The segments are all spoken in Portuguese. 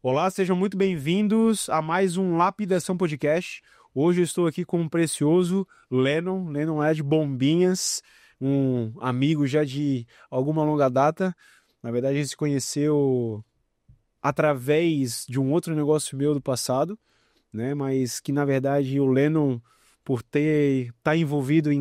Olá, sejam muito bem-vindos a mais um Lapidação Podcast. Hoje eu estou aqui com um precioso Lennon é de Bombinhas, um amigo já de alguma longa data. Na verdade, a gente se conheceu através de um outro negócio meu do passado, né? Mas que na verdade o Lennon, por estar envolvido em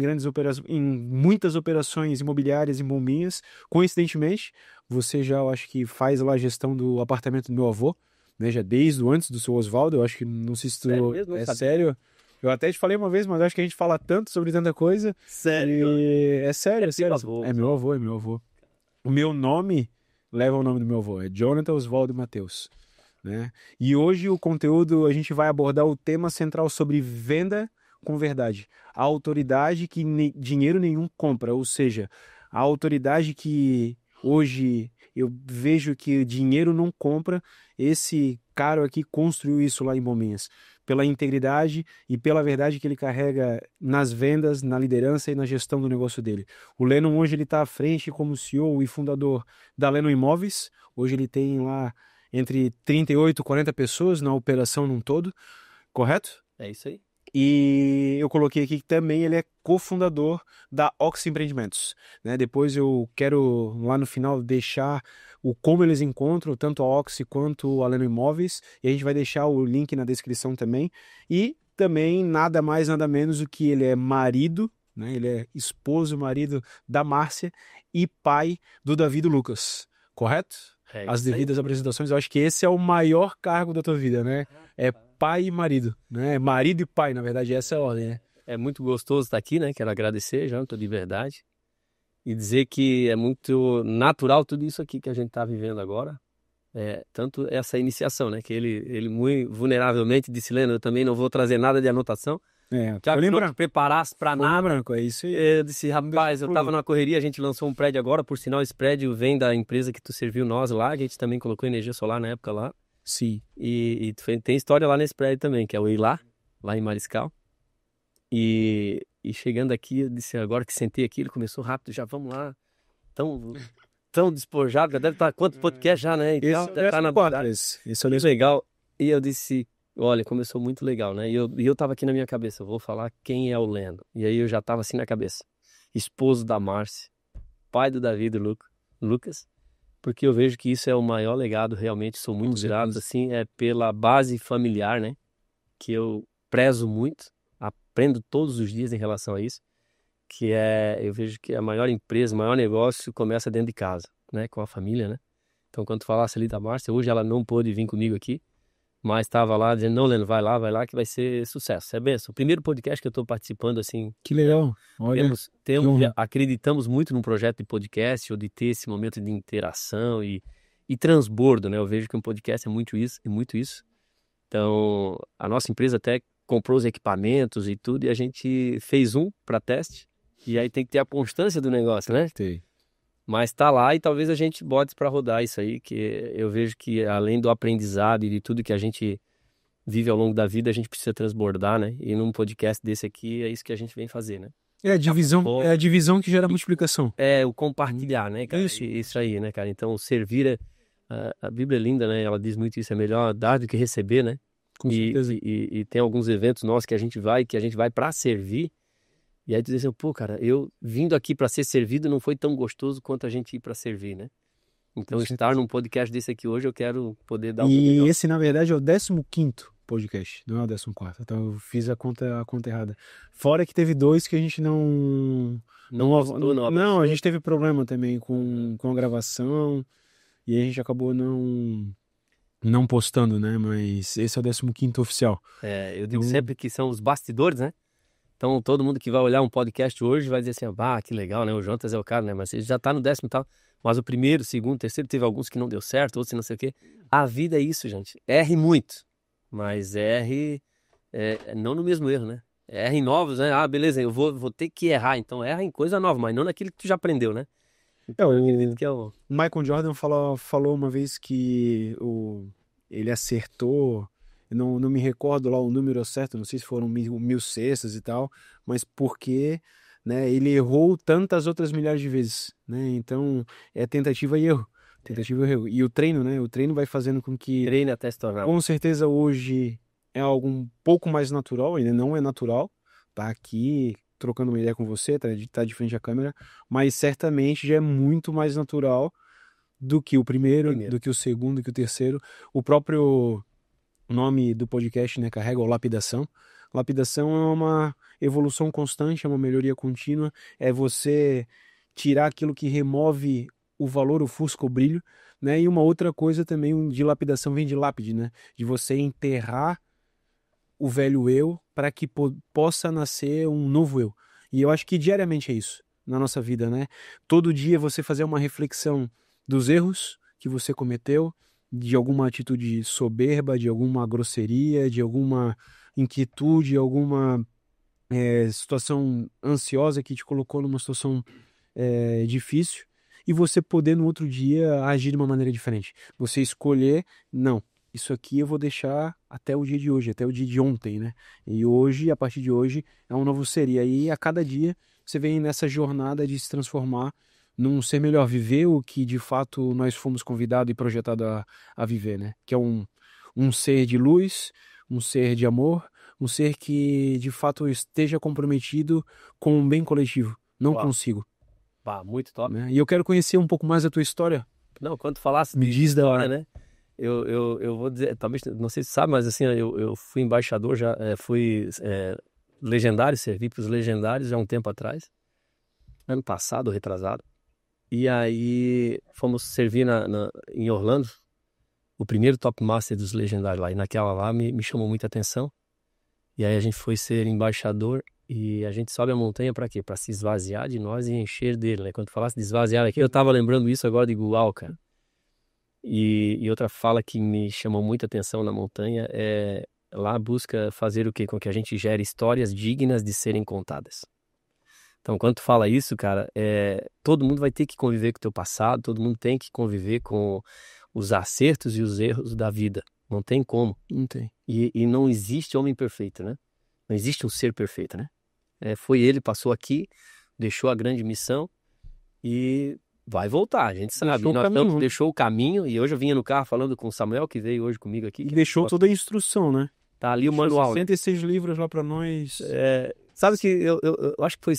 em muitas operações imobiliárias em Bombinhas, coincidentemente, você já, eu acho que faz lá a gestão do apartamento do meu avô, né? Já desde o antes do seu Oswaldo, eu acho que não sei se Sério tu mesmo? Não é sabia. sério. Eu até te falei uma vez, mas acho que a gente fala tanto sobre tanta coisa. Sério? E é sério, é É teu sério. avô. É meu avô, é meu avô. O meu nome leva o nome do meu avô, é Jonathan Oswaldo Matheus, né? E hoje o conteúdo a gente vai abordar o tema central sobre venda com verdade. A autoridade que dinheiro nenhum compra, ou seja, a autoridade que hoje eu vejo que dinheiro não compra, esse cara aqui construiu isso lá em Bombinhas, pela integridade e pela verdade que ele carrega nas vendas, na liderança e na gestão do negócio dele. O Lennon hoje ele está à frente como CEO e fundador da Lennon Imóveis. Hoje ele tem lá entre 38 e 40 pessoas na operação num todo, correto? É isso aí. E eu coloquei aqui que também ele é cofundador da Ox Empreendimentos, né? Depois eu quero lá no final deixar o como eles encontram tanto a Ox quanto a Leno Imóveis, e a gente vai deixar o link na descrição também. E também nada mais nada menos do que ele é marido, né? Ele é esposo, marido da Márcia e pai do Davi e do Lucas, correto? É As isso aí. devidas apresentações, eu acho que esse é o maior cargo da tua vida, né? É pai e marido, né? Marido e pai, na verdade, essa é a ordem, né? É muito gostoso estar aqui, né? Quero agradecer, Janta, de verdade. E dizer que é muito natural tudo isso aqui que a gente está vivendo agora. Tanto essa iniciação, né? Que ele muito vulneravelmente disse, Leno, eu também não vou trazer nada de anotação. É, Já foi que não te lembrando, preparasse para foi nada. lembrando, é isso aí. Eu disse, Não deixa rapaz, eu pro tava lucro. numa correria, a gente lançou um prédio agora, por sinal, esse prédio vem da empresa que tu serviu nós lá, a gente também colocou energia solar na época lá. Sim. E tem história lá nesse prédio também, que é o Ilá, lá em Mariscal. E chegando aqui, eu disse, agora que sentei aqui, ele começou rápido, já vamos lá. Tão despojado, já deve estar quantos podcasts já, né? E Esse tal, é o deve estar na 14, esse é o que 14. legal. E eu disse, olha, começou muito legal, né? E eu tava aqui na minha cabeça, eu vou falar quem é o Lendo. E aí eu já tava assim na cabeça. Esposo da Márcia, pai do Davi e do Lucas, porque eu vejo que isso é o maior legado, realmente sou Com muito grato, certeza. assim, é pela base familiar, né? Que eu prezo muito, aprendo todos os dias em relação a isso, eu vejo que a maior empresa, o maior negócio começa dentro de casa, né, com a família, né? Então, quando tu falasse ali da Márcia, hoje ela não pôde vir comigo aqui, mas estava lá dizendo, não, Leno, vai lá que vai ser sucesso, é benção. O primeiro podcast que eu estou participando, assim, Que legal. Olha, que honra. acreditamos muito num projeto de podcast, ou de ter esse momento de interação e transbordo, né? Eu vejo que um podcast é muito isso. Então, a nossa empresa até comprou os equipamentos e tudo, e a gente fez um para teste, e aí tem que ter a constância do negócio, né? Tem. Mas tá lá e talvez a gente bote para rodar isso aí, que eu vejo que além do aprendizado e de tudo que a gente vive ao longo da vida, a gente precisa transbordar, né? E num podcast desse aqui é isso que a gente vem fazer, né? É a divisão que gera multiplicação. É o compartilhar, né, cara? Isso. Isso aí, né, cara? Então, servir a Bíblia é linda, né? Ela diz muito isso, é melhor dar do que receber, né? Com certeza. E tem alguns eventos nossos que a gente vai para servir. E aí tu diz assim, pô, cara, eu vindo aqui para ser servido não foi tão gostoso quanto a gente ir para servir, né? Com Então, estar certeza. num podcast desse aqui hoje, eu quero poder dar o meu E melhor. esse, na verdade, é o 15º podcast, não é o 14º. Então eu fiz a conta errada. Fora que teve dois que a gente Não gostou, não não, a avançou. gente teve problema também com a gravação e a gente acabou não postando, né? Mas esse é o 15º oficial. Eu digo Então, sempre que são os bastidores, né? Então, todo mundo que vai olhar um podcast hoje vai dizer assim, ah, que legal, né? O Jonas é o cara, né? Mas ele já tá no 10º e tal. Mas o primeiro, segundo, terceiro, teve alguns que não deu certo, outros não sei o quê. A vida é isso, gente. Erre muito, mas erre não no mesmo erro, né? Erre em novos, né? Ah, beleza, eu vou ter que errar. Então, erra em coisa nova, mas não naquilo que tu já aprendeu, né? Então, eu acredito o que é o... Michael Jordan falou uma vez que ele acertou, eu não me recordo lá o número certo, não sei se foram 1.000 cestas e tal, mas porque, né, ele errou tantas outras milhares de vezes, né? Então é tentativa e erro. Tentativa e erro. E o treino, né? O treino vai fazendo com que, Treine até se tornar. com certeza, hoje é algo um pouco mais natural, ainda não é natural, tá aqui trocando uma ideia com você, tá de frente à câmera, mas certamente já é muito mais natural do que o primeiro, do que o segundo, do que o terceiro. O próprio nome do podcast, né, carrega o lapidação. Lapidação é uma evolução constante, é uma melhoria contínua, é você tirar aquilo que remove o valor, o fusco, o brilho, né? E uma outra coisa também de lapidação vem de lápide, né? De você enterrar o velho eu para que possa nascer um novo eu. E eu acho que diariamente é isso na nossa vida, né? Todo dia você fazer uma reflexão dos erros que você cometeu, de alguma atitude soberba, de alguma grosseria, de alguma inquietude, alguma situação ansiosa que te colocou numa situação difícil, e você poder no outro dia agir de uma maneira diferente. Você escolher, não, isso aqui eu vou deixar até o dia de hoje, até o dia de ontem, né? E hoje, a partir de hoje, é um novo ser. E aí, a cada dia, você vem nessa jornada de se transformar num ser melhor, viver o que de fato nós fomos convidados e projetados a viver, né? Que é um ser de luz, um ser de amor, um ser que de fato esteja comprometido com o bem coletivo, não consigo. Muito top. Né? E eu quero conhecer um pouco mais a tua história. Não, quando tu falasse Me diz da hora, né? Eu vou dizer, talvez, não sei se você sabe, mas assim, eu fui embaixador, já fui legendário, servi para os legendários há um tempo atrás, ano passado, retrasado. E aí fomos servir em Orlando, o primeiro Top Master dos legendários lá. E naquela lá me chamou muita atenção. E aí a gente foi ser embaixador e a gente sobe a montanha para quê? Para se esvaziar de nós e encher dele, né? Quando tu falasse de esvaziar aqui, eu tava lembrando isso agora, digo, uau, cara. E outra fala que me chamou muita atenção na montanha é lá busca fazer o quê? Com que a gente gere histórias dignas de serem contadas. Então, quando tu fala isso, cara, todo mundo vai ter que conviver com o teu passado, todo mundo tem que conviver com os acertos e os erros da vida. Não tem como. Não tem. E não existe homem perfeito, né? Não existe um ser perfeito, né? Foi ele, passou aqui, deixou a grande missão e vai voltar, a gente sabe. Deixou o caminho, e hoje eu vinha no carro falando com o Samuel, que veio hoje comigo aqui. E deixou toda a instrução, né? Tá ali o manual. 66 livros lá pra nós. Sabe que eu acho que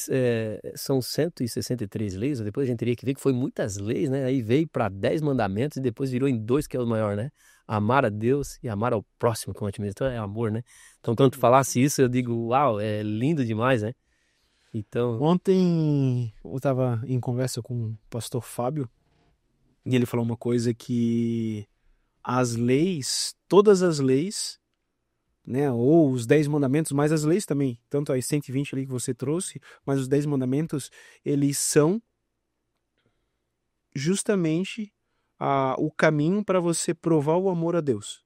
são 163 leis, depois a gente teria que ver que foi muitas leis, né? Aí veio para 10 mandamentos e depois virou em 2, que é o maior, né? Amar a Deus e amar ao próximo como a ti mesmo. Então é amor, né? Então quando tu falasse isso, eu digo, uau, é lindo demais, né? Então... Ontem eu tava em conversa com o pastor Fábio e ele falou uma coisa que as leis, todas as leis, né, ou os 10 mandamentos, mas as leis também, tanto as 120 ali que você trouxe, mas os 10 mandamentos, eles são justamente o caminho para você provar o amor a Deus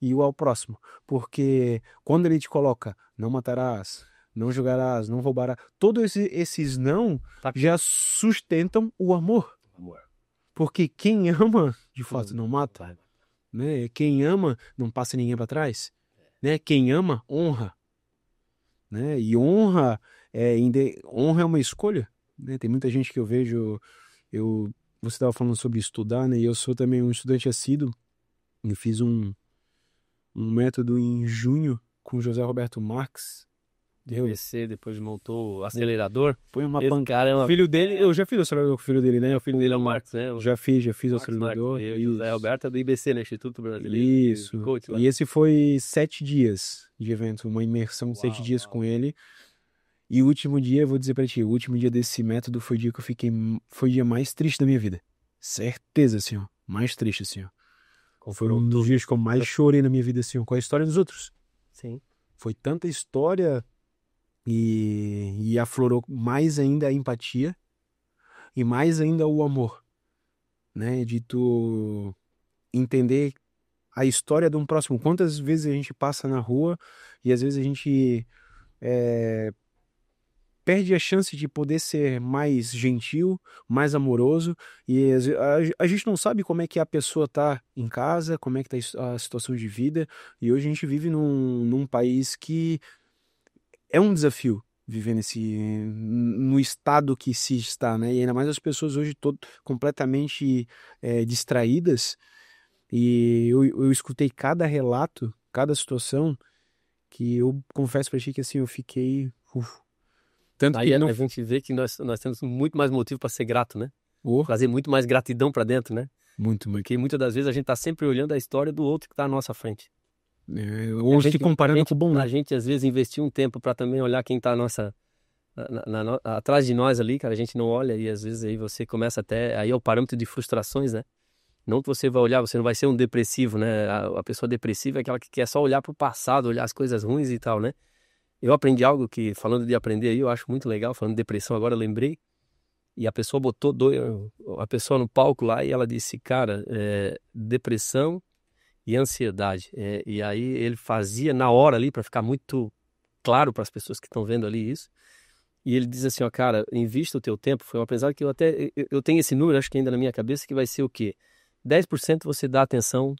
e o ao próximo. Porque quando ele te coloca, não matarás, não julgarás, não roubarás, todos esses não já sustentam o amor. Porque quem ama, de fato, não mata. Né? Quem ama, não passa ninguém para trás. Né? Quem ama, honra. Né? E honra é uma escolha. Né? Tem muita gente que eu vejo... Você estava falando sobre estudar, né? E eu sou também um estudante assíduo. Eu fiz um método em junho com o José Roberto Marques. IBC, depois montou o acelerador. Põe uma pancada. Filho dele, eu já fiz o acelerador com o filho dele, né? O filho dele é o Marcos, né? Já fiz o acelerador. E o José Roberto é do IBC, né? Instituto Brasileiro. Isso. E esse foi 7 dias de evento, uma imersão de 7 dias com ele. E o último dia, eu vou dizer pra ti, o último dia desse método foi o dia que foi o dia mais triste da minha vida. Certeza, assim, ó. Mais triste, assim, ó. Foi um dos dias que eu mais chorei na minha vida, assim, ó, com a história dos outros. Sim. Foi tanta história e aflorou mais ainda a empatia e mais ainda o amor, né? De tu entender a história de um próximo. Quantas vezes a gente passa na rua e às vezes a gente perde a chance de poder ser mais gentil, mais amoroso, e a gente não sabe como é que a pessoa tá em casa, como é que tá a situação de vida, e hoje a gente vive num país que é um desafio, viver no estado que se está, né? E ainda mais as pessoas hoje completamente distraídas. E eu escutei cada relato, cada situação, que eu confesso pra ti que assim, eu fiquei... Tanto Aí que não... a gente vê que nós temos muito mais motivo para ser grato, né? Oh, Trazer muito mais gratidão para dentro, né? muito. Porque muitas das vezes a gente tá sempre olhando a história do outro que tá à nossa frente. Ou se comparando com o bom, né? A gente às vezes investir um tempo para também olhar quem tá atrás de nós ali, cara, a gente não olha e às vezes aí você começa até, aí é o parâmetro de frustrações, né? Não que você vai olhar, você não vai ser um depressivo, né? A pessoa depressiva é aquela que quer só olhar pro passado, olhar as coisas ruins e tal, né? Eu aprendi algo que, falando de aprender aí, eu acho muito legal, falando de depressão agora, eu lembrei, e a pessoa botou a pessoa no palco lá e ela disse, cara, depressão e ansiedade. E aí ele fazia na hora ali, para ficar muito claro para as pessoas que estão vendo ali isso, e ele diz assim, ó, cara, invista o teu tempo, foi um aprendizado que eu tenho esse número, acho que ainda na minha cabeça, que vai ser o quê? 10% você dá atenção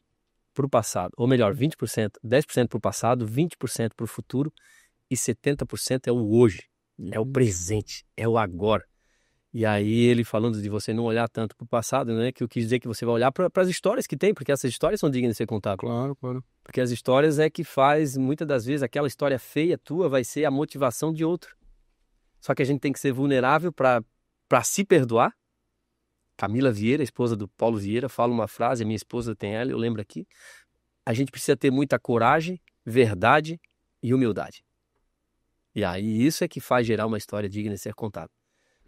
para o passado, ou melhor, 20%, 10% para o passado, 20% para o futuro e 70% é o hoje, é o presente, é o agora. E aí ele falando de você não olhar tanto para o passado, né, que eu quis dizer que você vai olhar para as histórias que tem, porque essas histórias são dignas de ser contadas. Claro, claro. Porque as histórias é que faz, muitas das vezes, aquela história feia tua vai ser a motivação de outro. Só que a gente tem que ser vulnerável para se perdoar. Camila Vieira, esposa do Paulo Vieira, fala uma frase, a minha esposa tem ela, eu lembro aqui. A gente precisa ter muita coragem, verdade e humildade. E aí isso é que faz gerar uma história digna de ser contada.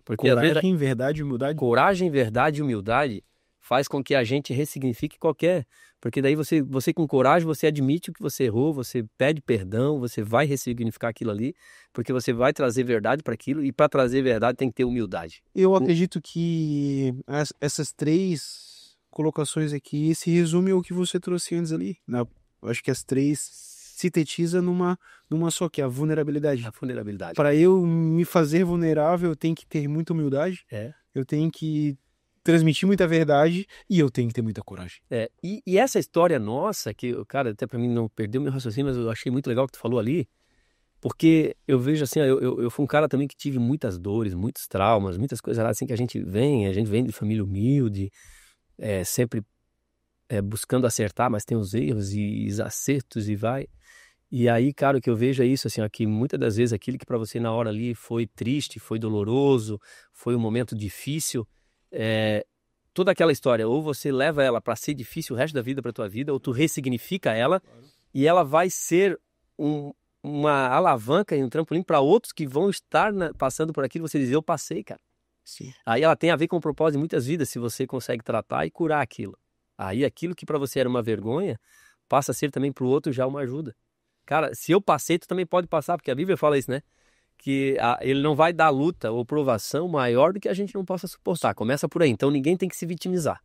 Porque Coragem, verdade e humildade. Coragem, verdade e humildade faz com que a gente ressignifique qualquer... Porque daí você com coragem, você admite o que você errou, você pede perdão, você vai ressignificar aquilo ali, porque você vai trazer verdade para aquilo, e para trazer verdade tem que ter humildade. Eu acredito que essas 3 colocações aqui se resumem ao que você trouxe antes ali. Acho que as 3 sintetiza numa só, que é a vulnerabilidade. A vulnerabilidade. Para eu me fazer vulnerável, eu tenho que ter muita humildade, eu tenho que transmitir muita verdade e eu tenho que ter muita coragem. E essa história nossa, que, cara, até para mim não perdeu meu raciocínio, mas eu achei muito legal o que tu falou ali, porque eu vejo assim, eu fui um cara também que tive muitas dores, muitos traumas, muitas coisas lá assim que a gente vem de família humilde, sempre buscando acertar, mas tem os erros e os acertos e vai. E aí, cara, o que eu vejo é isso, assim, ó, que muitas das vezes aquilo que para você na hora ali foi triste, foi doloroso, foi um momento difícil, toda aquela história, ou você leva ela para ser difícil o resto da vida para tua vida, ou tu ressignifica ela, e ela vai ser uma alavanca e um trampolim para outros que vão estar passando por aquilo. Você diz, eu passei, cara. Sim. Aí ela tem a ver com o propósito de muitas vidas, se você consegue tratar e curar aquilo. Aí aquilo que para você era uma vergonha, passa a ser também para o outro já uma ajuda. Cara, se eu passei, tu também pode passar, porque a Bíblia fala isso, né? Que ele não vai dar luta ou provação maior do que a gente não possa suportar. Começa por aí. Então ninguém tem que se vitimizar.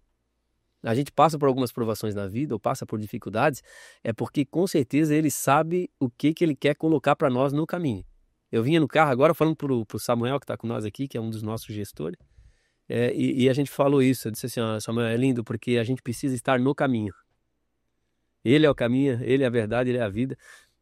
A gente passa por algumas provações na vida ou passa por dificuldades, é porque com certeza ele sabe o que ele quer colocar para nós no caminho. Eu vinha no carro agora falando pro Samuel, que está com nós aqui, que é um dos nossos gestores, e a gente falou isso. Eu disse assim, Samuel, é lindo porque a gente precisa estar no caminho. Ele é o caminho, ele é a verdade, ele é a vida.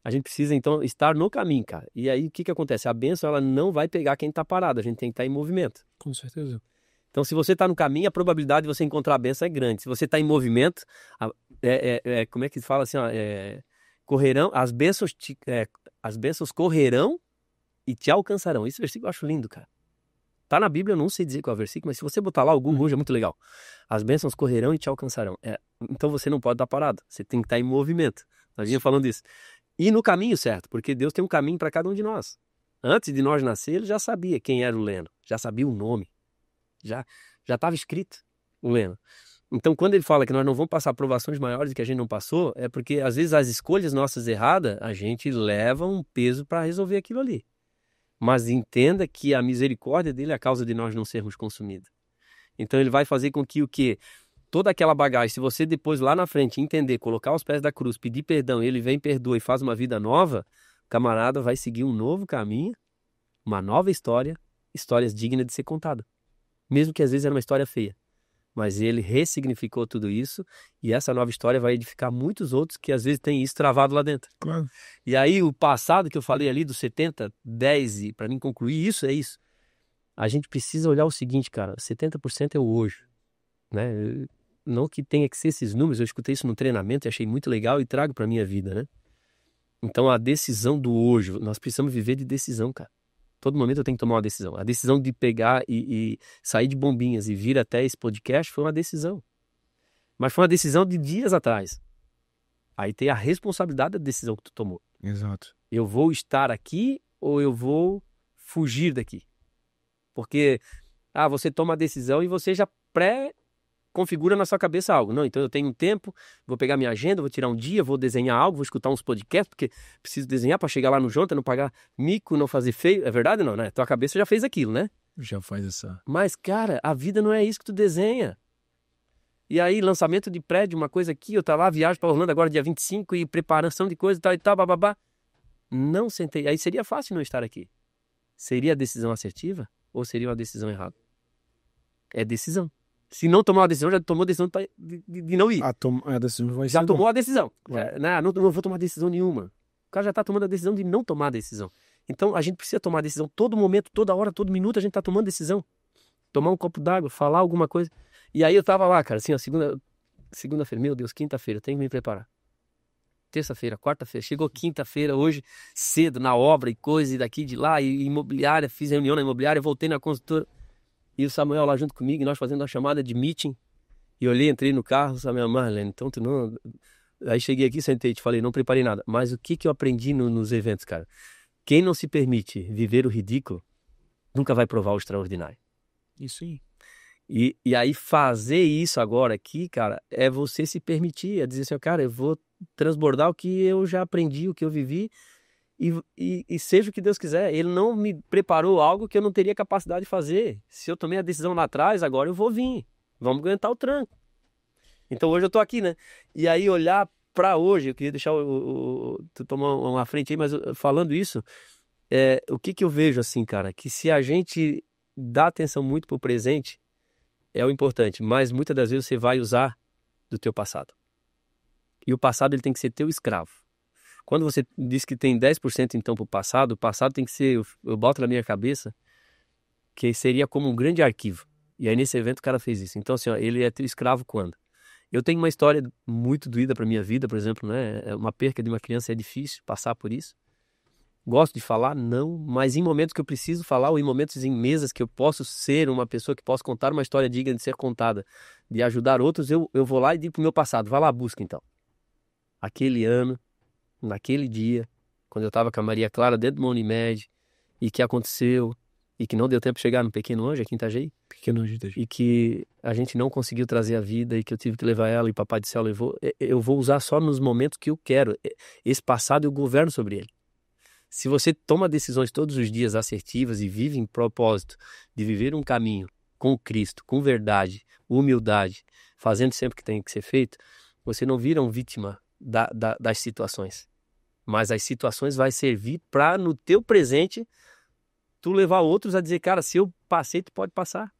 A gente precisa, então, estar no caminho, cara. E aí, o que acontece? A bênção, ela não vai pegar quem está parado. A gente tem que estar em movimento. Com certeza. Então, se você está no caminho, a probabilidade de você encontrar a bênção é grande. Se você está em movimento, como é que fala assim? Correrão, as bênçãos correrão e te alcançarão. Esse versículo eu acho lindo, cara. Tá na Bíblia, eu não sei dizer qual é o versículo, mas se você botar lá, o Google hoje é muito legal. As bênçãos correrão e te alcançarão. Então, você não pode estar parado. Você tem que estar em movimento. Nós vinha falando disso. E no caminho certo, porque Deus tem um caminho para cada um de nós. Antes de nós nascer, ele já sabia quem era o Leno, já sabia o nome, já estava escrito o Leno. Então, quando ele fala que nós não vamos passar provações maiores do que a gente não passou, é porque às vezes as escolhas nossas erradas, a gente leva um peso para resolver aquilo ali. Mas entenda que a misericórdia dele é a causa de nós não sermos consumidos. Então, ele vai fazer com que o quê? Toda aquela bagagem, se você depois lá na frente entender, colocar os pés da cruz, pedir perdão, ele vem, perdoa e faz uma vida nova, o camarada vai seguir um novo caminho, uma nova história, histórias dignas de ser contada. Mesmo que às vezes era uma história feia. Mas ele ressignificou tudo isso e essa nova história vai edificar muitos outros que às vezes têm isso travado lá dentro. Claro. E aí o passado que eu falei ali dos 70, 10, e para mim concluir isso é isso. A gente precisa olhar o seguinte, cara, 70% é o hoje, né? Não que tenha que ser esses números, eu escutei isso no treinamento e achei muito legal e trago para minha vida, né? Então a decisão do hoje, nós precisamos viver de decisão, cara. Todo momento eu tenho que tomar uma decisão. A decisão de pegar e sair de Bombinhas e vir até esse podcast foi uma decisão. Mas foi uma decisão de dias atrás. Aí tem a responsabilidade da decisão que tu tomou. Exato. Eu vou estar aqui ou eu vou fugir daqui? Porque você toma a decisão e você já configura na sua cabeça algo. Não, então eu tenho um tempo, vou pegar minha agenda, vou tirar um dia, vou desenhar algo, vou escutar uns podcasts, porque preciso desenhar para chegar lá no Jonathan, não pagar mico, não fazer feio. É verdade ou não, né? Tua cabeça já fez aquilo, né? Já faz essa... Mas, cara, a vida não é isso que tu desenha. E aí, lançamento de prédio, uma coisa aqui, eu tá lá, viagem para Orlando agora dia 25 e preparação de coisa e tal, bababá. Não sentei. Aí seria fácil não estar aqui. Seria a decisão assertiva ou seria uma decisão errada? É decisão. Se não tomar uma decisão, já tomou a decisão de não ir. A decisão vai Já ser tomou bom. a decisão. Não vou tomar decisão nenhuma. O cara já está tomando a decisão de não tomar a decisão. Então, a gente precisa tomar a decisão. Todo momento, toda hora, todo minuto, a gente está tomando decisão. Tomar um copo d'água, falar alguma coisa. E aí eu tava lá, cara, assim, ó, segunda-feira, meu Deus, quinta-feira, tenho que me preparar. Terça-feira, quarta-feira, chegou quinta-feira, hoje, cedo, na obra e coisa, e daqui de lá, e imobiliária, fiz reunião na imobiliária, voltei na consultora. E o Samuel lá junto comigo, e nós fazendo uma chamada de meeting. E olhei, entrei no carro, Samuel, Marlene, então tu não... Aí cheguei aqui, sentei e te falei, não preparei nada. Mas o que eu aprendi nos eventos, cara? Quem não se permite viver o ridículo, nunca vai provar o extraordinário. Isso aí. E aí fazer isso agora aqui, cara, é você se permitir, é dizer assim, cara, eu vou transbordar o que eu já aprendi, o que eu vivi, e seja o que Deus quiser. Ele não me preparou algo que eu não teria capacidade de fazer. Se eu tomei a decisão lá atrás, agora eu vou vir. Vamos aguentar o tranco. Então hoje eu tô aqui, né? E aí olhar para hoje, eu queria deixar tu tomar uma frente aí, mas falando isso, o que eu vejo assim, cara, que se a gente dá atenção muito pro presente, é o importante, mas muitas das vezes você vai usar do teu passado. E o passado ele tem que ser teu escravo. Quando você diz que tem 10% então pro passado, o passado tem que ser, eu boto na minha cabeça, que seria como um grande arquivo. E aí nesse evento o cara fez isso. Então assim, ó, ele é teu escravo quando? Eu tenho uma história muito doída pra minha vida, por exemplo, né? Uma perca de uma criança é difícil passar por isso. Gosto de falar? Não, mas em momentos que eu preciso falar ou em momentos em mesas que eu posso ser uma pessoa que posso contar uma história digna de ser contada, de ajudar outros, eu vou lá e digo pro meu passado, vai lá, busca então. Aquele ano, naquele dia, quando eu estava com a Maria Clara dentro de uma Unimed, e que aconteceu, e que não deu tempo de chegar no Pequeno Anjo, aqui em Itajaí, e que a gente não conseguiu trazer a vida, e que eu tive que levar ela, e Papai do Céu levou, eu vou usar só nos momentos que eu quero. Esse passado eu governo sobre ele. Se você toma decisões todos os dias assertivas e vive em propósito de viver um caminho com Cristo, com verdade, humildade, fazendo sempre o que tem que ser feito, você não vira um vítima das situações. Mas as situações vai servir para, no teu presente, tu levar outros a dizer, cara, se eu passei, tu pode passar.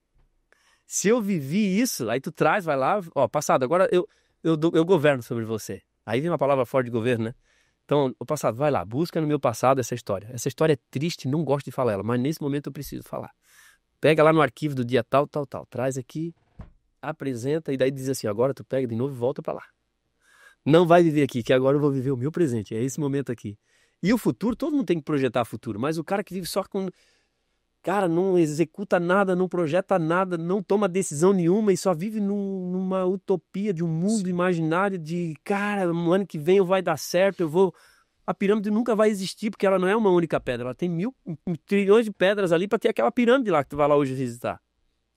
Se eu vivi isso, aí tu traz, vai lá, ó, passado, agora eu governo sobre você. Aí vem uma palavra forte de governo, né? Então, o passado, vai lá, busca no meu passado essa história. Essa história é triste, não gosto de falar ela, mas nesse momento eu preciso falar. Pega lá no arquivo do dia tal, traz aqui, apresenta e daí diz assim, agora tu pega de novo e volta pra lá. Não vai viver aqui, que agora eu vou viver o meu presente, é esse momento aqui. E o futuro, todo mundo tem que projetar futuro, mas o cara que vive só com... Cara, não executa nada, não projeta nada, não toma decisão nenhuma e só vive numa utopia de um mundo imaginário de, cara, no ano que vem vai dar certo, eu vou... A pirâmide nunca vai existir porque ela não é uma única pedra, ela tem trilhões de pedras ali para ter aquela pirâmide lá que tu vai lá hoje visitar.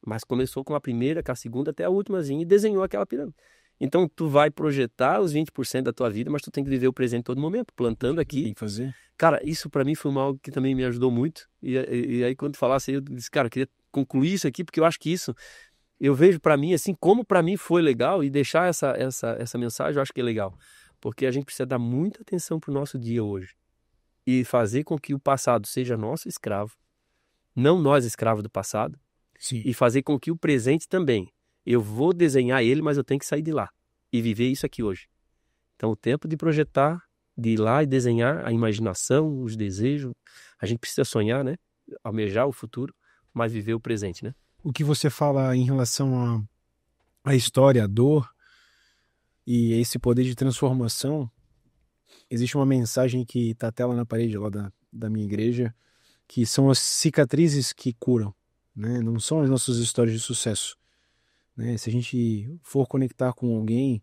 Mas começou com a primeira, com a segunda até a últimazinha e desenhou aquela pirâmide. Então tu vai projetar os 20% da tua vida, mas tu tem que viver o presente todo momento, plantando aqui. Tem que fazer. Cara, isso pra mim foi algo que também me ajudou muito. E aí quando tu falasse, eu disse, cara, eu queria concluir isso aqui, porque eu acho que isso, eu vejo pra mim, assim, como pra mim foi legal, e deixar essa mensagem eu acho que é legal. Porque a gente precisa dar muita atenção pro nosso dia hoje. E fazer com que o passado seja nosso escravo, não nós escravos do passado. Sim. E fazer com que o presente também. Eu vou desenhar ele, mas eu tenho que sair de lá e viver isso aqui hoje. Então, o tempo de projetar, de ir lá e desenhar a imaginação, os desejos. A gente precisa sonhar, né? Almejar o futuro, mas viver o presente, né? O que você fala em relação à história, à dor e esse poder de transformação, existe uma mensagem que está até lá na parede lá da minha igreja, que são as cicatrizes que curam, né? Não são as nossas histórias de sucesso, né? Se a gente for conectar com alguém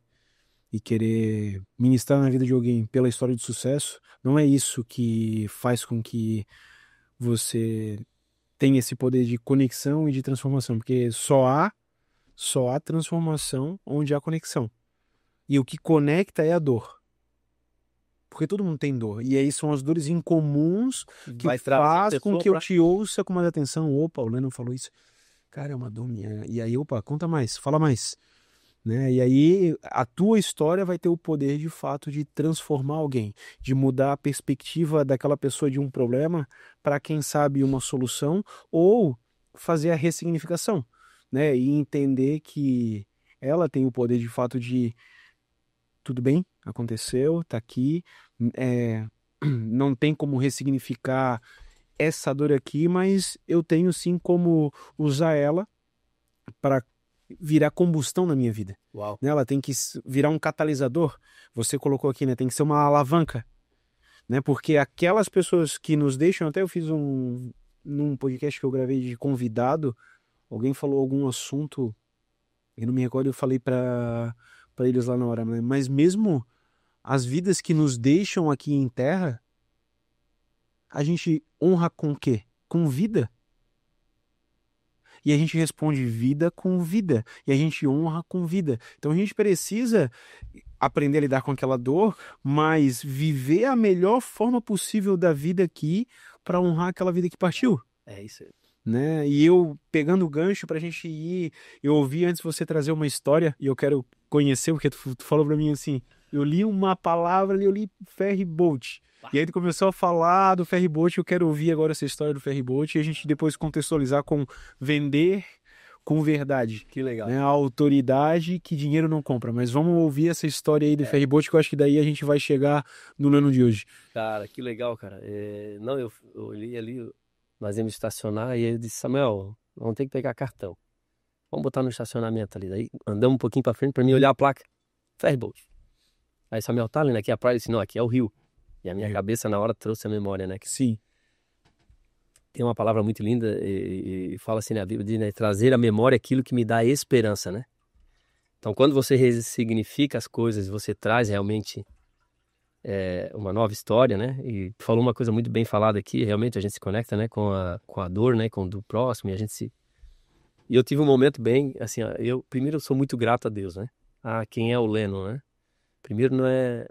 e querer ministrar na vida de alguém pela história de sucesso, não é isso que faz com que você tenha esse poder de conexão e de transformação, porque só há transformação onde há conexão. E o que conecta é a dor. Porque todo mundo tem dor. E aí são as dores incomuns que Vai trazer a faz com pessoa que eu pra- te ouça com mais atenção. Opa, o Lennon falou isso. Cara, é uma dor minha. E aí, opa, conta mais, fala mais. Né? E aí a tua história vai ter o poder de fato de transformar alguém, de mudar a perspectiva daquela pessoa de um problema para quem sabe uma solução ou fazer a ressignificação, né? E entender que ela tem o poder de fato de tudo bem, aconteceu, tá aqui, é, não tem como ressignificar essa dor aqui, mas eu tenho sim como usar ela para virar combustão na minha vida. Uau. Né? Ela tem que virar um catalisador. Você colocou aqui, né? Tem que ser uma alavanca, né? Porque aquelas pessoas que nos deixam, até eu fiz num podcast que eu gravei de convidado, alguém falou algum assunto, eu não me recordo, eu falei para eles lá na hora, né? Mas mesmo as vidas que nos deixam aqui em terra, a gente honra com o quê? Com vida. E a gente responde vida com vida. E a gente honra com vida. Então a gente precisa aprender a lidar com aquela dor, mas viver a melhor forma possível da vida aqui para honrar aquela vida que partiu. É isso aí. Né? E eu, pegando o gancho pra gente ir, eu ouvi antes você trazer uma história e eu quero conhecer, porque tu falou pra mim assim, eu li uma palavra ali, eu li ferry boat. E aí tu começou a falar do ferry boat, eu quero ouvir agora essa história do ferry boat e a gente depois contextualizar com vender com verdade. Que legal. Né? A autoridade que dinheiro não compra. Mas vamos ouvir essa história aí do ferry boat, que eu acho que daí a gente vai chegar no ano de hoje. Cara, que legal, cara. Não, eu olhei ali, nós íamos estacionar e eu disse, Samuel, vamos ter que pegar cartão. Vamos botar no estacionamento ali. Daí andamos um pouquinho pra frente pra mim olhar a placa. Ferryboat. Aí Samuel, tá ali, aqui é a praia? Eu disse, não, aqui é o rio. E a minha cabeça na hora trouxe a memória, né? Sim. Tem uma palavra muito linda e fala assim, né? A Bíblia diz, né? Trazer à memória aquilo que me dá esperança, né? Então, quando você ressignifica as coisas, você traz realmente uma nova história, né? E falou uma coisa muito bem falada aqui, realmente a gente se conecta, né? Com a dor, né? Com o do próximo e a gente se... E eu tive um momento bem, assim, ó, primeiro eu sou muito grato a Deus, né? Ah, quem é o Lennon, né? Primeiro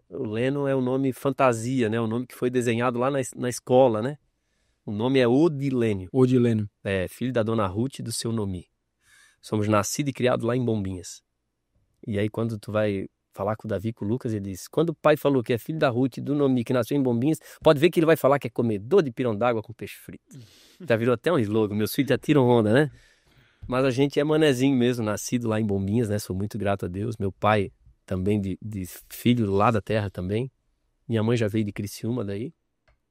o Lennon é o nome fantasia, né? O nome que foi desenhado lá na escola, né? O nome é Odilênio. Odilênio. Filho da dona Ruth e do seu Nomi. Somos nascidos e criados lá em Bombinhas. E aí quando tu vai falar com o Davi, com o Lucas, ele diz, quando o pai falou que é filho da Ruth e do Nomi, que nasceu em Bombinhas, pode ver que ele vai falar que é comedor de pirão d'água com peixe frito. Já virou até um slogan, meus filhos já tiram onda, né? Mas a gente é manezinho mesmo, nascido lá em Bombinhas, né? Sou muito grato a Deus. Meu pai também de filho lá da terra também. Minha mãe já veio de Criciúma daí.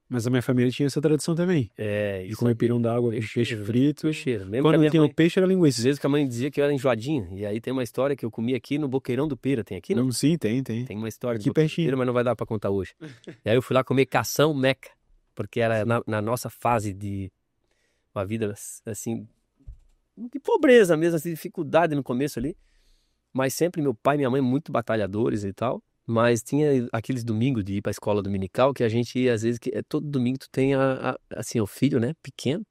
Mas a minha família tinha essa tradição também. De de comer pirão d'água com peixe frito. Peixeiro. Mesmo Quando que a não minha tinha mãe, o peixe, era linguiça. às vezes que a mãe dizia que eu era enjoadinho. E aí tem uma história que eu comi aqui no Boqueirão do Pera. Tem aqui, não? Não, sim, tem. Tem uma história Aqui do Boqueirão do pertinho. Pera, mas não vai dar pra contar hoje. E aí eu fui lá comer cação meca. Porque era na nossa fase de uma vida, assim, de pobreza mesmo, assim, dificuldade no começo ali. Mas sempre meu pai e minha mãe muito batalhadores e tal. Mas tinha aqueles domingos de ir pra escola dominical que a gente ia, às vezes, todo domingo tu tem assim, o filho, né, pequeno.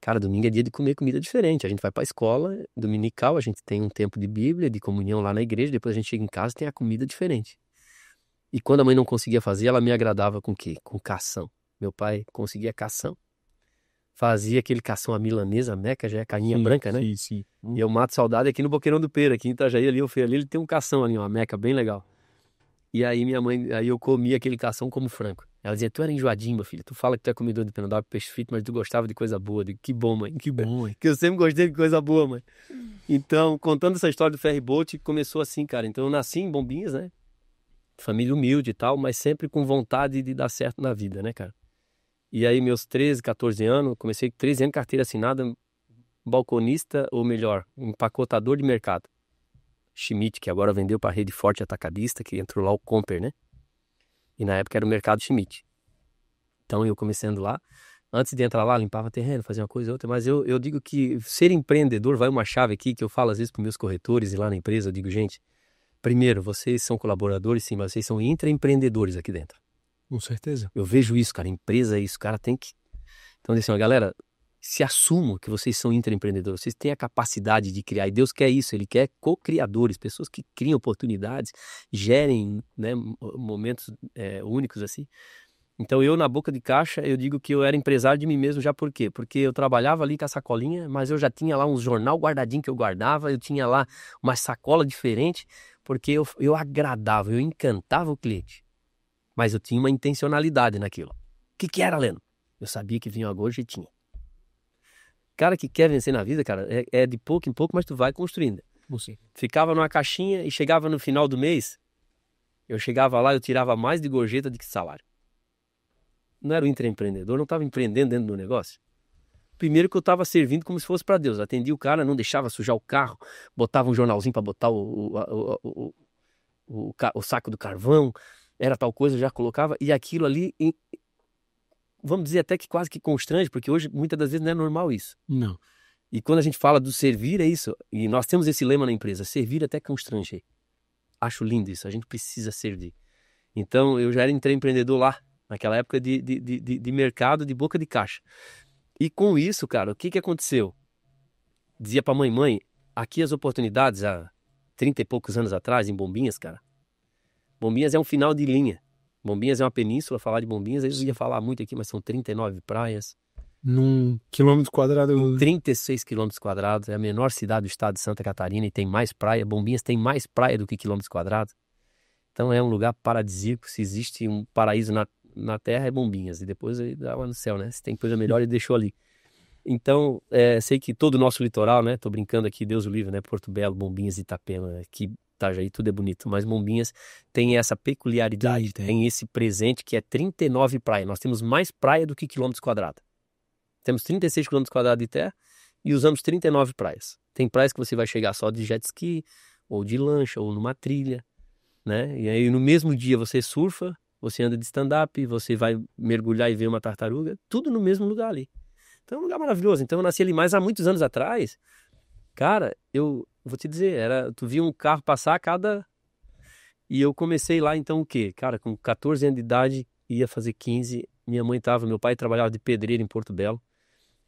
Cara, domingo é dia de comer comida diferente. A gente vai pra escola dominical, a gente tem um tempo de Bíblia, de comunhão lá na igreja, depois a gente chega em casa e tem a comida diferente. E quando a mãe não conseguia fazer, ela me agradava com o quê? Com cação. Meu pai conseguia cação. Fazia aquele cação à milanesa, meca, já é carninha branca, né? Sim. E eu mato saudade aqui no Boqueirão do Pera, aqui em Itajaí, ali, eu fui ali, ele tem um cação ali, uma meca bem legal. E aí minha mãe, aí eu comia aquele cação como frango. Ela dizia, tu era enjoadinho, meu filho. Tu fala que tu é comedor de Pindamonhangaba, peixe frito, mas tu gostava de coisa boa. Eu digo, que bom, mãe. Que bom, hein? Que eu sempre gostei de coisa boa, mãe. Então, contando essa história do ferryboat, começou assim, cara. Então, eu nasci em Bombinhas, né? Família humilde e tal, mas sempre com vontade de dar certo na vida, né, cara? E aí, meus 13, 14 anos, comecei com 13 anos, carteira assinada, balconista, ou melhor, empacotador de mercado. Schmidt, que agora vendeu para a Rede Forte Atacadista, que entrou lá o Comper, né? E na época era o mercado Schmidt. Então eu começando lá, antes de entrar lá, limpava terreno, fazia uma coisa ou outra, mas eu digo que ser empreendedor, vai uma chave aqui que eu falo às vezes para meus corretores e lá na empresa, eu digo, gente, primeiro, vocês são colaboradores, sim, mas vocês são intraempreendedores aqui dentro. Com certeza. Eu vejo isso, cara, empresa é isso, cara tem que... Então, assim, ó, galera, se assumam que vocês são intraempreendedores, vocês têm a capacidade de criar, e Deus quer isso, Ele quer co-criadores, pessoas que criam oportunidades, gerem, né, momentos únicos assim. Então eu na boca de caixa, eu digo que eu era empresário de mim mesmo já por quê? Porque eu trabalhava ali com a sacolinha, mas eu já tinha lá uns jornal guardadinho que eu guardava, eu tinha lá uma sacola diferente, porque eu agradava, eu encantava o cliente, mas eu tinha uma intencionalidade naquilo. O que era, Leno? Eu sabia que vinha agora e tinha. Cara que quer vencer na vida, cara, é de pouco em pouco, mas tu vai construindo. Sim. Ficava numa caixinha e chegava no final do mês, eu chegava lá, eu tirava mais de gorjeta do que salário. Não era o intraempreendedor, não estava empreendendo dentro do negócio. Primeiro que eu estava servindo como se fosse para Deus. Atendia o cara, não deixava sujar o carro, botava um jornalzinho para botar o saco do carvão, era tal coisa, já colocava, e aquilo ali... Vamos dizer até que quase que constrange, porque hoje muitas das vezes não é normal isso. Não. E quando a gente fala do servir, é isso. E nós temos esse lema na empresa, servir até constranger. Acho lindo isso, a gente precisa servir. Então eu já era empreendedor lá, naquela época de mercado, de boca de caixa. E com isso, cara, o que aconteceu? Dizia pra mãe, aqui as oportunidades há 30 e poucos anos atrás, em Bombinhas, cara. Bombinhas é um final de linha. Bombinhas é uma península, falar de Bombinhas, eu ia falar muito aqui, mas são 39 praias. Num quilômetro quadrado... 36 quilômetros quadrados, é a menor cidade do estado de Santa Catarina e tem mais praia. Bombinhas tem mais praia do que quilômetros quadrados. Então é um lugar paradisíaco. Se existe um paraíso na terra, é Bombinhas. E depois ele dá lá no céu, né? Se tem coisa melhor, ele deixou ali. Então, sei que todo o nosso litoral, né? Tô brincando aqui, Deus o livre, né? Porto Belo, Bombinhas, Itapema, que Itajaí, tudo é bonito. Mas Bombinhas tem essa peculiaridade, tem esse presente que é 39 praias. Nós temos mais praia do que quilômetros quadrados. Temos 36 quilômetros quadrados de terra e usamos 39 praias. Tem praias que você vai chegar só de jet ski, ou de lancha, ou numa trilha, né? E aí no mesmo dia você surfa, você anda de stand-up, você vai mergulhar e ver uma tartaruga, tudo no mesmo lugar ali. Então é um lugar maravilhoso. Então eu nasci ali, mas há muitos anos atrás, cara, eu vou te dizer, tu via um carro passar a cada... E eu comecei lá então o quê? Cara, com 14 anos de idade, ia fazer 15, meu pai trabalhava de pedreiro em Porto Belo.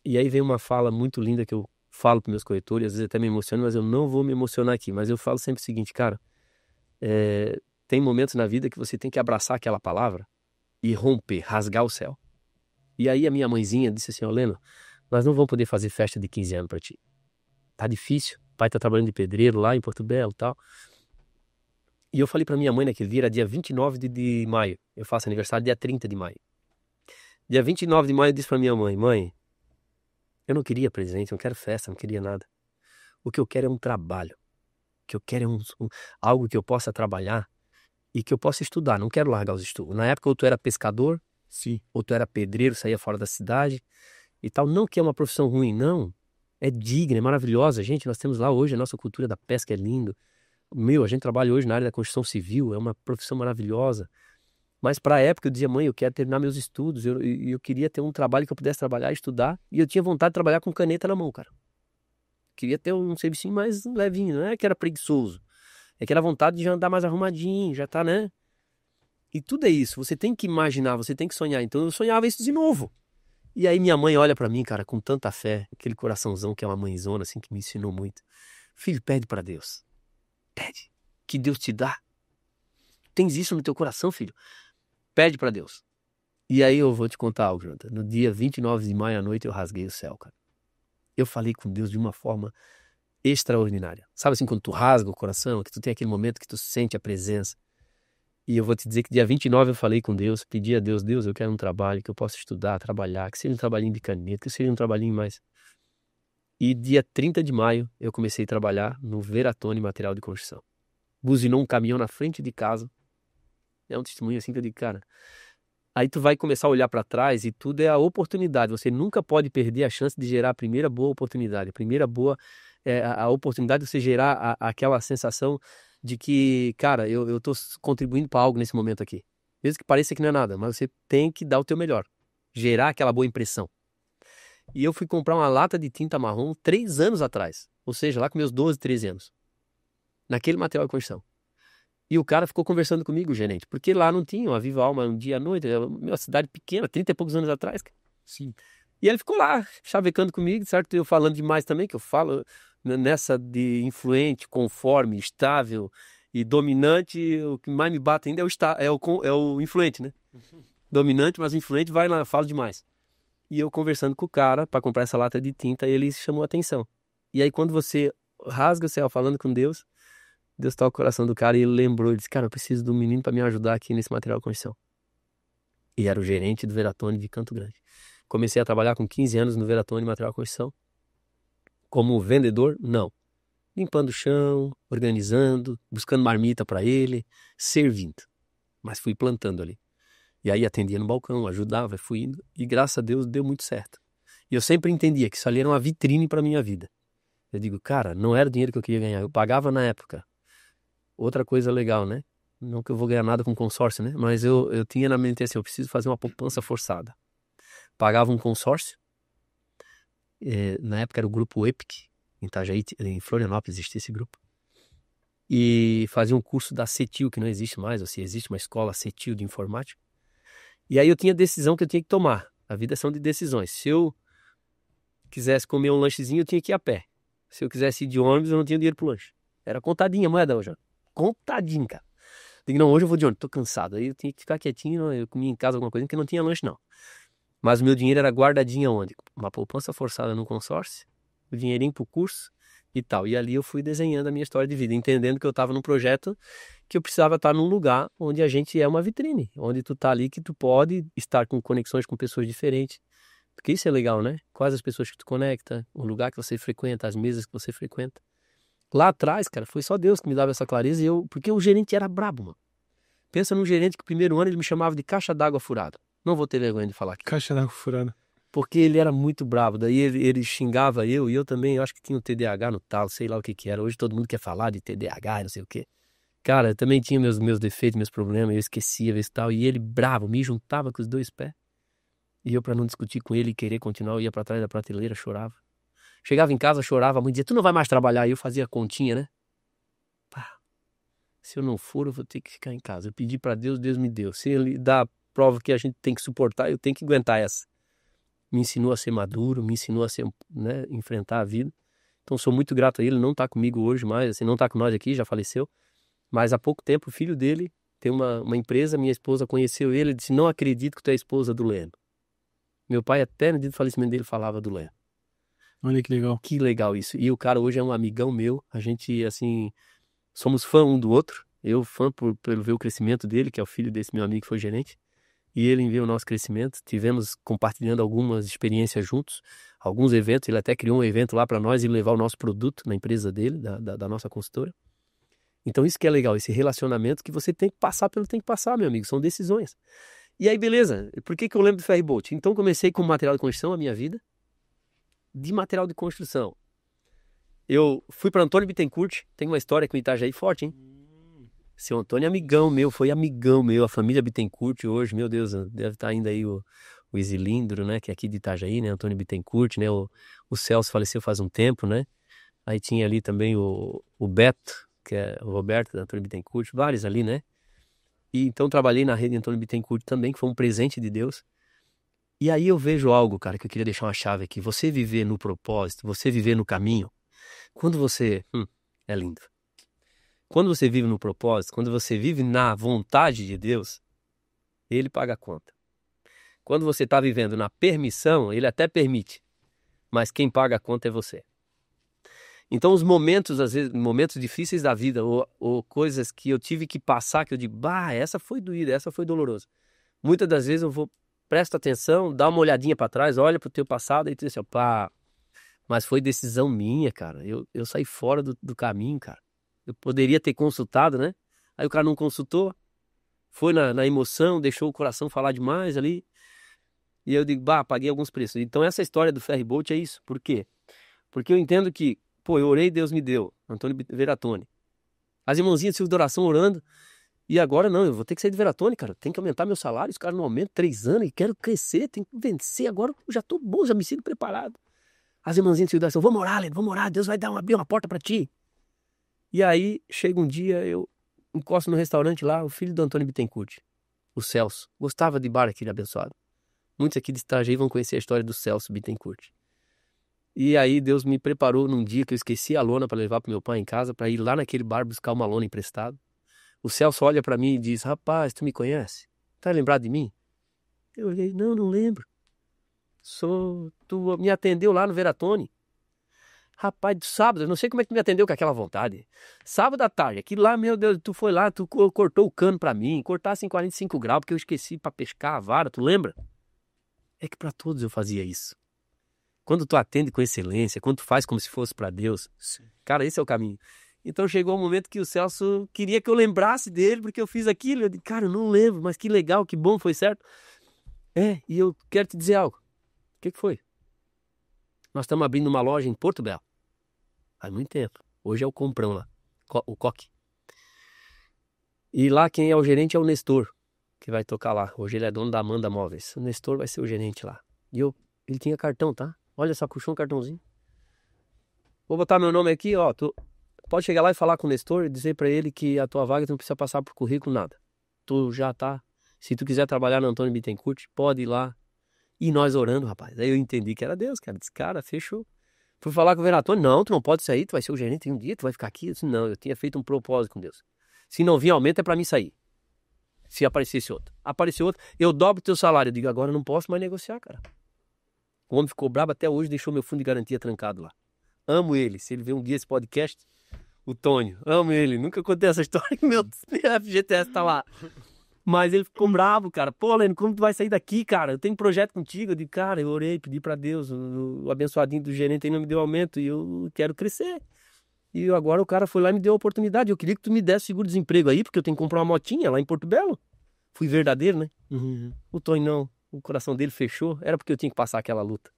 E aí vem uma fala muito linda que eu falo para meus corretores, às vezes até me emociono, mas eu não vou me emocionar aqui. Mas eu falo sempre o seguinte, cara, tem momentos na vida que você tem que abraçar aquela palavra e romper, rasgar o céu. E aí a minha mãezinha disse assim, Leno, nós não vamos poder fazer festa de 15 anos para ti. Tá difícil, o pai tá trabalhando de pedreiro lá em Porto Belo e tal. E eu falei para minha mãe naquele dia, era dia 29 de maio, eu faço aniversário dia 30 de maio. Dia 29 de maio eu disse para minha mãe, eu não queria presente, não quero festa, não queria nada. O que eu quero é um trabalho. O que eu quero é algo que eu possa trabalhar e que eu possa estudar. Não quero largar os estudos. Na época, ou tu era pescador, sim, ou tu era pedreiro, saía fora da cidade e tal. Não que é uma profissão ruim, não. É digna, é maravilhosa. Gente, nós temos lá hoje a nossa cultura da pesca, é lindo. A gente trabalha hoje na área da construção civil, é uma profissão maravilhosa. Mas para a época eu dizia, mãe, eu quero terminar meus estudos, eu queria ter um trabalho que eu pudesse trabalhar, estudar, e eu tinha vontade de trabalhar com caneta na mão, cara. Queria ter um servicinho mais levinho, não é que era preguiçoso, é que era vontade de já andar mais arrumadinho, já tá, né? E tudo é isso, você tem que imaginar, você tem que sonhar. Então eu sonhava isso de novo. E aí minha mãe olha para mim, cara, com tanta fé, aquele coraçãozão que é uma mãezona, assim, que me ensinou muito. Filho, pede para Deus. Pede, que Deus te dá. Tens isso no teu coração, filho? Pede pra Deus. E aí eu vou te contar algo, Jonathan. No dia 29 de maio à noite eu rasguei o céu, cara. Eu falei com Deus de uma forma extraordinária. Sabe assim, quando tu rasga o coração, que tu tem aquele momento que tu sente a presença. E eu vou te dizer que dia 29 eu falei com Deus, pedi a Deus, Deus, eu quero um trabalho que eu possa estudar, trabalhar, que seja um trabalhinho de caneta, que seja um trabalhinho mais. E dia 30 de maio eu comecei a trabalhar no Veratone Material de Construção. Buzinou um caminhão na frente de casa. É um testemunho assim que eu digo, cara. Aí tu vai começar a olhar para trás e tudo é a oportunidade. Você nunca pode perder a chance de gerar a primeira boa oportunidade. A primeira boa, a oportunidade de você gerar aquela sensação de que, cara, eu tô contribuindo para algo nesse momento aqui. Mesmo que pareça que não é nada, mas você tem que dar o teu melhor. Gerar aquela boa impressão. E eu fui comprar uma lata de tinta marrom 3 anos atrás. Ou seja, lá com meus 12, 13 anos. Naquele material de construção. E o cara ficou conversando comigo, o gerente, porque lá não tinha uma Viva Alma um dia à noite, era uma cidade pequena, 30 e poucos anos atrás. Cara. Sim. E ele ficou lá, chavecando comigo, certo? Eu falando demais também, que eu falo nessa de influente, conforme, estável e dominante, o que mais me bate ainda é o influente, né? Dominante, mas influente vai lá, falo demais. E eu conversando com o cara para comprar essa lata de tinta, ele chamou a atenção. E aí quando você rasga o céu falando com Deus toca o coração do cara e ele lembrou, ele disse, cara, eu preciso de um menino para me ajudar aqui nesse material de construção. E era o gerente do Veratone de Canto Grande. Comecei a trabalhar com 15 anos no Veratone Material de Construção. Como vendedor, não. Limpando o chão, organizando, buscando marmita para ele, servindo. Mas fui plantando ali. E aí atendia no balcão, ajudava, fui indo. E graças a Deus deu muito certo. E eu sempre entendia que isso ali era uma vitrine para minha vida. Eu digo, cara, não era o dinheiro que eu queria ganhar. Eu pagava na época. Outra coisa legal, né? Não que eu vou ganhar nada com consórcio, né? Mas eu tinha na mente assim, eu preciso fazer uma poupança forçada. Pagava um consórcio. Na época era o grupo EPIC. Em Itajaí, em Florianópolis existia esse grupo. E fazia um curso da CETIL, que não existe mais. Ou seja, existe uma escola CETIL de informática. E aí eu tinha decisão que eu tinha que tomar. A vida são de decisões. Se eu quisesse comer um lanchezinho, eu tinha que ir a pé. Se eu quisesse ir de ônibus, eu não tinha dinheiro pro lanche. Era contadinha a moeda hoje. Contadinho, cara. Digo, não, hoje eu vou de ônibus, tô cansado. Aí eu tinha que ficar quietinho, eu comia em casa alguma coisa, porque não tinha lanche, não. Mas o meu dinheiro era guardadinho onde? Uma poupança forçada no consórcio, o dinheirinho pro curso e tal. E ali eu fui desenhando a minha história de vida, entendendo que eu tava num projeto que eu precisava estar num lugar onde a gente é uma vitrine, onde tu tá ali que tu pode estar com conexões com pessoas diferentes. Porque isso é legal, né? Quais as pessoas que tu conecta, o lugar que você frequenta, as mesas que você frequenta. Lá atrás, cara, foi só Deus que me dava essa clareza porque o gerente era brabo, mano. Pensa num gerente que o primeiro ano ele me chamava de caixa d'água furada. Não vou ter vergonha de falar aqui. Caixa d'água furada. Porque ele era muito brabo. Daí ele xingava eu e eu também, eu acho que tinha um TDAH no talo, sei lá o que era. Hoje todo mundo quer falar de TDAH e não sei o quê. Cara, eu também tinha meus defeitos, meus problemas, eu esquecia, esse tal. E ele bravo, me juntava com os 2 pés. E eu, pra não discutir com ele e querer continuar, eu ia pra trás da prateleira, chorava. Chegava em casa, chorava, a mãe dizia, tu não vai mais trabalhar. E eu fazia a continha, né? Pá, se eu não for, eu vou ter que ficar em casa. Eu pedi pra Deus, Deus me deu. Se ele dá a prova que a gente tem que suportar, eu tenho que aguentar essa. Me ensinou a ser maduro, me ensinou a ser, né, enfrentar a vida. Então sou muito grato a ele, não tá comigo hoje mais, assim, não tá com nós aqui, já faleceu. Mas há pouco tempo o filho dele tem uma empresa, minha esposa conheceu ele e disse, não acredito que tu é a esposa do Leno. Meu pai até no dia do falecimento dele falava do Leno. Olha que legal. Que legal isso. E o cara hoje é um amigão meu. A gente, assim, somos fã um do outro. Eu fã pelo ver o crescimento dele, que é o filho desse meu amigo que foi gerente. E ele em ver o nosso crescimento. Tivemos compartilhando algumas experiências juntos, alguns eventos. Ele até criou um evento lá para nós e levar o nosso produto na empresa dele, da nossa consultora. Então isso que é legal, esse relacionamento que você tem que passar pelo tem que passar, meu amigo. São decisões. E aí, beleza. Por que eu lembro do Ferryboat? Então comecei com material de construção a minha vida. De material de construção. Eu fui para Antônio Bittencourt, tem uma história com Itajaí forte, hein? Seu Antônio é amigão meu, foi amigão meu, a família Bittencourt hoje, meu Deus, deve estar ainda aí o Isilindro, né, que é aqui de Itajaí, né, Antônio Bittencourt, né, o Celso faleceu faz um tempo, né, aí tinha ali também o Beto, que é o Roberto da Antônio Bittencourt, vários ali, né, e então trabalhei na rede Antônio Bittencourt também, que foi um presente de Deus. E aí eu vejo algo, cara, que eu queria deixar uma chave aqui. Você viver no propósito, você viver no caminho, quando você... é lindo. Quando você vive no propósito, quando você vive na vontade de Deus, Ele paga a conta. Quando você está vivendo na permissão, Ele até permite, mas quem paga a conta é você. Então os momentos, às vezes, momentos difíceis da vida, ou coisas que eu tive que passar, que eu digo, essa foi doída, essa foi dolorosa. Muitas das vezes eu vou, presta atenção, dá uma olhadinha para trás, olha pro teu passado e tu diz assim, mas foi decisão minha, cara. Eu saí fora do caminho, cara. Eu poderia ter consultado, né? Aí o cara não consultou, foi na emoção, deixou o coração falar demais ali. E eu digo, paguei alguns preços. Então essa história do ferryboat é isso. Por quê? Porque eu entendo que, eu orei, Deus me deu. Antônio Veratoni. As irmãzinhas de oração orando. E agora não, eu vou ter que sair de Veratoni, cara. Tem que aumentar meu salário. Os caras não aumentam 3 anos e quero crescer, tenho que vencer. Agora eu já tô bom, já me sinto preparado. As irmãzinhas de oração, vamos orar, Leandro, vamos orar. Deus vai abrir uma porta pra ti. E aí, chega um dia, eu encosto no restaurante lá, o filho do Antônio Bittencourt, o Celso. Gostava de bar aquele abençoado. Muitos aqui de Itajaí vão conhecer a história do Celso Bittencourt. E aí Deus me preparou num dia que eu esqueci a lona para levar pro meu pai em casa, para ir lá naquele bar buscar uma lona emprestada. O Celso olha para mim e diz, rapaz, tu me conhece? Tá lembrado de mim? Eu olhei, não lembro. Tu me atendeu lá no Veratoni. Rapaz, sábado, eu não sei como é que tu me atendeu com aquela vontade. Sábado à tarde, aquilo lá, meu Deus, tu foi lá, tu cortou o cano para mim, cortasse em 45 graus, porque eu esqueci para pescar a vara, tu lembra? É que para todos eu fazia isso. Quando tu atende com excelência, quando tu faz como se fosse para Deus, cara, esse é o caminho. Então chegou um momento que o Celso queria que eu lembrasse dele, porque eu fiz aquilo. Eu disse, cara, eu não lembro, mas que legal, que bom, foi certo. E eu quero te dizer algo. O que foi? Nós estamos abrindo uma loja em Porto Belo. Faz muito tempo. Hoje é o Comprão lá, o Coque. E lá quem é o gerente é o Nestor, que vai tocar lá. Hoje ele é dono da Amanda Móveis. O Nestor vai ser o gerente lá. E ele tinha cartão, tá? Olha só, puxou um cartãozinho. Vou botar meu nome aqui, ó. Tu pode chegar lá e falar com o Nestor e dizer pra ele que a tua vaga tu não precisa passar por currículo, nada. Tu já tá. Se tu quiser trabalhar no Antônio Bittencourt, pode ir lá. E nós orando, rapaz. Aí eu entendi que era Deus, cara. Disse, cara, fechou. Fui falar com o Veratoni, não, tu não pode sair, tu vai ser o gerente em um dia, tu vai ficar aqui. Eu disse, não, eu tinha feito um propósito com Deus. Se não vir aumento é pra mim sair. Se aparecesse outro. Apareceu outro, eu dobro teu salário. Eu digo, agora eu não posso mais negociar, cara. O homem ficou brabo até hoje, deixou meu fundo de garantia trancado lá. Amo ele. Se ele ver um dia esse podcast, o Tônio, amo ele. Nunca contei essa história que meu FGTS tá lá. Mas ele ficou bravo, cara. Pô, Leno, como tu vai sair daqui, cara? Eu tenho um projeto contigo. Eu digo, cara, eu orei, pedi pra Deus. O abençoadinho do gerente aí não me deu aumento e eu quero crescer. E agora o cara foi lá e me deu a oportunidade. Eu queria que tu me desse seguro-desemprego aí, porque eu tenho que comprar uma motinha lá em Porto Belo. Fui verdadeiro, né? O Tônio não. O coração dele fechou. Era porque eu tinha que passar aquela luta.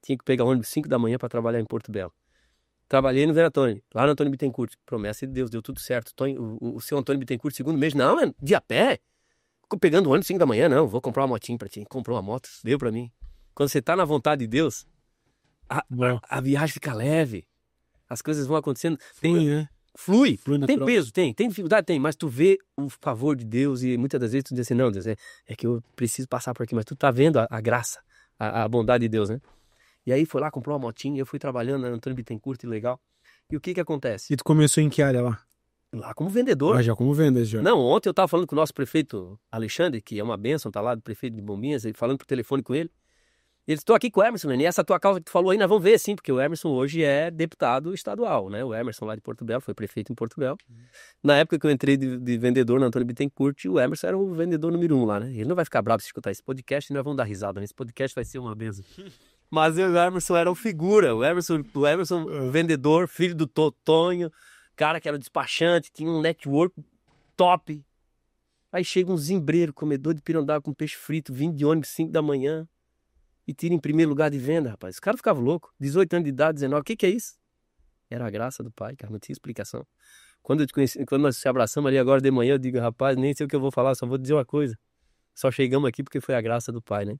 Tinha que pegar ônibus 5 da manhã para trabalhar em Porto Belo. Trabalhei no Veratoni, lá no Antônio Bittencourt. Promessa de Deus, deu tudo certo. O seu Antônio Bittencourt, segundo mês, não, mano, de a pé. Ficou pegando ônibus 5 da manhã, não. Vou comprar uma motinha pra ti. Comprou uma moto, deu pra mim. Quando você tá na vontade de Deus, a viagem fica leve. As coisas vão acontecendo. Flui. Tem peso, tem dificuldade, tem. Mas tu vê o favor de Deus e muitas das vezes tu diz assim, não, Deus, é que eu preciso passar por aqui. Mas tu tá vendo a graça, a bondade de Deus, né? E aí foi lá, comprou uma motinha, eu fui trabalhando na Antônio Bittencourt, legal. E o que acontece? E tu começou em que área lá? Lá como vendedor. Já como vendedor, já. Não, ontem eu tava falando com o nosso prefeito Alexandre, que é uma bênção, tá lá, do prefeito de Bombinhas, falando por telefone com ele. Ele disse, tô aqui com o Emerson, e essa tua causa que tu falou aí, nós vamos ver sim, porque o Emerson hoje é deputado estadual, né? O Emerson lá de Porto Belo, foi prefeito em Porto Belo. Na época que eu entrei de vendedor na Antônio Bittencourt, o Emerson era o vendedor número 1 lá, né? Ele não vai ficar bravo se escutar esse podcast, e nós vamos dar risada, né? Esse podcast vai ser uma bênção. Mas o Emerson era o figura, o Emerson vendedor, filho do Totonho, cara que era despachante, tinha um network top. Aí chega um zimbreiro, comedor de pirandá com peixe frito, vindo de ônibus 5 da manhã e tira em primeiro lugar de venda, rapaz. O cara ficava louco, 18 anos de idade, 19, o que é isso? Era a graça do pai, cara, não tinha explicação. Quando eu te conheci, quando nós se abraçamos ali agora de manhã, eu digo, rapaz, nem sei o que eu vou falar, só vou dizer uma coisa. Só chegamos aqui porque foi a graça do pai, né?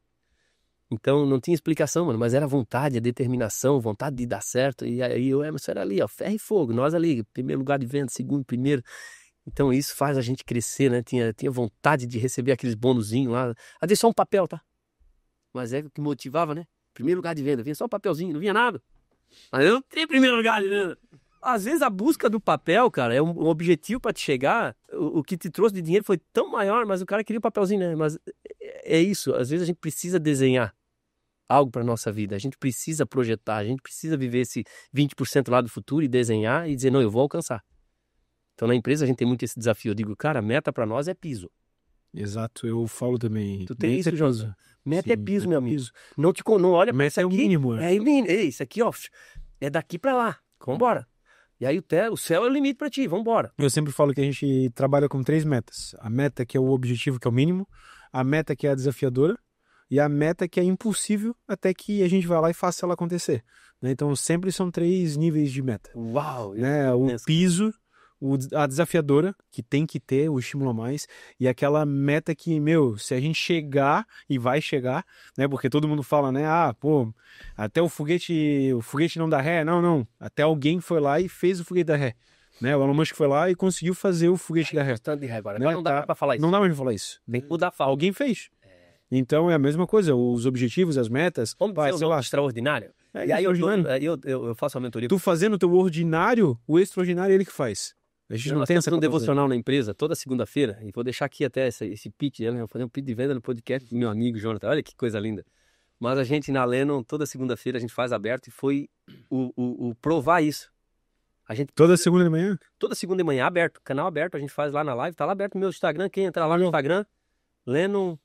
Então não tinha explicação, mano, mas era vontade, a determinação, vontade de dar certo. E aí o Emerson era ali, ó, ferro e fogo, nós ali, primeiro lugar de venda, segundo, primeiro. Então isso faz a gente crescer, né? Tinha vontade de receber aqueles bônusinhos lá. Às vezes só um papel, tá? Mas é o que motivava, né? Primeiro lugar de venda, vinha só um papelzinho, não vinha nada. Mas eu não tinha primeiro lugar de venda. Às vezes a busca do papel, cara, é um objetivo para te chegar. O que te trouxe de dinheiro foi tão maior, mas o cara queria o papelzinho, né? Mas é isso, às vezes a gente precisa desenhar. algo para nossa vida. A gente precisa projetar, a gente precisa viver esse 20% lá do futuro e desenhar e dizer, não, eu vou alcançar. Então, na empresa, a gente tem muito esse desafio. Eu digo, cara, meta para nós é piso. Exato, eu falo também. Tu tem isso, João? Meta Sim, é piso, meta meu é amigo. piso. Não olha pra Meta isso é o aqui. mínimo, né? É o mínimo. Ei, isso aqui, ó, é daqui pra lá. Vambora. E aí o céu é o limite pra ti. Vambora. Eu sempre falo que a gente trabalha com 3 metas. A meta que é o objetivo, que é o mínimo. A meta que é a desafiadora. E a meta que é impossível até que a gente vá lá e faça ela acontecer. Né? Então, sempre são 3 níveis de meta. Uau. Né? O piso, a desafiadora, que tem que ter o estímulo a mais, e aquela meta que, meu, se a gente chegar, e vai chegar, né? Porque todo mundo fala, né? Ah, pô, até o foguete não dá ré. Não. Até alguém foi lá e fez o foguete da ré. Né? O Elon Musk foi lá e conseguiu fazer o foguete da ré. Tanto de ré agora. Né? Não dá pra falar isso. Não dá mais pra falar isso. Tem que mudar a fala. Alguém fez. Então é a mesma coisa, os objetivos, as metas. Vamos vai, dizer, sei lá, extraordinário. É E aí extraordinário. eu faço a mentoria. Tu fazendo o teu ordinário, o extraordinário é ele que faz. A gente não tem essa um devocional na empresa toda segunda-feira, e vou deixar aqui até esse pitch, né? Vou fazer um pitch de venda no podcast do meu amigo Jonathan. Olha que coisa linda. Mas a gente na Lennon, toda segunda-feira a gente faz aberto, e foi o provar isso. A gente toda segunda de manhã? Toda segunda de manhã, aberto, canal aberto, a gente faz lá na live, tá lá aberto no meu Instagram, quem entrar lá no Instagram, Lennon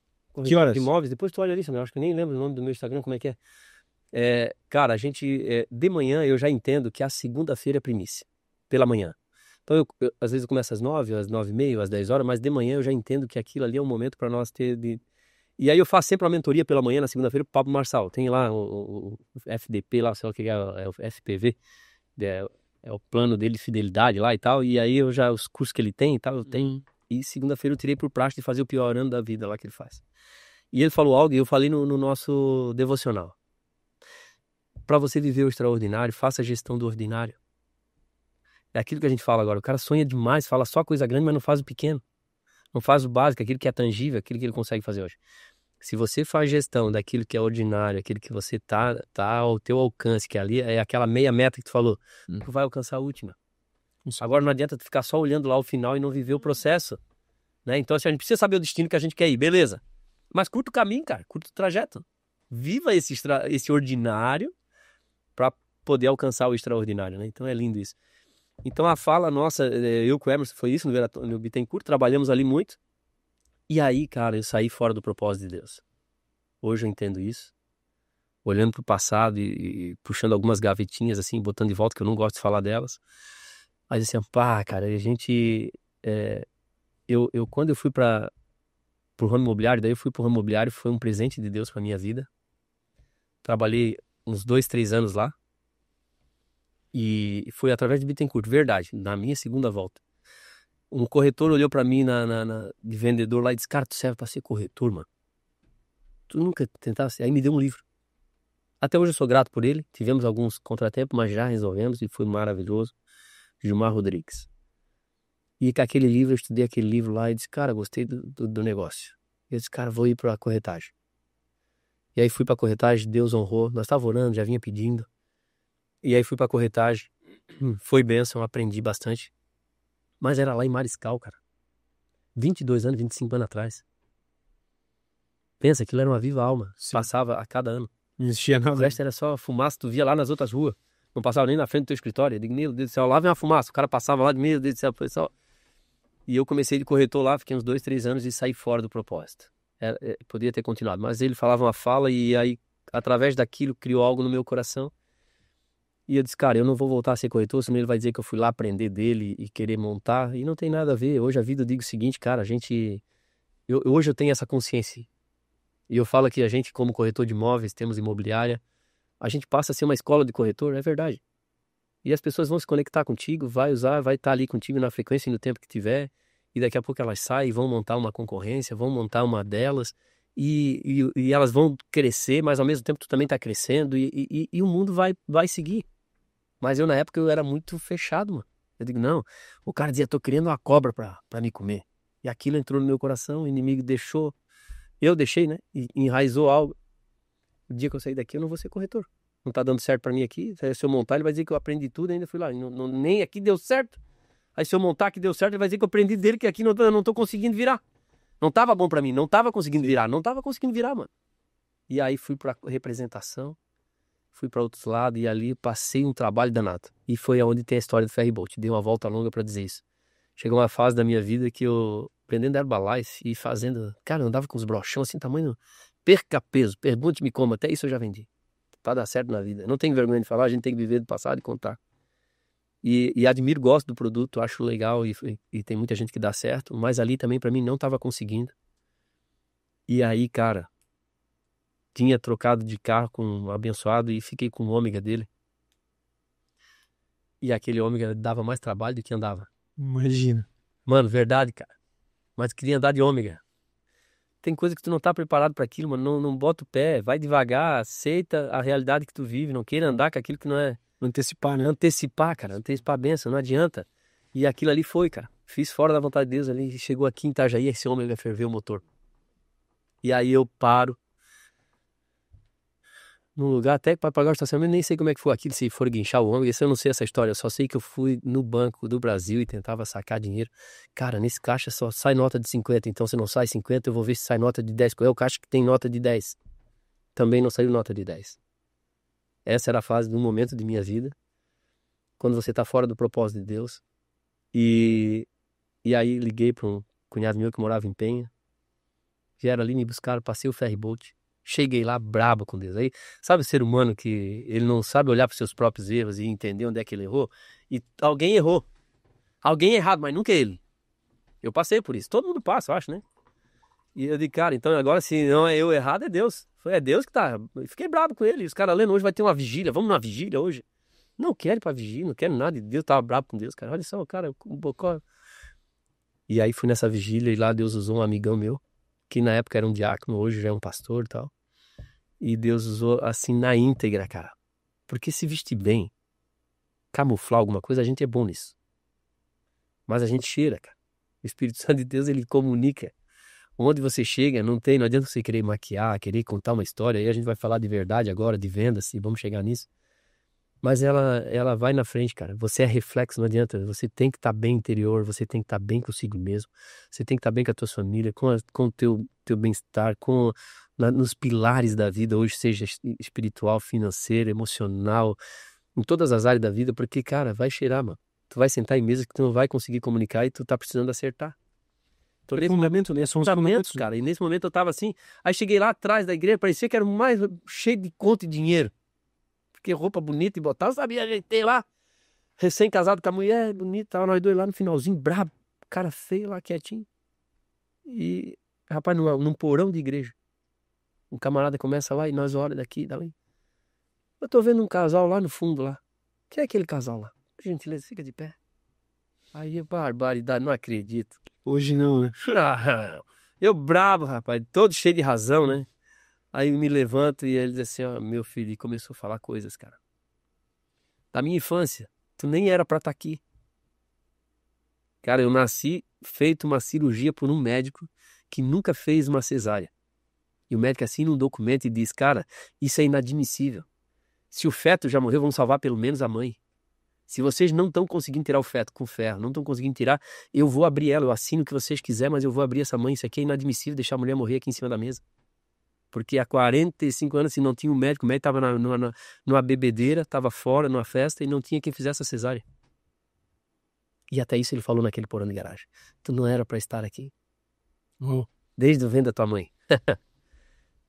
Que horas? de imóveis, depois tu olha ali, eu acho que eu nem lembro o nome do meu Instagram, como é que é. Cara, a gente, de manhã eu já entendo que a segunda-feira é primícia, pela manhã. Então, às vezes eu começo às 9, às 9h30, às 10 horas, mas de manhã eu já entendo que aquilo ali é um momento para nós ter de... E aí eu faço sempre uma mentoria pela manhã, na segunda-feira, pro Pablo Marçal. Tem lá o FDP, lá, sei lá o que é o FPV, é o plano dele de fidelidade lá e tal. E aí os cursos que ele tem e tal, eu tenho. E segunda-feira eu tirei por praxe de fazer o pior ano da vida lá que ele faz. E ele falou algo, e eu falei no nosso devocional. Para você viver o extraordinário, faça a gestão do ordinário. É aquilo que a gente fala agora. O cara sonha demais, fala só coisa grande, mas não faz o pequeno. Não faz o básico, aquilo que é tangível, aquilo que ele consegue fazer hoje. Se você faz gestão daquilo que é ordinário, aquilo que você tá ao teu alcance, que ali é aquela meia meta que tu falou, tu vai alcançar a última. Agora não adianta tu ficar só olhando lá o final e não viver o processo. Né? Então assim, a gente precisa saber o destino que a gente quer ir, beleza. Mas curta o caminho, cara, curta o trajeto. Viva esse ordinário para poder alcançar o extraordinário, né? Então é lindo isso. Então a fala nossa, eu com o Emerson, foi isso no Bittencourt, trabalhamos ali muito. E aí, cara, eu saí fora do propósito de Deus. Hoje eu entendo isso. Olhando pro passado e puxando algumas gavetinhas, assim, botando de volta, que eu não gosto de falar delas. Mas assim, pá, cara, a gente... quando eu fui pro ramo imobiliário, daí eu fui pro ramo imobiliário, foi um presente de Deus pra minha vida. Trabalhei uns 2, 3 anos lá. E foi através de Bittencourt, verdade, na minha segunda volta. Um corretor olhou pra mim de vendedor lá e disse, cara, tu serve pra ser corretor, mano. Tu nunca tentasse? Aí me deu um livro. Até hoje eu sou grato por ele. Tivemos alguns contratempos, mas já resolvemos e foi maravilhoso. Gilmar Rodrigues. E com aquele livro, eu estudei aquele livro lá e disse, cara, gostei do negócio. Eu disse, cara, vou ir pra corretagem. E aí fui pra corretagem, Deus honrou. Nós estávamos orando, já vinha pedindo. E aí fui pra corretagem. Foi bênção, aprendi bastante. Mas era lá em Mariscal, cara. 22 anos, 25 anos atrás. Pensa, aquilo era uma viva alma. Sim. Passava a cada ano. Não existia nada. O resto era só fumaça, tu via lá nas outras ruas. Não passava nem na frente do teu escritório. Eu digo, meu Deus do céu, lá vem uma fumaça. O cara passava lá de meu Deus do céu, pessoal. E eu comecei de corretor lá, fiquei uns 2, 3 anos e saí fora do propósito. Podia ter continuado. Mas ele falava uma fala e aí, através daquilo, criou algo no meu coração. E eu disse, cara, eu não vou voltar a ser corretor, senão ele vai dizer que eu fui lá aprender dele e querer montar. E não tem nada a ver. Hoje a vida eu digo o seguinte, cara, hoje eu tenho essa consciência. E eu falo que a gente, como corretor de imóveis, temos imobiliária, a gente passa a ser uma escola de corretor, é verdade. E as pessoas vão se conectar contigo, vai estar ali contigo na frequência e no tempo que tiver. E daqui a pouco elas saem, vão montar uma concorrência, vão montar uma delas. E elas vão crescer, mas ao mesmo tempo tu também está crescendo. E o mundo vai seguir. Mas eu, na época, eu era muito fechado, mano. Eu digo, não. O cara dizia, tô criando uma cobra pra me comer. E aquilo entrou no meu coração, o inimigo deixou. Eu deixei, né? E enraizou algo. O dia que eu sair daqui, eu não vou ser corretor. Não tá dando certo pra mim aqui. Se eu montar, ele vai dizer que eu aprendi tudo e ainda fui lá. Nem aqui deu certo. Aí se eu montar que deu certo, ele vai dizer que eu aprendi dele, que aqui eu não tô conseguindo virar. Não tava bom pra mim, não tava conseguindo virar, mano. E aí fui pra representação, fui pra outros lados e ali passei um trabalho danado. E foi aonde tem a história do ferryboat. Dei uma volta longa pra dizer isso. Chegou uma fase da minha vida que eu, aprendendo Herbalife e fazendo... Cara, eu andava com os brochão assim, tamanho... Perca peso, pergunte-me como, até isso eu já vendi. Pra dar certo na vida. Não tenho vergonha de falar, a gente tem que viver do passado e contar. E admiro, gosto do produto, acho legal e tem muita gente que dá certo, mas ali também pra mim não tava conseguindo. E aí, cara, tinha trocado de carro com um abençoado e fiquei com o ômega dele. E aquele ômega dava mais trabalho do que andava. Imagina. Mano, verdade, cara. Mas queria andar de ômega. Tem coisa que tu não tá preparado pra aquilo, mano. Não bota o pé, vai devagar, aceita a realidade que tu vive, não queira andar com aquilo que não é. Antecipar, né? Antecipar, cara, antecipar a benção, não adianta. E aquilo ali foi, cara. Fiz fora da vontade de Deus ali. Chegou aqui em Itajaí, esse ômega ferveu o motor. E aí eu paro num lugar até para pagar o estacionamento, nem sei como é que foi aquilo, se for guinchar o ômega, isso eu não sei essa história, eu só sei que eu fui no Banco do Brasil e tentava sacar dinheiro. Cara, nesse caixa só sai nota de 50, então se não sai 50, eu vou ver se sai nota de 10. Qual é o caixa que tem nota de 10? Também não saiu nota de 10. Essa era a fase do momento de minha vida, quando você tá fora do propósito de Deus. E aí liguei para um cunhado meu que morava em Penha, vieram ali me buscar, passei o ferryboat. Cheguei lá brabo com Deus. Aí, sabe o ser humano que ele não sabe olhar para os seus próprios erros e entender onde é que ele errou? E alguém errou. Alguém é errado, mas nunca é ele. Eu passei por isso. Todo mundo passa, eu acho, né? E eu digo, cara, então agora se não é eu errado, é Deus. É Deus que tá. Eu fiquei brabo com ele. E os caras lendo, hoje vai ter uma vigília. Vamos numa vigília hoje. Não quero ir pra vigília, não quero nada. Deus tava brabo com Deus, cara. Olha só, cara, um bocó. E aí fui nessa vigília e lá Deus usou um amigão meu, que na época era um diácono, hoje já é um pastor e tal. E Deus usou assim na íntegra, cara. Porque se vestir bem, camuflar alguma coisa, a gente é bom nisso. Mas a gente cheira, cara. O Espírito Santo de Deus, ele comunica. Onde você chega, não adianta você querer maquiar, querer contar uma história. Aí a gente vai falar de verdade agora, de vendas, e vamos chegar nisso. Mas ela vai na frente, cara. Você é reflexo, não adianta. Você tem que estar bem interior, você tem que estar bem consigo mesmo. Você tem que estar bem com a tua família, com o teu bem-estar, nos pilares da vida, hoje seja espiritual, financeiro, emocional, em todas as áreas da vida, porque, cara, vai cheirar, mano. Tu vai sentar em mesa que tu não vai conseguir comunicar e tu tá precisando acertar. Então, É fundamento, né? São os fundamentos, cara. E nesse momento eu tava assim, aí cheguei lá atrás da igreja, parecia que era mais cheio de conta e dinheiro. Porque roupa bonita e botar, eu sabia, ajeitei lá, recém-casado com a mulher, bonita, tava nós dois lá no finalzinho, brabo, cara feio lá, quietinho. E, rapaz, num porão de igreja, um camarada começa lá e nós olhamos daqui e dali. Eu tô vendo um casal lá no fundo lá. Quem é aquele casal lá? Por gentileza, fica de pé. Aí, barbaridade, não acredito. Hoje não, né? Eu brabo, rapaz, todo cheio de razão, né? Aí eu me levanto e ele diz assim, ó, meu filho, e começou a falar coisas, cara. Da minha infância, tu nem era pra estar aqui. Cara, eu nasci feito uma cirurgia por um médico que nunca fez uma cesárea. E o médico assina um documento e diz, cara, isso é inadmissível. Se o feto já morreu, vamos salvar pelo menos a mãe. Se vocês não estão conseguindo tirar o feto com ferro, não estão conseguindo tirar, eu vou abrir ela, eu assino o que vocês quiserem, mas eu vou abrir essa mãe. Isso aqui é inadmissível, deixar a mulher morrer aqui em cima da mesa. Porque há 45 anos, se não tinha um médico, o médico estava numa bebedeira, estava fora, numa festa, e não tinha quem fizesse a cesárea. E até isso ele falou naquele porão de garagem. Tu não era para estar aqui. Oh. Desde o vento da tua mãe.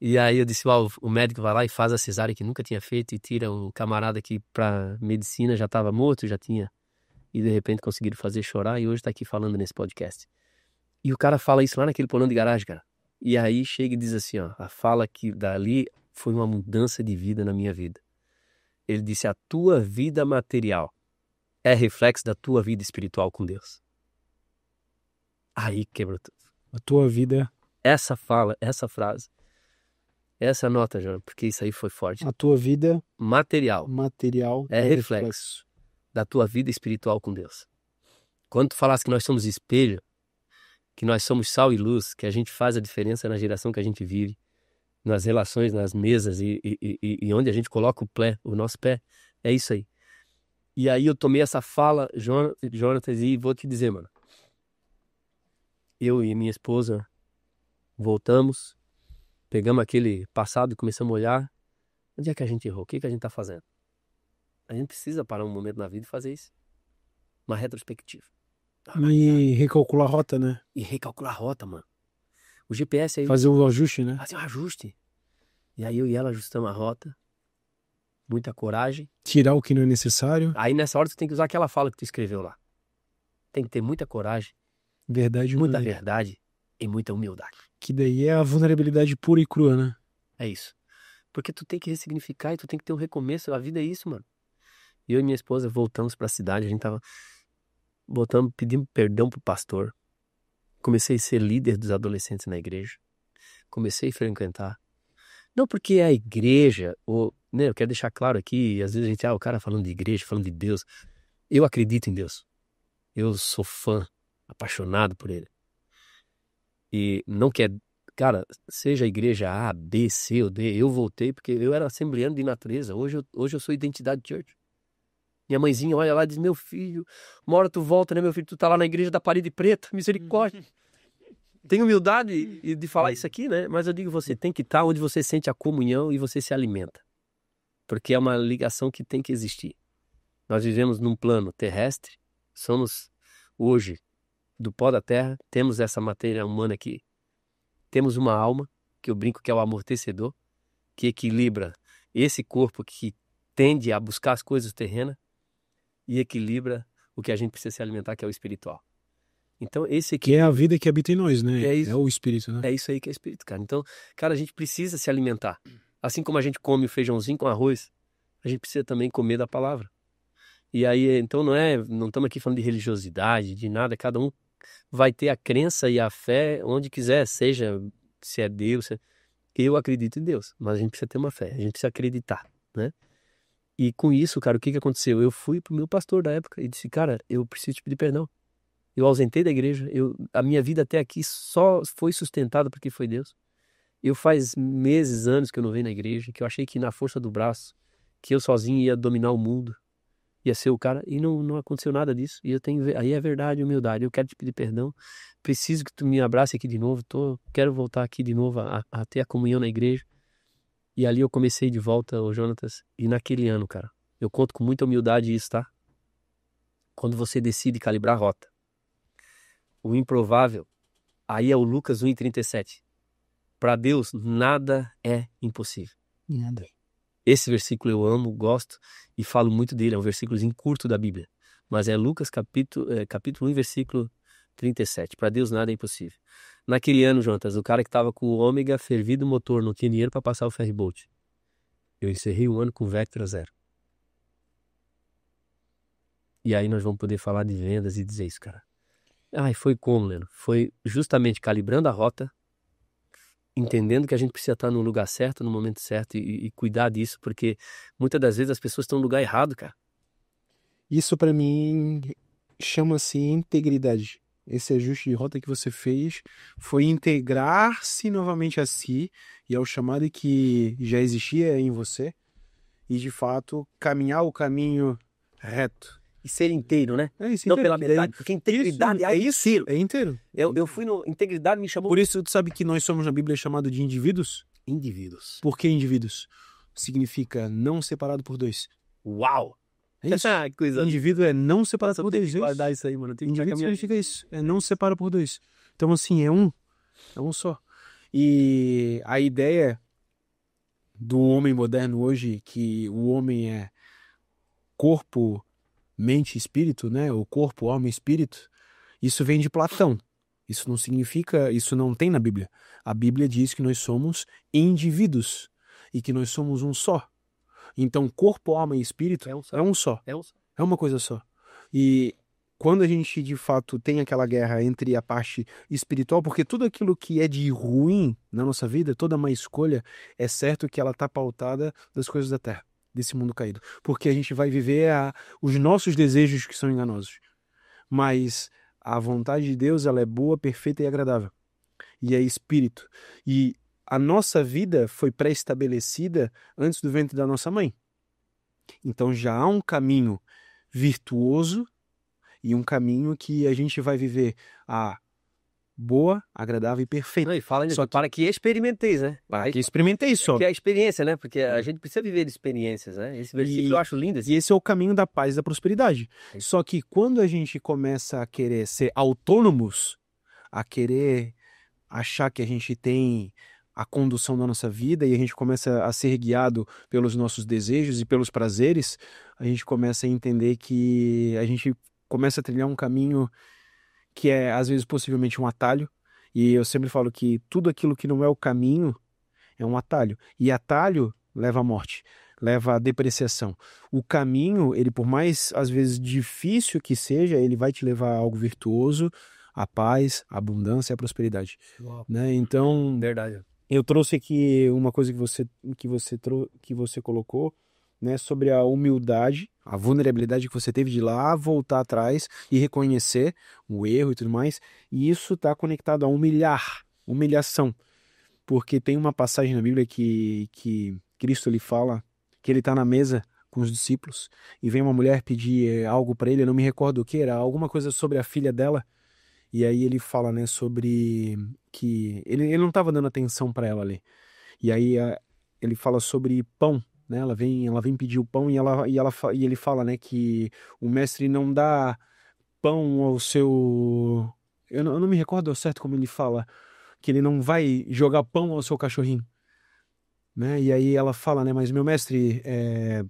E aí eu disse, o médico vai lá e faz a cesárea que nunca tinha feito e tira um camarada que pra medicina já estava morto, já tinha. E de repente conseguiram fazer chorar e hoje tá aqui falando nesse podcast. E o cara fala isso lá naquele porão de garagem, cara. E aí chega e diz assim, ó, a fala que dali foi uma mudança de vida na minha vida. Ele disse, a tua vida material é reflexo da tua vida espiritual com Deus. Aí quebrou tudo. A tua vida... Essa fala, essa frase, essa nota, João, porque isso aí foi forte. A tua vida... Material é reflexo da tua vida espiritual com Deus. Quando tu falasse que nós somos espelho, que nós somos sal e luz, que a gente faz a diferença na geração que a gente vive, nas relações, nas mesas e onde a gente coloca o nosso pé, é isso aí. E aí eu tomei essa fala, Jonatas, e vou te dizer, mano. Eu e minha esposa voltamos, pegamos aquele passado e começamos a olhar. Onde é que a gente errou? O que a gente tá fazendo? A gente precisa parar um momento na vida e fazer isso. Uma retrospectiva. E recalcular a rota, né? E recalcular a rota, mano. O GPS aí... Fazer o ajuste, né? Fazer um ajuste. E aí eu e ela ajustamos a rota. Muita coragem. Tirar o que não é necessário. Aí nessa hora tu tem que usar aquela fala que tu escreveu lá. Tem que ter muita coragem, Verdade, muita humildade. verdade e muita humildade. Que daí é a vulnerabilidade pura e crua, né? É isso. Porque tu tem que ressignificar e tu tem que ter um recomeço. A vida é isso, mano. Eu e minha esposa voltamos pra cidade. A gente tava... Voltamos, pedimos perdão pro pastor. Comecei a ser líder dos adolescentes na igreja. Comecei a frequentar. Não porque é a igreja, ou, né, eu quero deixar claro aqui, às vezes a gente, o cara falando de igreja, falando de Deus. Eu acredito em Deus. Eu sou fã, apaixonado por ele. E não quer, cara, seja a igreja A, B, C ou D, eu voltei porque eu era assembleano de natureza. Hoje eu sou Identidade Church. Minha mãezinha olha lá e diz, meu filho, uma hora tu volta, né, meu filho? Tu tá lá na igreja da parede preta, misericórdia. Tem humildade de falar isso aqui, né? Mas eu digo, você tem que estar onde você sente a comunhão e você se alimenta. Porque é uma ligação que tem que existir. Nós vivemos num plano terrestre, somos hoje do pó da terra, temos essa matéria humana aqui, temos uma alma, que eu brinco que é o amortecedor, que equilibra esse corpo que tende a buscar as coisas terrenas e equilibra o que a gente precisa se alimentar, que é o espiritual. Então, esse aqui... Que é a vida que habita em nós, né? É isso. É o espírito, né? É isso aí que é espírito, cara. Então, cara, a gente precisa se alimentar. Assim como a gente come o feijãozinho com arroz, a gente precisa também comer da palavra. E aí, então não estamos aqui falando de religiosidade, de nada, cada um vai ter a crença e a fé onde quiser, seja se é Deus, eu acredito em Deus, mas a gente precisa ter uma fé, a gente precisa acreditar, né? E com isso, cara, o que aconteceu? Eu fui pro meu pastor da época e disse, cara, eu preciso te pedir perdão. Eu ausentei da igreja, a minha vida até aqui só foi sustentada porque foi Deus. Eu faz meses, anos que eu não venho na igreja, que eu achei que na força do braço, que eu sozinho ia dominar o mundo, ia ser o cara, e não aconteceu nada disso. E eu tenho, aí é verdade, humildade. Eu quero te pedir perdão, preciso que tu me abrace aqui de novo, quero voltar aqui de novo a ter a comunhão na igreja. E ali eu comecei de volta, ô Jonatas, e naquele ano, cara, eu conto com muita humildade isso, tá? Quando você decide calibrar a rota, o improvável, aí é o Lucas 1:37. Para Deus, nada é impossível. Nada. Esse versículo eu amo, gosto e falo muito dele. É um versículozinho curto da Bíblia. Mas é Lucas capítulo 1, versículo 37. Para Deus nada é impossível. Naquele ano, Jonatas, o cara que estava com o ômega fervido o motor, não tinha dinheiro para passar o ferryboat. Eu encerrei o ano com Vectra 0. E aí nós vamos poder falar de vendas e dizer isso, cara. Ai, foi como, Leno? Foi justamente calibrando a rota, entendendo que a gente precisa estar no lugar certo, no momento certo e cuidar disso, porque muitas das vezes as pessoas estão no lugar errado, cara. Isso pra mim chama-se integridade. Esse ajuste de rota que você fez foi integrar-se novamente a si e ao chamado que já existia em você e de fato caminhar o caminho reto. E ser inteiro, né? É isso, Não inteiro. pela metade, porque integridade Isso, é isso. É inteiro. Eu fui no... Integridade me chamou... Por isso, tu sabe que nós somos na Bíblia chamados de indivíduos? Indivíduos. Por que indivíduos? Significa não separado por dois. Uau! É isso. Essa coisa... Indivíduo é não separado por dois. Guardar isso aí, mano. Eu tenho que Indivíduo significa isso. É não separa por dois. Então, assim, é um só. E a ideia do homem moderno hoje, que o homem é corpo, mente e espírito, né? O corpo, alma e espírito, isso vem de Platão. Isso não significa, isso não tem na Bíblia. A Bíblia diz que nós somos indivíduos e que nós somos um só. Então, corpo, alma e espírito é um só. É uma coisa só. E quando a gente, de fato, tem aquela guerra entre a parte espiritual, porque tudo aquilo que é de ruim na nossa vida, toda má escolha, é certo que ela está pautada das coisas da terra, desse mundo caído. Porque a gente vai viver os nossos desejos que são enganosos. Mas a vontade de Deus, ela é boa, perfeita e agradável. E é espírito. E a nossa vida foi pré-estabelecida antes do ventre da nossa mãe. Então já há um caminho virtuoso e um caminho que a gente vai viver a boa, agradável e perfeita. Não, e fala Só nisso, para que experimenteis, né? Para que experimentei só. Que é a experiência, né? Porque a gente precisa viver de experiências, né? Esse versículo eu acho lindo. E esse é o caminho da paz e da prosperidade. Só que quando a gente começa a querer ser autônomos, a querer achar que a gente tem a condução da nossa vida e a gente começa a ser guiado pelos nossos desejos e pelos prazeres, a gente começa a entender que a gente começa a trilhar um caminho que é, às vezes, possivelmente um atalho. E eu sempre falo que tudo aquilo que não é o caminho é um atalho. E atalho leva à morte, leva à depreciação. O caminho, ele por mais, às vezes, difícil que seja, ele vai te levar a algo virtuoso, a paz, a abundância e a prosperidade. Né? Então, Verdade. eu trouxe aqui uma coisa que você colocou, né, sobre a humildade, a vulnerabilidade que você teve de ir lá, voltar atrás e reconhecer o erro e tudo mais. E isso está conectado a humilhação. Porque tem uma passagem na Bíblia que Cristo lhe fala que ele está na mesa com os discípulos e vem uma mulher pedir algo para ele, eu não me recordo o que era, alguma coisa sobre a filha dela. E aí ele fala, né, sobre que ele não estava dando atenção para ela ali. E aí ele fala sobre pão, né? Ela vem pedir o pão e ele fala, né, que o mestre não dá pão ao seu. Eu não me recordo ao certo como ele fala, que ele não vai jogar pão ao seu cachorrinho, né? E aí ela fala, né, mas meu mestre é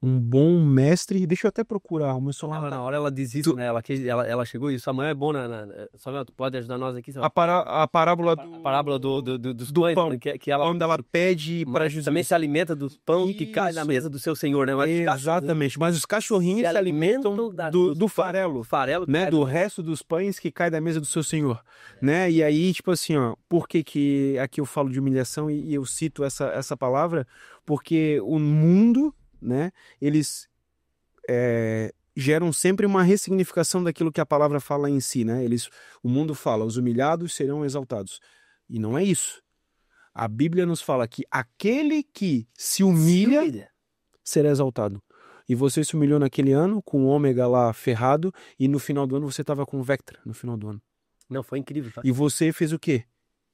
um bom mestre. Deixa eu até procurar o meu celular. Na hora ela diz isso, né? Ela chegou isso. Amanhã é bom, Samuel, tu pode ajudar nós aqui? A parábola A parábola dos do pães, pão, né, que ela onde ela pede para Jesus. também se alimenta dos pão que cai na mesa do seu senhor, né? Exatamente, mas os cachorrinhos se alimentam do farelo, né? Do resto dos pães que cai da mesa do seu senhor, né? E aí, tipo assim, ó, por que aqui eu falo de humilhação e eu cito essa palavra? Porque o mundo, né? Eles geram sempre uma ressignificação daquilo que a palavra fala em si, né? O mundo fala, os humilhados serão exaltados. E não é isso. A Bíblia nos fala que aquele que se humilha será exaltado. E você se humilhou naquele ano com o ômega lá ferrado e no final do ano você estava com o Vectra no final do ano. Não, foi incrível. Tá? E você fez o quê?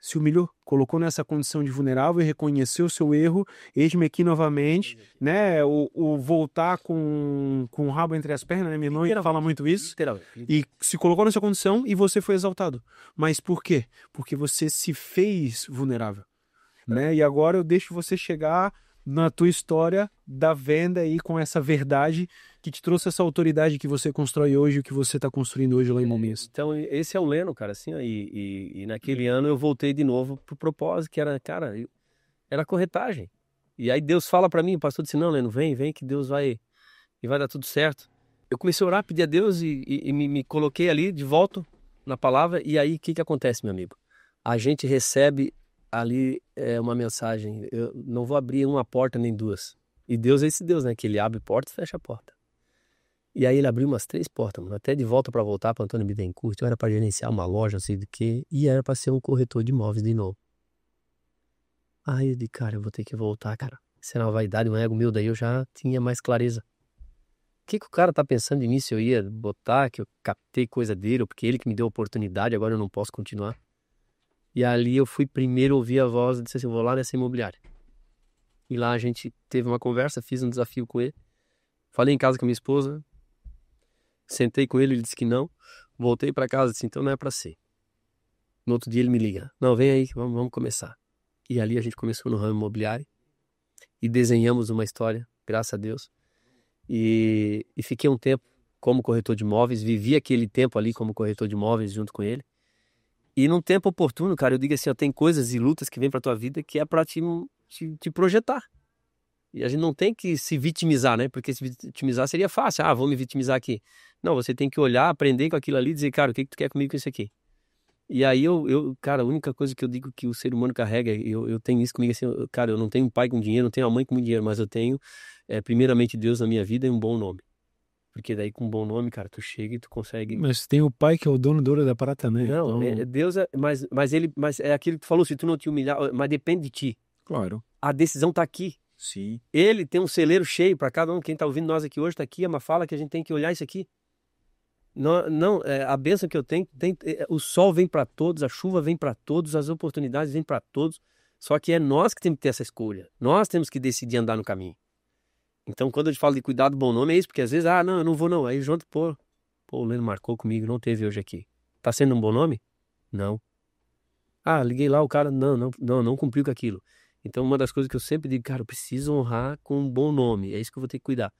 Se humilhou, colocou nessa condição de vulnerável e reconheceu o seu erro, eis-me aqui novamente, né? O voltar com o rabo entre as pernas, né? Minha irmã fala muito isso. E se colocou nessa condição e você foi exaltado. Mas por quê? Porque você se fez vulnerável, né? E agora eu deixo você chegar na tua história da venda aí com essa verdade que te trouxe essa autoridade que você constrói hoje, o que você está construindo hoje lá em Momias. Então, esse é o Leno, cara, assim, ó, e naquele ano eu voltei de novo pro propósito, que era, cara, era corretagem. E aí Deus fala para mim, o pastor disse, não, Leno, vem que Deus vai dar tudo certo. Eu comecei a orar, pedir a Deus e me coloquei ali de volta na palavra, e aí o que acontece, meu amigo? A gente recebe ali uma mensagem, eu não vou abrir uma porta nem duas. E Deus é esse Deus, né, que ele abre porta e fecha a porta. E aí ele abriu umas 3 portas, mano, até de volta para voltar para Antônio Bittencourt, eu era para gerenciar uma loja, não sei do que, e era para ser um corretor de imóveis de novo. Aí eu disse, cara, eu vou ter que voltar, cara. Isso era uma vaidade, um ego meu, daí eu já tinha mais clareza. O que o cara tá pensando em mim se eu ia botar, que eu captei coisa dele, ou porque ele que me deu a oportunidade, agora eu não posso continuar. E ali eu fui primeiro ouvir a voz e disse assim, eu vou lá nessa imobiliária. E lá a gente teve uma conversa, fiz um desafio com ele. Falei em casa com a minha esposa, sentei com ele, ele disse que não. Voltei para casa e disse, então não é para ser. No outro dia ele me liga, não, vem aí, vamos começar. E ali a gente começou no ramo imobiliário e desenhamos uma história, graças a Deus. E fiquei um tempo como corretor de imóveis, vivi aquele tempo ali como corretor de imóveis junto com ele. E num tempo oportuno, cara, eu digo assim, ó, tem coisas e lutas que vêm pra tua vida que é pra te projetar. E a gente não tem que se vitimizar, né? Porque se vitimizar seria fácil. Ah, vou me vitimizar aqui. Não, você tem que olhar, aprender com aquilo ali e dizer, cara, o que tu quer comigo com isso aqui? E aí cara, a única coisa que eu digo que o ser humano carrega, eu tenho isso comigo assim, cara, eu não tenho um pai com dinheiro, não tenho uma mãe com muito dinheiro, mas eu tenho, primeiramente, Deus na minha vida e um bom nome. Porque daí com um bom nome, cara, tu chega e tu consegue... Mas tem o pai que é o dono do ouro da prata, né? Não, então... Deus mas é aquilo que tu falou, se tu não te humilhar, mas depende de ti. Claro. A decisão tá aqui. Sim. Ele tem um celeiro cheio para cada um, quem tá ouvindo nós aqui hoje tá aqui, é uma fala que a gente tem que olhar isso aqui. Não, não, a bênção que eu tenho, o sol vem para todos, a chuva vem para todos, as oportunidades vêm para todos. Só que é nós que temos que ter essa escolha. Nós temos que decidir andar no caminho. Então, quando eu te falo de cuidado do bom nome, é isso, porque às vezes, não, eu não vou não. Aí junto, pô, o Leno marcou comigo, não teve hoje aqui. Tá sendo um bom nome? Não. Liguei lá, o cara, não cumpriu com aquilo. Então, uma das coisas que eu sempre digo, cara, eu preciso honrar com um bom nome. É isso que eu vou ter que cuidar.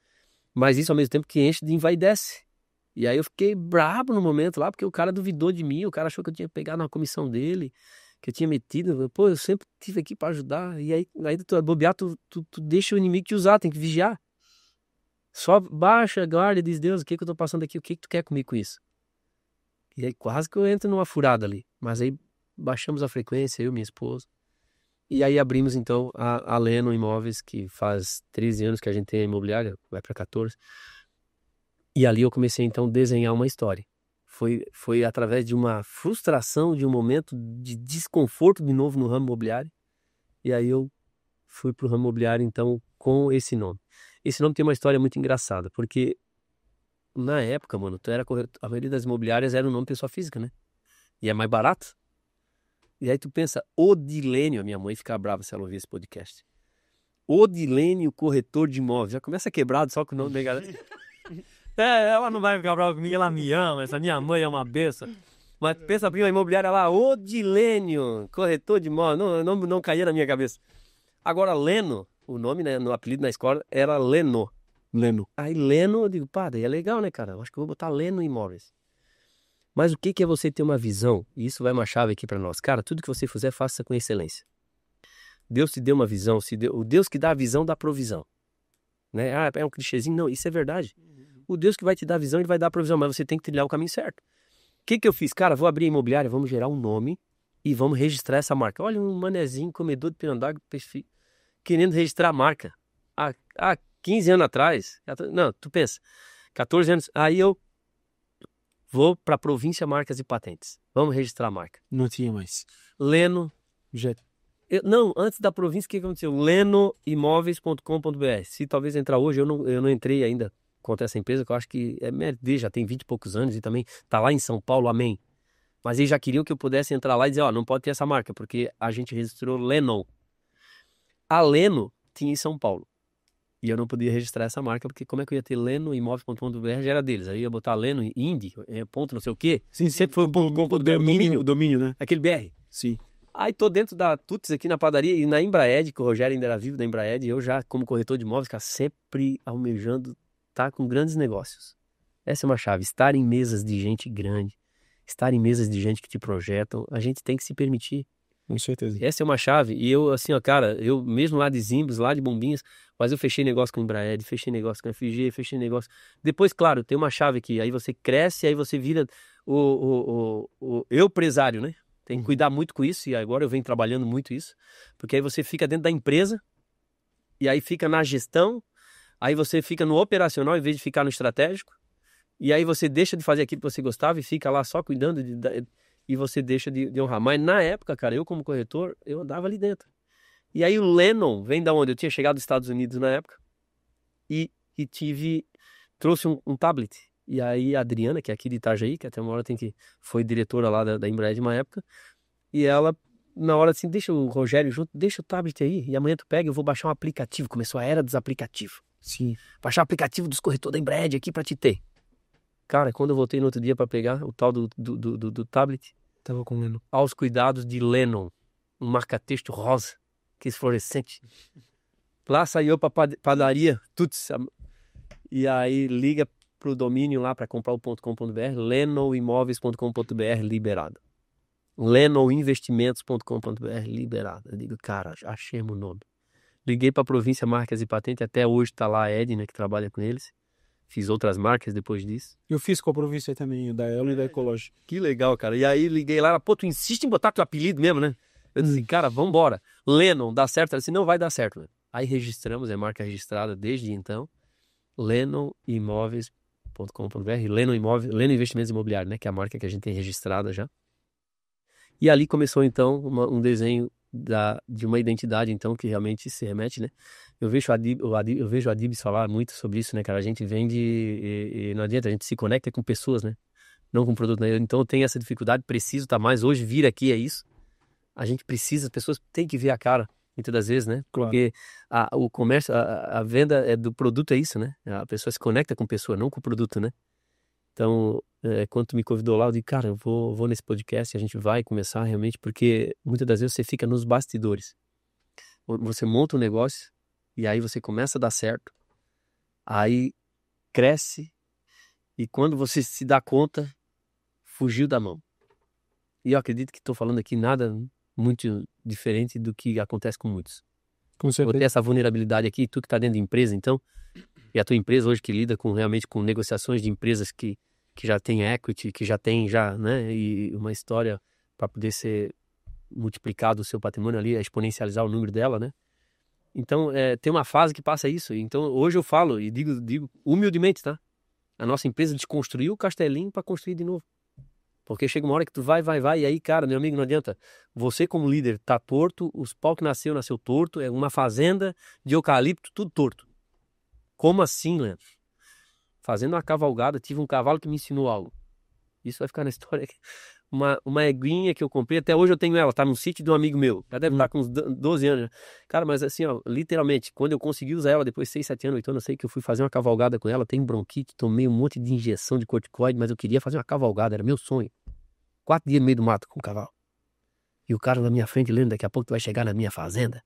Mas isso ao mesmo tempo que enche de envaidece. E aí eu fiquei brabo no momento lá, porque o cara duvidou de mim, o cara achou que eu tinha pegado na comissão dele, que eu tinha metido. Pô, eu sempre estive aqui para ajudar. E aí tu bobear, tu deixa o inimigo te usar, tem que vigiar. Só baixa a guarda e diz, Deus, o que eu tô passando aqui? O que tu quer comigo com isso? E aí quase que eu entro numa furada ali. Mas aí baixamos a frequência, eu e minha esposa. E aí abrimos então a Leno Imóveis, que faz 13 anos que a gente tem a imobiliária, vai para 14. E ali eu comecei então a desenhar uma história. Foi através de uma frustração, de um momento de desconforto de novo no ramo imobiliário. E aí eu fui pro ramo imobiliário então com esse nome. Esse nome tem uma história muito engraçada, porque na época, mano, a maioria das imobiliárias era o nome pessoa física, né? E é mais barato. E aí tu pensa, Odilênio, a minha mãe fica brava se ela ouvir esse podcast. Odilênio, corretor de imóveis. Já começa quebrado só com o nome da galera. Ela não vai ficar brava comigo, ela me ama, essa minha mãe é uma besta. Mas pensa bem, a imobiliária lá, Odilênio, corretor de imóveis, não caía na minha cabeça. Agora, Leno, o nome, né, no apelido na escola era Leno. Aí Leno, eu digo, pá, daí é legal, né, cara? Eu acho que eu vou botar Leno Imóveis. Mas o que é você ter uma visão? E isso vai uma chave aqui para nós. Cara, tudo que você fizer, faça com excelência. Deus te deu uma visão, o Deus que dá a visão dá a provisão. Né? É um clichêzinho? Não, isso é verdade. O Deus que vai te dar a visão, ele vai dar a provisão, mas você tem que trilhar o caminho certo. O que eu fiz? Cara, vou abrir a imobiliária, vamos gerar um nome e vamos registrar essa marca. Olha, um manezinho, comedor de pirandago, querendo registrar a marca. Há 15 anos atrás, não, tu pensa, 14 anos, aí eu vou para a província Marcas e Patentes. Vamos registrar a marca. Não tinha mais. Leno. Não, antes da província, o que aconteceu? lenoimóveis.com.br. Se talvez entrar hoje, eu não entrei ainda contra essa empresa, que eu acho que já tem 20 e poucos anos e também tá lá em São Paulo, amém. Mas eles já queriam que eu pudesse entrar lá e dizer, não pode ter essa marca, porque a gente registrou Leno. A Leno tinha em São Paulo. E eu não podia registrar essa marca, porque como é que eu ia ter lenoimóveis.com.br, já era deles. Aí eu ia botar Leno, Indy, ponto não sei o quê. Sim, sempre foi o domínio, né? Aquele BR. Sim. Aí tô dentro da Tuts aqui na padaria e na Embraed, que o Rogério ainda era vivo da Embraed, eu já, como corretor de imóveis, cara, sempre almejando estar com grandes negócios. Essa é uma chave, estar em mesas de gente grande, estar em mesas de gente que te projetam, a gente tem que se permitir. Com certeza. Essa é uma chave. E eu, assim, cara, eu mesmo lá de Zimbros, lá de Bombinhas, mas eu fechei negócio com Embraed, fechei negócio com FG, fechei negócio. Depois, claro, tem uma chave aqui, aí você cresce, aí você vira o empresário, né? Tem que cuidar muito com isso, e agora eu venho trabalhando muito isso, porque aí você fica dentro da empresa, e aí fica na gestão, aí você fica no operacional em vez de ficar no estratégico, e aí você deixa de fazer aquilo que você gostava e fica lá só cuidando, e você deixa de honrar. Mas na época, cara, eu como corretor, eu andava ali dentro. E aí o Lennon vem da onde? Eu tinha chegado dos Estados Unidos na época, e trouxe um tablet. E aí a Adriana, que é aqui de Itajaí, que até uma hora foi diretora lá da Embraer uma época, e ela, na hora assim, deixa o Rogério junto, deixa o tablet aí, e amanhã tu pega, eu vou baixar um aplicativo. Começou a era dos aplicativos. Sim. Baixar o aplicativo dos corretores da Embraer aqui pra te ter. Cara, quando eu voltei no outro dia pra pegar o tal do tablet, tava com Lennon. Aos cuidados de Lennon, um marca-texto rosa, que é fluorescente. Lá saiu pra padaria, tuts, e aí liga pro domínio lá para comprar o .com.br, lenoimóveis.com.br liberado. lenoinvestimentos.com.br liberado. Eu digo, cara, achemos o nome. Liguei para a província Marcas e Patentes, até hoje tá lá a Edna, que trabalha com eles. Fiz outras marcas depois disso. Eu fiz com a província também, da Elo e da Ecológica. Que legal, cara. E aí liguei lá, pô, tu insiste em botar teu apelido mesmo, né? Eu disse, cara, vambora. Lennon, dá certo? Ela disse, não vai dar certo. Né? Aí registramos, é marca registrada desde então. lenoimóveis.com.br, Leno Investimentos Imobiliários, né? Que é a marca que a gente tem registrada já. E ali começou então um desenho de uma identidade então que realmente se remete, né? Eu vejo o Adibes falar muito sobre isso, né, cara? A gente vende e não adianta, a gente se conecta com pessoas, né? não com produto. Né? Então eu tenho essa dificuldade, preciso estar mais. Hoje vir aqui é isso. A gente precisa, as pessoas têm que ver a cara, muitas das vezes, né? Claro. Porque o comércio, a venda do produto é isso, né? A pessoa se conecta com a pessoa, não com o produto, né? Então, quando tu me convidou lá, eu disse, cara, eu vou nesse podcast, a gente vai começar realmente, porque muitas das vezes você fica nos bastidores. Você monta um negócio e aí você começa a dar certo, aí cresce e quando você se dá conta, fugiu da mão. E eu acredito que estou falando aqui nada muito diferente do que acontece com muitos. Com Vou ter certeza. essa vulnerabilidade aqui, tu que está dentro de empresa, então, e a tua empresa hoje que lida realmente com negociações de empresas que já tem equity, que já tem né, e uma história para poder ser multiplicado o seu patrimônio ali, exponencializar o número dela, né? Então, tem uma fase que passa isso. Então, hoje eu falo e digo humildemente, tá? A nossa empresa desconstruiu o castelinho para construir de novo. Porque chega uma hora que tu vai, e aí, cara, meu amigo, não adianta. Você como líder tá torto, os pau que nasceu torto, é uma fazenda de eucalipto, tudo torto. Como assim, Leandro? Fazendo uma cavalgada, tive um cavalo que me ensinou algo. Isso vai ficar na história aqui. Uma eguinha que eu comprei, até hoje eu tenho ela, tá no sítio de um amigo meu. Já deve estar com uns 12 anos. Cara, mas assim, ó, literalmente, quando eu consegui usar ela depois de 6, 7 anos, 8 anos, eu sei que eu fui fazer uma cavalgada com ela, tem bronquite, tomei um monte de injeção de corticoide, mas eu queria fazer uma cavalgada, era meu sonho. 4 dias no meio do mato com o cavalo. E o cara na minha frente, Leandro, daqui a pouco tu vai chegar na minha fazenda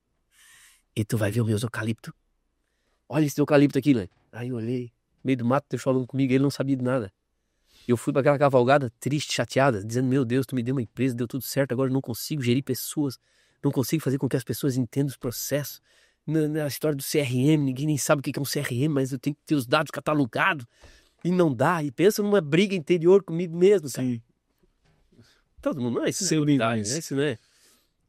e tu vai ver os meus eucalipto. Olha esse eucalipto aqui, Leandro. Aí eu olhei, no meio do mato, Deus falando comigo, ele não sabia de nada. Eu fui para aquela cavalgada triste, chateada, dizendo, meu Deus, tu me deu uma empresa, deu tudo certo, agora eu não consigo gerir pessoas, não consigo fazer com que as pessoas entendam os processos. Na história do CRM, ninguém nem sabe o que é um CRM, mas eu tenho que ter os dados catalogados. E não dá, e pensa numa briga interior comigo mesmo, cara. Sim. Todo mundo, não é isso, Seu não é isso, né?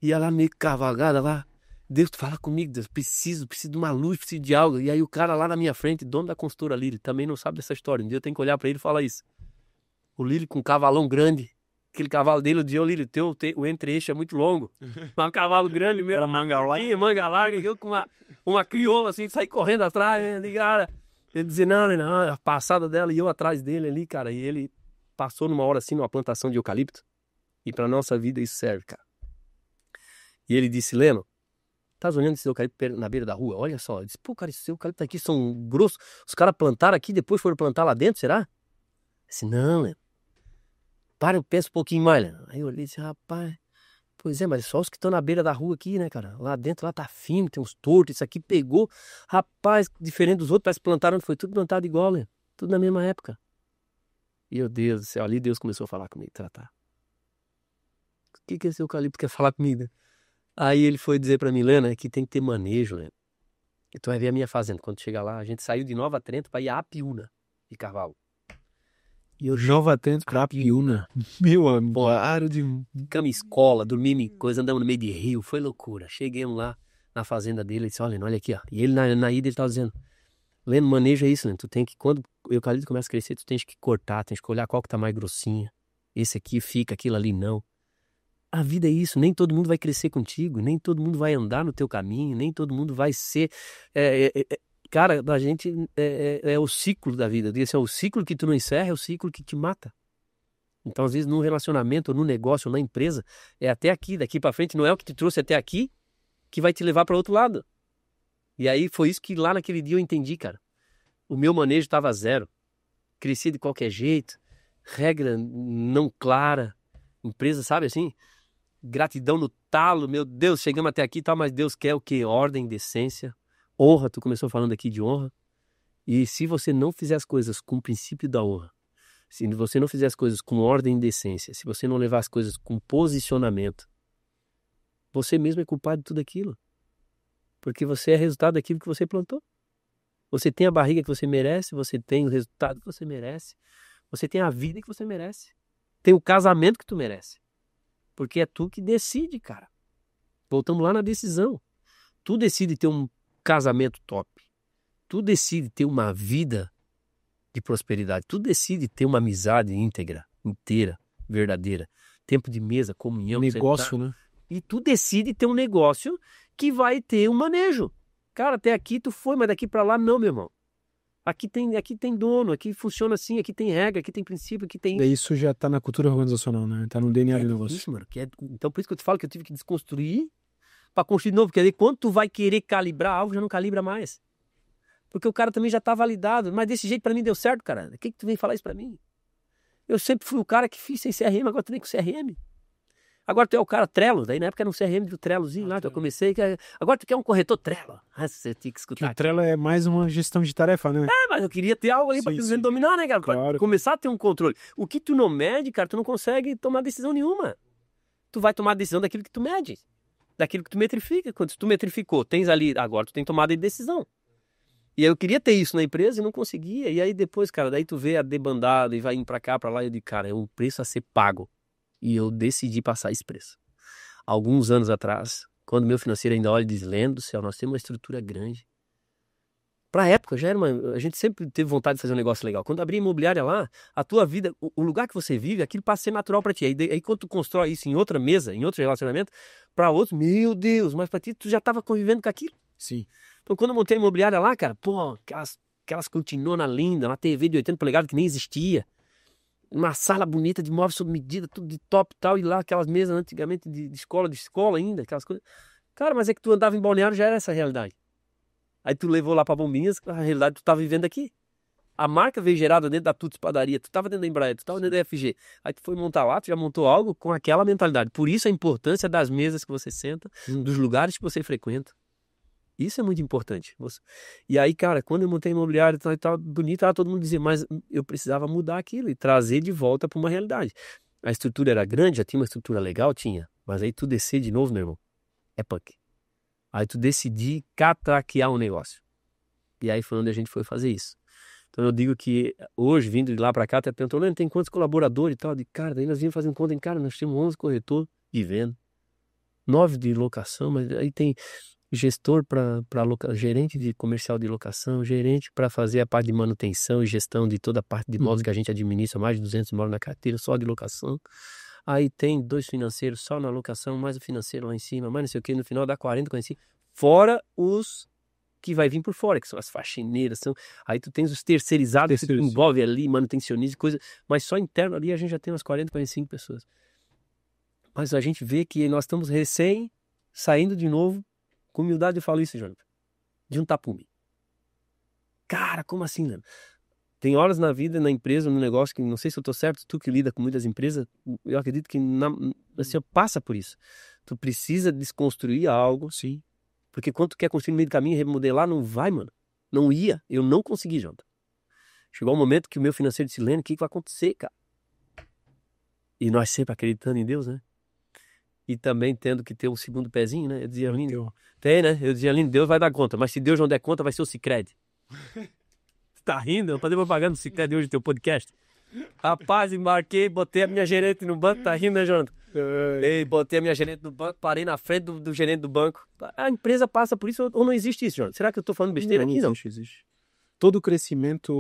E ela meio cavalgada lá, Deus, tu fala comigo, Deus, preciso de uma luz, preciso de algo. E aí o cara lá na minha frente, dono da consultora Lírio, também não sabe dessa história. Um dia eu tenho que olhar para ele e falar isso. O Lírio com um cavalão grande, aquele cavalo dele, eu dizia, ô Lírio, o entre-eixo é muito longo. Um cavalo grande mesmo. Era manga larga. Manga larga, eu com uma crioula assim, saí correndo atrás, né, cara. Ele dizia, não, a passada dela e eu atrás dele ali, cara. E ele passou numa hora assim, numa plantação de eucalipto. E pra nossa vida isso serve, cara. E ele disse, Leno, tá olhando esse eucalipto na beira da rua? Olha só. Eu disse, pô, cara, esses eucaliptos aqui são grossos. Os caras plantaram aqui, depois foram plantar lá dentro, será? Eu disse, não, Leno. Para, eu penso um pouquinho mais, Leno. Aí eu olhei e disse, rapaz, pois é, mas só os que estão na beira da rua aqui, né, cara? Lá dentro, lá tá fino, tem uns tortos, isso aqui pegou. Rapaz, diferente dos outros, parece que plantaram, foi tudo plantado igual, Leno. Tudo na mesma época. E, meu Deus do céu, ali Deus começou a falar comigo, tratar. O que esse eucalipto quer falar comigo, né? Aí ele foi dizer pra mim, Lena, que tem que ter manejo, Lena. E tu vai ver a minha fazenda. Quando chegar lá, a gente saiu de Nova Trento pra ir a Apiúna, de cavalo. E eu Nova Trento pra Apiúna. Meu amigo, de cama escola, dormimos em coisa, andamos no meio de rio, foi loucura. Cheguemos lá na fazenda dele, ele disse, olha aqui, ó. E ele na ida ele tava dizendo, Leno, maneja isso, Leno. Tu tem que, quando o eucalipto começa a crescer, tu tens que cortar, tens que olhar qual que tá mais grossinha. Esse aqui fica, aquilo ali não. A vida é isso, nem todo mundo vai crescer contigo, nem todo mundo vai andar no teu caminho, nem todo mundo vai ser... Cara, a gente é o ciclo da vida. Esse é o ciclo que tu não encerra, é o ciclo que te mata. Então, às vezes, num relacionamento, ou no negócio, ou na empresa, é até aqui, daqui pra frente, não é o que te trouxe até aqui que vai te levar para outro lado. E aí foi isso que lá naquele dia eu entendi, cara. O meu manejo estava zero. Crescia de qualquer jeito, regra não clara, empresa, sabe assim? Gratidão no talo, meu Deus, chegamos até aqui e tal, mas Deus quer o quê? Ordem, decência, honra, tu começou falando aqui de honra. E se você não fizer as coisas com o princípio da honra, se você não fizer as coisas com ordem e decência, se você não levar as coisas com posicionamento, você mesmo é culpado de tudo aquilo. Porque você é resultado daquilo que você plantou. Você tem a barriga que você merece, você tem o resultado que você merece, você tem a vida que você merece, tem o casamento que tu merece. Porque é tu que decide, cara. Voltamos lá na decisão. Tu decide ter um casamento top. Tu decide ter uma vida de prosperidade. Tu decide ter uma amizade íntegra, inteira, verdadeira. Tempo de mesa, comunhão. Negócio, né? E tu decide ter um negócio que vai ter um manejo. Cara, até aqui tu foi, mas daqui pra lá não, meu irmão. Aqui tem dono, aqui funciona assim, aqui tem regra, aqui tem princípio, aqui tem... Isso já tá na cultura organizacional, né? Tá no DNA do negócio. Isso, mano. Então, por isso que eu te falo que eu tive que desconstruir pra construir de novo. Porque aí, quando tu vai querer calibrar algo, já não calibra mais. Porque o cara também já tá validado. Mas desse jeito pra mim deu certo, cara. O que tu vem falar isso pra mim? Eu sempre fui o cara que fiz sem CRM, agora tu vem com CRM. Agora tu é o cara Trello, daí na época era um CRM do Trellozinho lá, eu comecei, agora tu quer um corretor Trello. Você tinha que escutar. Que o Trello é mais uma gestão de tarefa, né? Mas eu queria ter algo ali pra tu dominar, né, cara? Claro. Pra começar a ter um controle. O que tu não mede, cara, tu não consegue tomar decisão nenhuma. Tu vai tomar decisão daquilo que tu mede, daquilo que tu metrifica. Quando tu metrificou, tens ali, agora tu tem tomada de decisão. E aí eu queria ter isso na empresa e não conseguia. E aí depois, cara, daí tu vê a debandada e vai indo pra cá, pra lá, e eu digo, cara, é um preço a ser pago. E eu decidi passar esse preço. Alguns anos atrás, quando meu financeiro ainda olha e diz, Lendo do céu, nós temos uma estrutura grande. Pra época, a gente sempre teve vontade de fazer um negócio legal. Quando abrir imobiliária lá, a tua vida, o lugar que você vive, aquilo passa a ser natural pra ti. Aí quando tu constrói isso em outra mesa, em outro relacionamento, pra outro, meu Deus, mas pra ti tu já tava convivendo com aquilo. Sim. Então quando eu montei a imobiliária lá, cara, pô, aquelas cortinonas lindas, uma TV de 80 polegadas que nem existia. Uma sala bonita de móveis sob medida, tudo de top e tal, e lá aquelas mesas antigamente de escola ainda, aquelas coisas. Cara, mas é que tu andava em Balneário, já era essa a realidade. Aí tu levou lá pra Bombinhas, a realidade tu tá vivendo aqui. A marca veio gerada dentro da Tuts Padaria, tu tava dentro da Embraer, tu tava dentro da FG. Aí tu foi montar lá, tu já montou algo com aquela mentalidade. Por isso a importância das mesas que você senta, dos lugares que você frequenta. Isso é muito importante. E aí, cara, quando eu montei imobiliário e tal, bonito, todo mundo dizia, mas eu precisava mudar aquilo e trazer de volta para uma realidade. A estrutura era grande, já tinha uma estrutura legal, tinha. Mas aí tu descer de novo, meu irmão, é punk. Aí tu decidir catraquear um negócio. E aí foi onde a gente foi fazer isso. Então eu digo que hoje, vindo de lá para cá, até perguntou, Leandro, tem quantos colaboradores e tal? De cara, daí nós vimos fazendo conta em cara, nós temos 11 corretores de venda, 9 de locação, mas aí tem gestor para gerente de comercial de locação, gerente para fazer a parte de manutenção e gestão de toda a parte de imóveis que a gente administra, mais de 200 imóveis na carteira, só de locação. Aí tem 2 financeiros só na locação, mais o financeiro lá em cima, mais não sei o que, no final dá 40 com esse, fora os que vai vir por fora, que são as faxineiras, aí tu tens os terceirizados que envolve ali, manutencionistas e coisa, mas só interno ali a gente já tem umas 40, 45 pessoas. Mas a gente vê que nós estamos recém saindo de novo. Com humildade eu falo isso, Jonathan, de um tapume. Cara, como assim, né? Tem horas na vida, na empresa, no negócio, que não sei se eu tô certo, tu que lida com muitas empresas, eu acredito que assim, passa por isso. Tu precisa desconstruir algo, sim, porque quando tu quer construir no meio do caminho, remodelar, não vai, mano. Não ia, eu não consegui, Jonathan. Chegou um momento que o meu financeiro disse, Leno, o que vai acontecer, cara? E nós sempre acreditando em Deus, né? E também tendo que ter um segundo pezinho, né? Eu dizia, Aline, tem, né? Eu dizia, Aline, Deus vai dar conta, mas se Deus não der conta, vai ser o Sicredi. Tá rindo? Eu fazer propaganda do Sicredi hoje no teu podcast. Rapaz, embarquei, botei a minha gerente no banco, tá rindo, né, Jonathan? Ei, botei a minha gerente no banco, parei na frente do gerente do banco. A empresa passa por isso ou não existe isso, Jonathan? Será que eu tô falando besteira aqui? Não, existe. Todo crescimento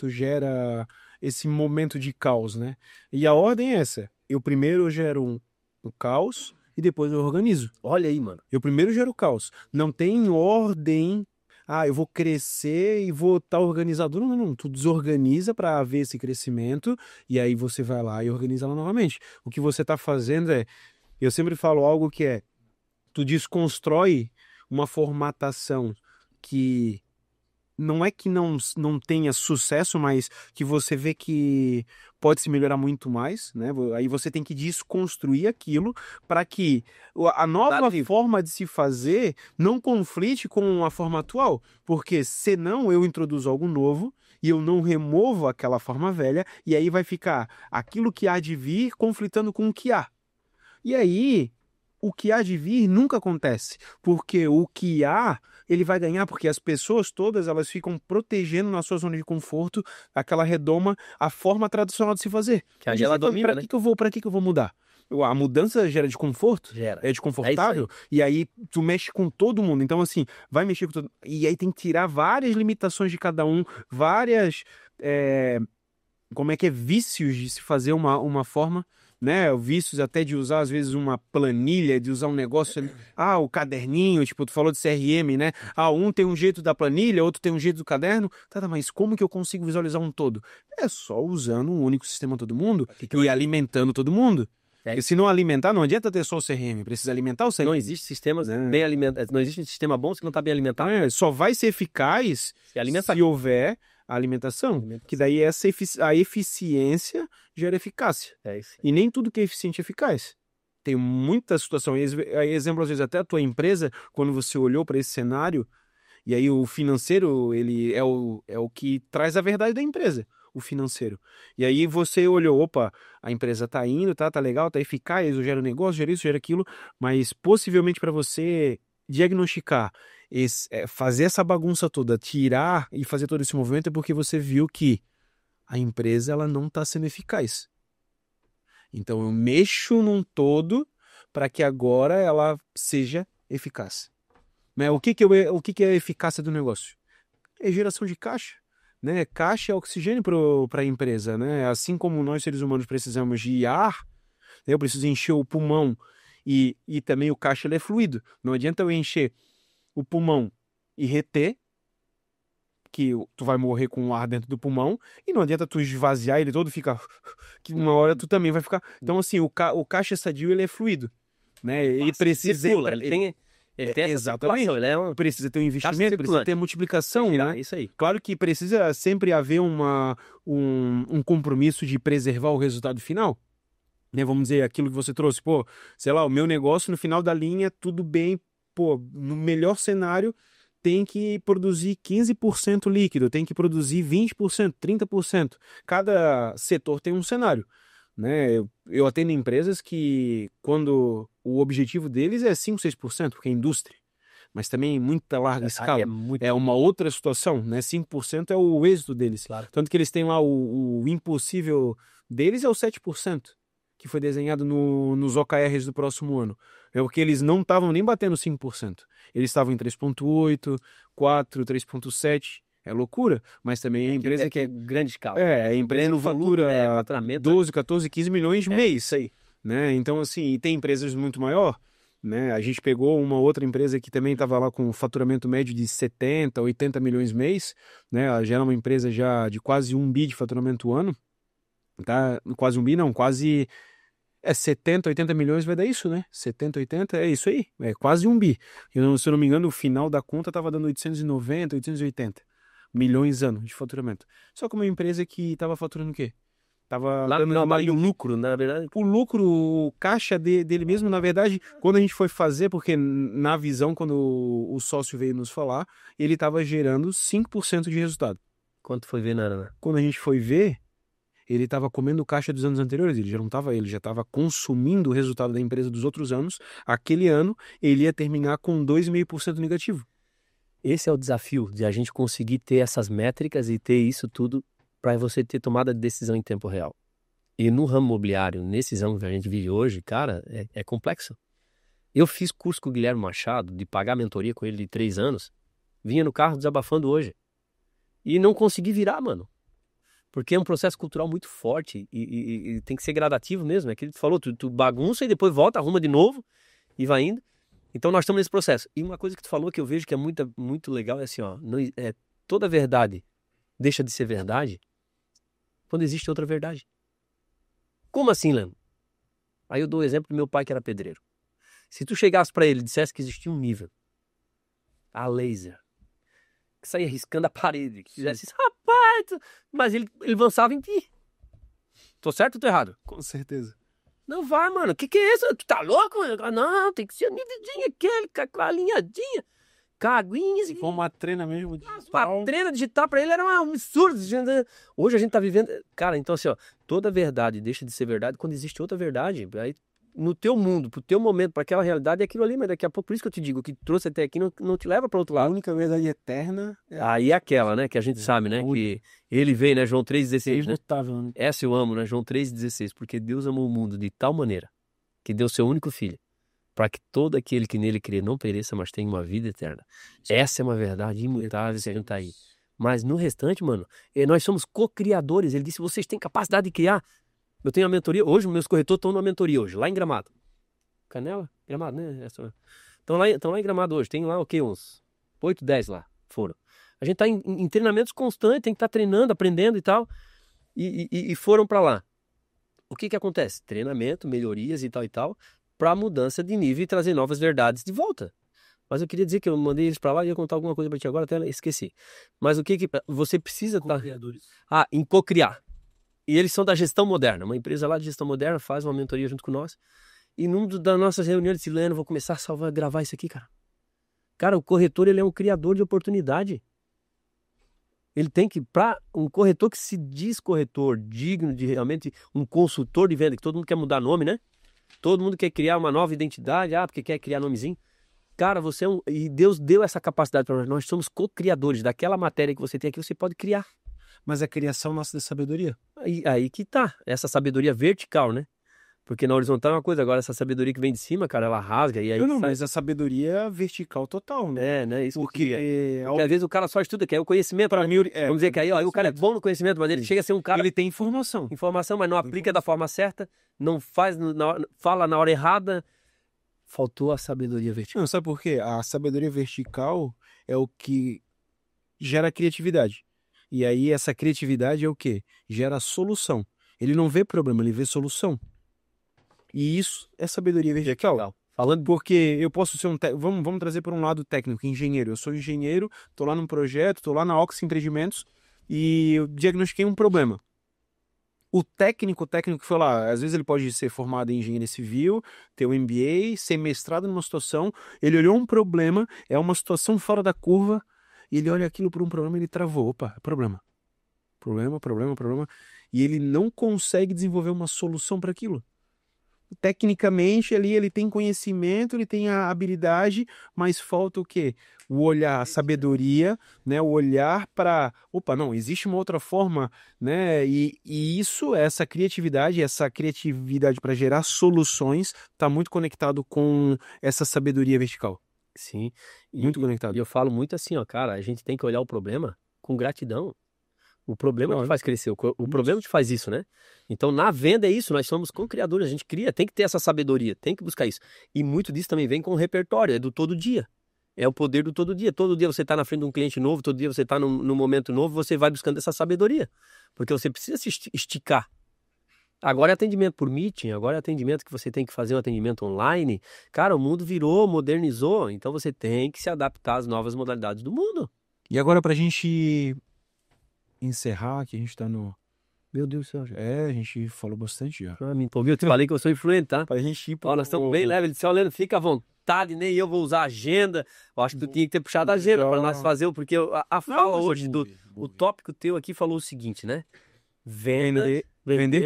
gera esse momento de caos, né? E a ordem é essa. Eu primeiro gero um caos e depois eu organizo. Olha aí, mano. Eu primeiro gero o caos. Não tem ordem. Eu vou crescer e vou estar organizado. Não. Tu desorganiza para haver esse crescimento e aí você vai lá e organiza lá novamente. O que você está fazendo eu sempre falo algo que é, tu desconstrói uma formatação que não é que não tenha sucesso, mas que você vê que pode se melhorar muito mais, né? Aí você tem que desconstruir aquilo para que a nova forma de se fazer não conflite com a forma atual, porque senão eu introduzo algo novo e eu não removo aquela forma velha e aí vai ficar aquilo que há de vir conflitando com o que há. E aí o que há de vir nunca acontece, porque o que há, ele vai ganhar, porque as pessoas todas, elas ficam protegendo na sua zona de conforto, aquela redoma, a forma tradicional de se fazer. Que a ela domina, pra que que eu vou mudar? A mudança gera desconforto, é desconfortável, e aí tu mexe com todo mundo. Então, assim, vai mexer com todo. E aí tem que tirar várias limitações de cada um, várias, vícios de se fazer uma forma. né? Vícios até de usar, às vezes, uma planilha, de usar um negócio ali. O caderninho, tipo, tu falou de CRM, né? Um tem um jeito da planilha, outro tem um jeito do caderno. Tá, mas como que eu consigo visualizar um todo? É só usando um único sistema todo mundo e alimentando todo mundo. Porque se não alimentar, não adianta ter só o CRM, precisa alimentar o CRM. Não existe sistemas bem alimentados, não existe sistema bom se não está bem alimentado. Só vai ser eficaz se houver a alimentação, que daí a eficiência gera eficácia. Isso. E nem tudo que é eficiente é eficaz. Tem muita situação. Exemplo, às vezes, até a tua empresa, quando você olhou para esse cenário, e aí o financeiro, ele é o que traz a verdade da empresa, o financeiro. E aí você olhou, opa, a empresa tá indo, tá legal, tá eficaz, eu gero negócio, gera isso, gera aquilo, mas possivelmente para você diagnosticar, fazer essa bagunça toda, tirar e fazer todo esse movimento é porque você viu que a empresa ela não está sendo eficaz. Então eu mexo num todo para que agora ela seja eficaz. Né? O que é a eficácia do negócio? É geração de caixa. Né? Caixa é oxigênio para a empresa. Né? Assim como nós seres humanos precisamos de ar, né? Eu preciso encher o pulmão e também o caixa ele é fluido. Não adianta eu encher o pulmão e reter, que tu vai morrer com o ar dentro do pulmão, e não adianta tu esvaziar ele todo, fica que uma hora tu também vai ficar. Então assim, o caixa sadio ele é fluido, né? Ele precisa ele tem exatamente, ele precisa ter um investimento, precisa ter multiplicação, né? Isso aí. Claro que precisa sempre haver um compromisso de preservar o resultado final. Né, vamos dizer, aquilo que você trouxe, sei lá, o meu negócio no final da linha, tudo bem, no melhor cenário, tem que produzir 15% líquido, tem que produzir 20%, 30%. Cada setor tem um cenário. Né? Eu atendo empresas que, quando o objetivo deles é 5%, 6%, porque é indústria, mas também em muita larga escala. É uma outra situação, né? 5% é o êxito deles. Claro. Tanto que eles têm lá o impossível deles é o 7%. Que foi desenhado nos OKRs do próximo ano. É porque eles não estavam nem batendo 5%. Eles estavam em 3,8%, 4%, 3,7%. É loucura, mas também a empresa que é grande escala. A empresa fatura 12, 14, 15 milhões de mês. Isso aí. Né? Então, assim, e tem empresas muito maior. Né? A gente pegou uma outra empresa que também estava lá com faturamento médio de 70, 80 milhões mês. Né? Ela já era uma empresa já de quase 1 bi de faturamento ano. Tá? Quase 1 bi, não, quase... 70, 80 milhões vai dar isso, né? 70, 80, é isso aí. É quase 1 bi. Se eu não me engano, o final da conta estava dando 890, 880 milhões ano de faturamento. Só que uma empresa que estava faturando o quê? Tava dando o lucro, na verdade. O lucro, o caixa dele mesmo, na verdade, quando a gente foi fazer, porque na visão, quando o sócio veio nos falar, ele estava gerando 5% de resultado. Quanto foi ver, Nara? Quando a gente foi ver, ele estava comendo o caixa dos anos anteriores, ele já estava consumindo o resultado da empresa dos outros anos. Aquele ano, ele ia terminar com 2,5% negativo. Esse é o desafio, de a gente conseguir ter essas métricas e ter isso tudo para você ter tomada de decisão em tempo real. E no ramo imobiliário, nesses anos que a gente vive hoje, cara, é complexo. Eu fiz curso com o Guilherme Machado, de pagar mentoria com ele de 3 anos, vinha no carro desabafando hoje. E não consegui virar, mano. Porque é um processo cultural muito forte e tem que ser gradativo mesmo. É que ele falou, tu bagunça e depois volta, arruma de novo e vai indo. Então nós estamos nesse processo. E uma coisa que tu falou que eu vejo que é muito legal é assim, ó, toda verdade deixa de ser verdade quando existe outra verdade. Como assim, Leandro? Aí eu dou o exemplo do meu pai que era pedreiro. Se tu chegasse para ele e dissesse que existia um nível a laser, que saía riscando a parede, que fizesse isso, rapaz, mas ele avançava em ti. Tô certo ou tô errado? Com certeza. Não vai, mano, que é isso? Tu tá louco? Não, tem que ser nitidinho aquele, com a linhadinha, caguinha. Se for uma trena mesmo digital. Uma trena digital pra ele era um absurdo. Hoje a gente tá vivendo... Cara, então assim, ó, toda verdade deixa de ser verdade quando existe outra verdade. Aí no teu mundo, pro teu momento, para aquela realidade é aquilo ali, mas daqui a pouco, por isso que eu te digo, o que trouxe até aqui não te leva para outro lado. A única verdade eterna aí é aquela, né, que a gente sabe, né, que ele veio, né, João 3,16, né? Né? Essa eu amo, né, João 3,16, porque Deus amou o mundo de tal maneira que deu seu único filho, para que todo aquele que nele crê não pereça, mas tenha uma vida eterna. Essa é uma verdade imutável que a gente tá aí. Mas no restante, mano, nós somos co-criadores. Ele disse, vocês têm capacidade de criar. Eu tenho a mentoria, hoje meus corretores estão na mentoria hoje, lá em Gramado. Canela? Gramado, né? Estão lá em Gramado hoje, tem lá o quê? Uns 8, 10 lá, foram. A gente tá em treinamentos constantes, tem que estar treinando, aprendendo e tal, e foram para lá. O que acontece? Treinamento, melhorias e tal, para mudança de nível e trazer novas verdades de volta. Mas eu queria dizer que eu mandei eles para lá e ia contar alguma coisa para ti agora, até esqueci. Mas o que você precisa estar... em cocriar. E eles são da gestão moderna. Uma empresa lá de gestão moderna faz uma mentoria junto com nós. E num das nossas reuniões, disse, Leandro, vou começar a gravar isso aqui, cara. Cara, o corretor, ele é um criador de oportunidade. Ele tem que, para um corretor que se diz corretor, digno de realmente um consultor de venda, que todo mundo quer mudar nome, né? Todo mundo quer criar uma nova identidade, porque quer criar nomezinho. Cara, você é e Deus deu essa capacidade para nós. Nós somos co-criadores daquela matéria que você tem aqui, você pode criar. Mas a criação nossa da sabedoria. Aí que tá, essa sabedoria vertical, né? Porque na horizontal é uma coisa, agora essa sabedoria que vem de cima, cara, ela rasga e aí... Mas a sabedoria vertical total, né? né? Isso porque às vezes o cara só estuda, que é o conhecimento. Para mim, vamos dizer que aí o cara é bom no conhecimento, mas ele chega a ser um cara... Ele tem informação. Mas não aplica da forma certa, não faz, fala na hora errada. Faltou a sabedoria vertical. Não, sabe por quê? A sabedoria vertical é o que gera criatividade. E aí essa criatividade é o quê? Gera solução. Ele não vê problema, ele vê solução. E isso é sabedoria vertical. Legal. Falando porque eu posso ser vamos trazer para um lado técnico, engenheiro. Eu sou engenheiro, estou lá num projeto, estou lá na Ox Empreendimentos e eu diagnostiquei um problema. O técnico que foi lá, às vezes ele pode ser formado em engenharia civil, ter um MBA, ser mestrado numa situação, ele olhou um problema, é uma situação fora da curva, e ele olha aquilo por um problema e ele travou. Opa, problema. Problema. E ele não consegue desenvolver uma solução para aquilo. Tecnicamente ali ele tem conhecimento, ele tem a habilidade, mas falta o quê? O olhar, a sabedoria, né? O olhar para, não, existe uma outra forma, né? E essa criatividade para gerar soluções está muito conectado com essa sabedoria vertical. Sim, muito conectado. E eu falo muito assim, cara, a gente tem que olhar o problema com gratidão. O problema te faz crescer, o problema te faz isso, né? Então, na venda é isso, nós somos co-criadores, a gente cria, tem que ter essa sabedoria, tem que buscar isso. E muito disso também vem com o repertório, é do todo dia. É o poder do todo dia. Todo dia você está na frente de um cliente novo, todo dia você está num momento novo, você vai buscando essa sabedoria. Porque você precisa se esticar. Agora é atendimento por meeting, agora é atendimento que você tem que fazer um atendimento online. Cara, o mundo virou, modernizou, então você tem que se adaptar às novas modalidades do mundo. E agora pra gente encerrar, que a gente tá no... Meu Deus do céu. A gente falou bastante já. Me empolguei, eu te falei que eu sou influente, tá? Pra gente ir nós estamos bem leve. Ele disse, Leandro, fica à vontade, nem eu vou usar agenda. Eu acho que tu tinha que ter puxado a agenda para nós fazer, porque a fala hoje, o tópico teu aqui falou o seguinte, né? Vender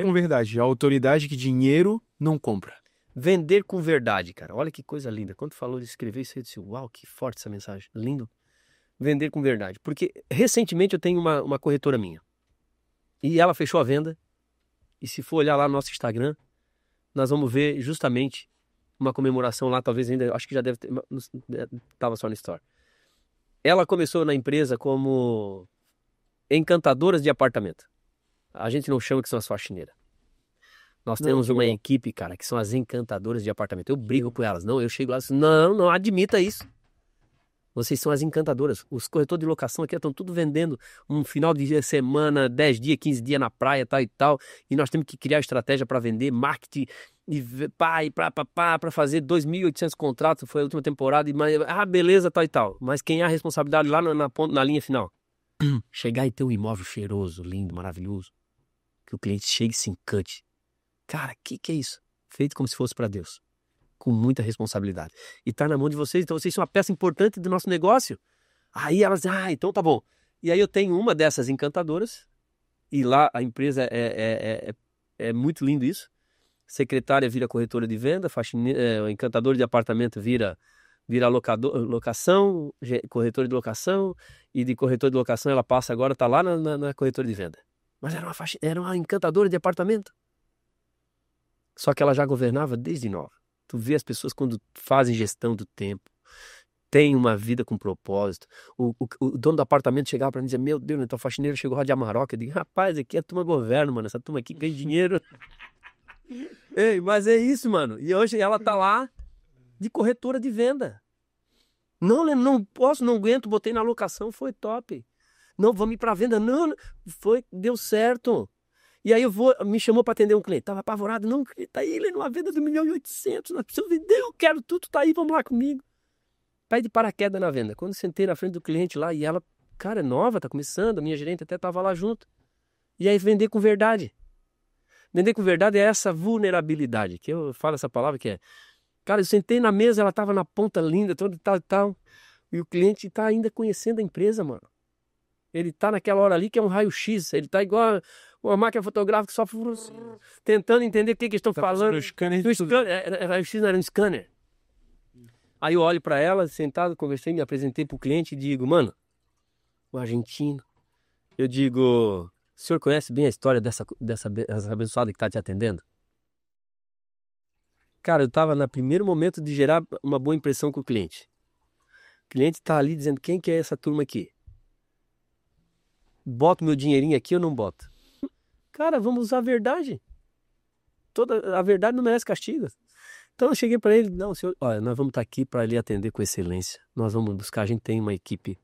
com verdade. A autoridade que dinheiro não compra. Vender com verdade, cara. Olha que coisa linda. Quando tu falou de escrever isso, eu disse, uau, que forte essa mensagem. Lindo. Vender com verdade. Porque recentemente eu tenho uma corretora minha. E ela fechou a venda. E se for olhar lá no nosso Instagram, nós vamos ver justamente uma comemoração lá, talvez ainda, acho que já deve ter, estava só no Store. Ela começou na empresa como encantadoras de apartamento. A gente não chama que são as faxineiras. Nós temos uma equipe, cara, que são as encantadoras de apartamento. Eu brigo com elas. Não, eu chego lá e digo, não admita isso. Vocês são as encantadoras. Os corretores de locação aqui estão tudo vendendo um final de semana, 10 dias, 15 dias na praia, tal e tal. E nós temos que criar estratégia para vender, marketing, para fazer 2.800 contratos. Foi a última temporada. Beleza, tal e tal. Mas quem é a responsabilidade lá na linha final? Chegar e ter um imóvel cheiroso, lindo, maravilhoso. Que o cliente chegue e se encante. Cara, que é isso? Feito como se fosse para Deus. Com muita responsabilidade. E tá na mão de vocês, então vocês são uma peça importante do nosso negócio. Aí elas dizem, então tá bom. E aí eu tenho uma dessas encantadoras, e lá a empresa é muito lindo isso. Secretária vira corretora de venda, encantador de apartamento vira locação, corretora de locação, e de corretora de locação ela passa agora, tá lá na corretora de venda. Mas era uma encantadora de apartamento. Só que ela já governava desde nova. Tu vê as pessoas quando fazem gestão do tempo, tem uma vida com propósito. O dono do apartamento chegava pra mim e dizia, meu Deus, então o faxineiro chegou lá de Amarok. Eu digo, rapaz, aqui é a turma governo, mano. Essa turma aqui ganha dinheiro. Ei, mas é isso, mano. E hoje ela tá lá de corretora de venda. Não posso, não aguento, botei na locação, foi top. Não, vamos ir pra venda. Não, deu certo. E aí me chamou para atender um cliente. Tava apavorado. Não, tá aí, ele numa venda de 1.800.000. Nós precisamos vender, eu quero tudo, tá aí, vamos lá comigo. Pé de paraquedas na venda. Quando sentei na frente do cliente lá, e ela, cara, é nova, tá começando, a minha gerente até tava lá junto. E aí vender com verdade. Vender com verdade é essa vulnerabilidade, que eu falo essa palavra que é. Cara, eu sentei na mesa, ela tava na ponta linda, toda tal. E o cliente tá ainda conhecendo a empresa, mano. Ele tá naquela hora ali que é um raio-x. Ele tá igual uma máquina fotográfica só tentando entender o que eles estão falando. No scanner. Raio-x não era um scanner. Aí eu olho pra ela, sentado, conversei, me apresentei pro cliente e digo, mano, o argentino. Eu digo, o senhor conhece bem a história dessa abençoada que tá te atendendo? Cara, eu tava no primeiro momento de gerar uma boa impressão com o cliente. O cliente tá ali dizendo, quem que é essa turma aqui? Boto meu dinheirinho aqui ou não boto? Cara, vamos usar a verdade. A verdade não merece castigo. Então eu cheguei para ele, não, senhor, olha, nós vamos estar aqui para lhe atender com excelência. Nós vamos buscar, a gente tem uma equipe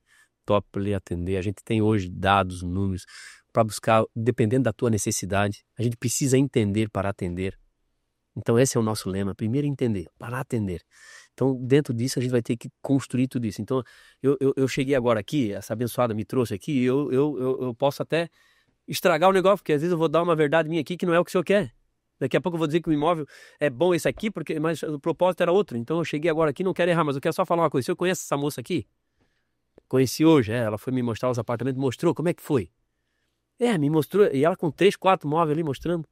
top para lhe atender. A gente tem hoje dados, números para buscar, dependendo da tua necessidade. A gente precisa entender para atender. Então esse é o nosso lema, primeiro entender, para atender. Então dentro disso a gente vai ter que construir tudo isso. Então eu cheguei agora aqui, essa abençoada me trouxe aqui, eu posso até estragar o negócio, porque às vezes eu vou dar uma verdade minha aqui que não é o que o senhor quer. Daqui a pouco eu vou dizer que o imóvel é bom esse aqui, mas o propósito era outro. Então eu cheguei agora aqui, não quero errar, mas eu quero só falar uma coisa. O senhor conhece essa moça aqui? Conheci hoje, ela foi me mostrar os apartamentos, mostrou, como é que foi? Me mostrou, e ela com 3, 4 móveis ali mostrando.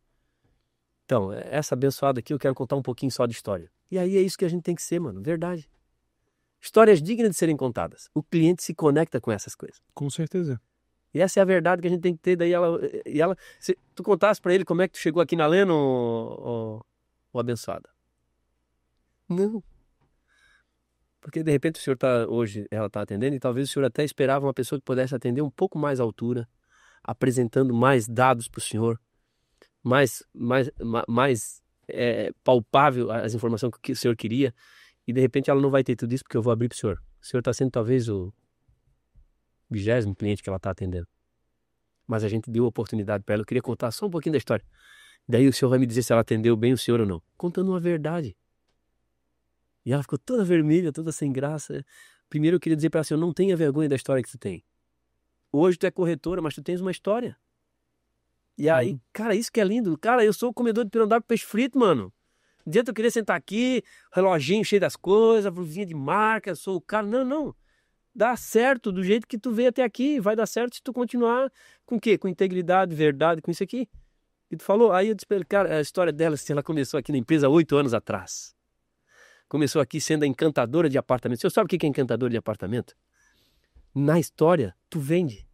Então, essa abençoada aqui, eu quero contar um pouquinho só de história. E aí é isso que a gente tem que ser, mano, verdade. Histórias dignas de serem contadas. O cliente se conecta com essas coisas. Com certeza. E essa é a verdade que a gente tem que ter. Daí se tu contasse pra ele como é que tu chegou aqui na Leno, ô abençoada. Não. Porque de repente o senhor hoje ela tá atendendo e talvez o senhor até esperava uma pessoa que pudesse atender um pouco mais à altura, apresentando mais dados pro senhor, mais palpável as informações que o senhor queria, e de repente ela não vai ter tudo isso porque eu vou abrir pro senhor. O senhor tá sendo talvez o 20º cliente que ela tá atendendo. Mas a gente deu a oportunidade para ela. Eu queria contar só um pouquinho da história. Daí o senhor vai me dizer se ela atendeu bem o senhor ou não. Contando uma verdade. E ela ficou toda vermelha, toda sem graça. Primeiro eu queria dizer para ela assim, não tenha vergonha da história que tu tem. Hoje tu é corretora, mas tu tens uma história. E aí, cara, isso que é lindo. Cara, eu sou o comedor de pirandá com peixe frito, mano. Um dia eu queria sentar aqui, reloginho cheio das coisas, blusinha de marca, sou o cara. Não. Dá certo do jeito que tu veio até aqui. Vai dar certo se tu continuar com o quê? Com integridade, verdade, com isso aqui. E tu falou, aí eu te expliquei, cara, a história dela, se ela começou aqui na empresa há 8 anos atrás. Começou aqui sendo a encantadora de apartamento. Você sabe o que é encantadora de apartamento? Na história, tu vende.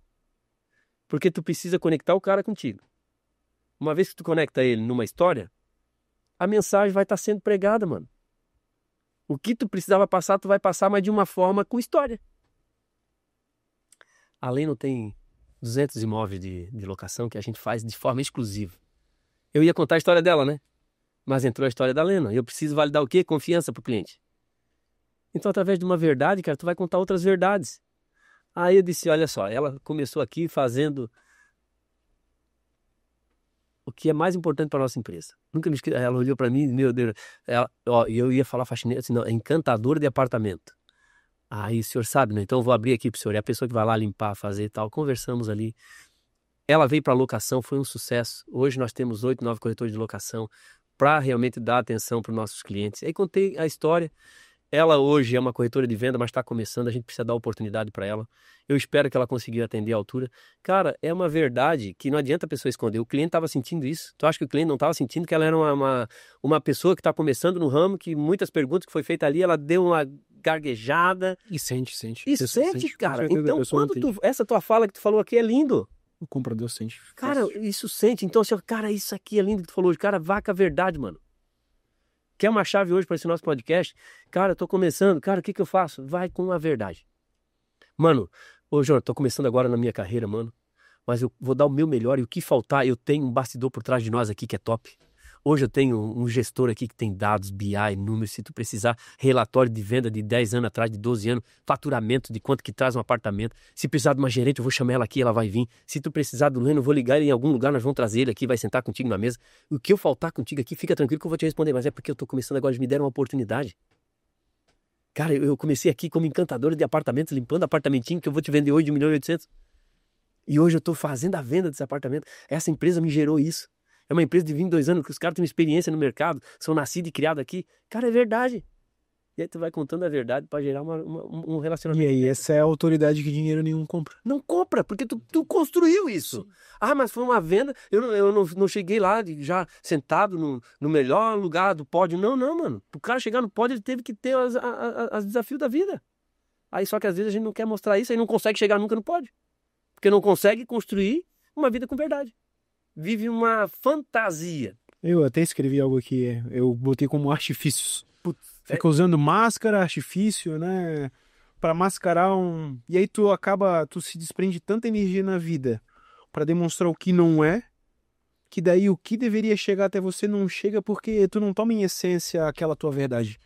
Porque tu precisa conectar o cara contigo. Uma vez que tu conecta ele numa história, a mensagem vai estar sendo pregada, mano. O que tu precisava passar, tu vai passar, mas de uma forma com história. A Leno tem 200 imóveis de locação que a gente faz de forma exclusiva. Eu ia contar a história dela, né? Mas entrou a história da Leno. Eu preciso validar o quê? Confiança pro cliente. Então, através de uma verdade, cara, tu vai contar outras verdades. Aí eu disse, olha só, ela começou aqui fazendo o que é mais importante para nossa empresa. Nunca me esqueci. Ela olhou para mim, meu Deus, eu ia falar faxineira, assim, não, é encantadora de apartamento. Aí o senhor sabe, né? Então eu vou abrir aqui pro senhor. É a pessoa que vai lá limpar, fazer e tal. Conversamos ali. Ela veio para locação, foi um sucesso. Hoje nós temos 8, 9 corretores de locação para realmente dar atenção para os nossos clientes. Aí contei a história. Ela hoje é uma corretora de venda, mas está começando. A gente precisa dar oportunidade para ela. Eu espero que ela consiga atender à altura. Cara, é uma verdade que não adianta a pessoa esconder. O cliente estava sentindo isso. Tu acha que o cliente não estava sentindo que ela era uma pessoa que está começando no ramo, que muitas perguntas que foi feita ali, ela deu uma gaguejada. E sente. E sente, cara. Então, essa tua fala que tu falou aqui é lindo. O comprador sente. Cara, isso sente. Então, assim, cara, isso aqui é lindo que tu falou hoje. Cara, vá com a verdade, mano. Quer uma chave hoje para esse nosso podcast? Cara, eu tô começando. Cara, o que eu faço? Vai com a verdade. Mano, ô João, tô começando agora na minha carreira, mano. Mas eu vou dar o meu melhor e o que faltar, eu tenho um bastidor por trás de nós aqui que é top. Hoje eu tenho um gestor aqui que tem dados, BI, números, se tu precisar, relatório de venda de 10 anos atrás, de 12 anos, faturamento de quanto que traz um apartamento. Se precisar de uma gerente, eu vou chamar ela aqui, ela vai vir. Se tu precisar do Leno, eu vou ligar ele em algum lugar, nós vamos trazer ele aqui, vai sentar contigo na mesa. O que eu faltar contigo aqui, fica tranquilo que eu vou te responder, mas é porque eu tô começando agora, me deram uma oportunidade. Cara, eu comecei aqui como encantador de apartamentos, limpando apartamentinho que eu vou te vender hoje de 1.800.000. E hoje eu tô fazendo a venda desse apartamento. Essa empresa me gerou isso. É uma empresa de 22 anos, que os caras têm experiência no mercado, são nascidos e criados aqui. Cara, é verdade. E aí tu vai contando a verdade pra gerar um relacionamento. E aí, essa é a autoridade que dinheiro nenhum compra. Não compra, porque tu construiu isso. Sim. Ah, mas foi uma venda, eu não cheguei lá já sentado no melhor lugar do pódio. Não, mano. Pro cara chegar no pódio, ele teve que ter os desafios da vida. Aí só que às vezes a gente não quer mostrar isso, aí não consegue chegar nunca no pódio. Porque não consegue construir uma vida com verdade. Vive uma fantasia. Eu até escrevi algo aqui, eu botei como artifícios. Fica usando máscara, artifício, né? Pra mascarar um... E aí tu se desprende tanta energia na vida pra demonstrar o que não é, que daí o que deveria chegar até você não chega porque tu não toma em essência aquela tua verdade.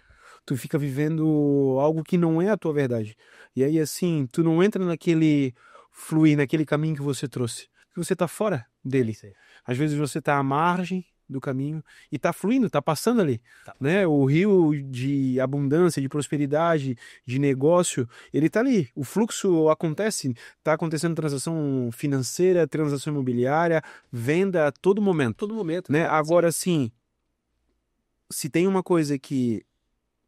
Tu fica vivendo algo que não é a tua verdade. E aí assim, tu não entra naquele fluir, naquele caminho que você trouxe. Você tá fora dele. Às vezes você tá à margem do caminho e tá fluindo, tá passando ali, né? O rio de abundância, de prosperidade, de negócio, ele tá ali. O fluxo acontece, tá acontecendo transação financeira, transação imobiliária, venda a todo momento. Todo momento. Né? Agora, sim, se tem uma coisa que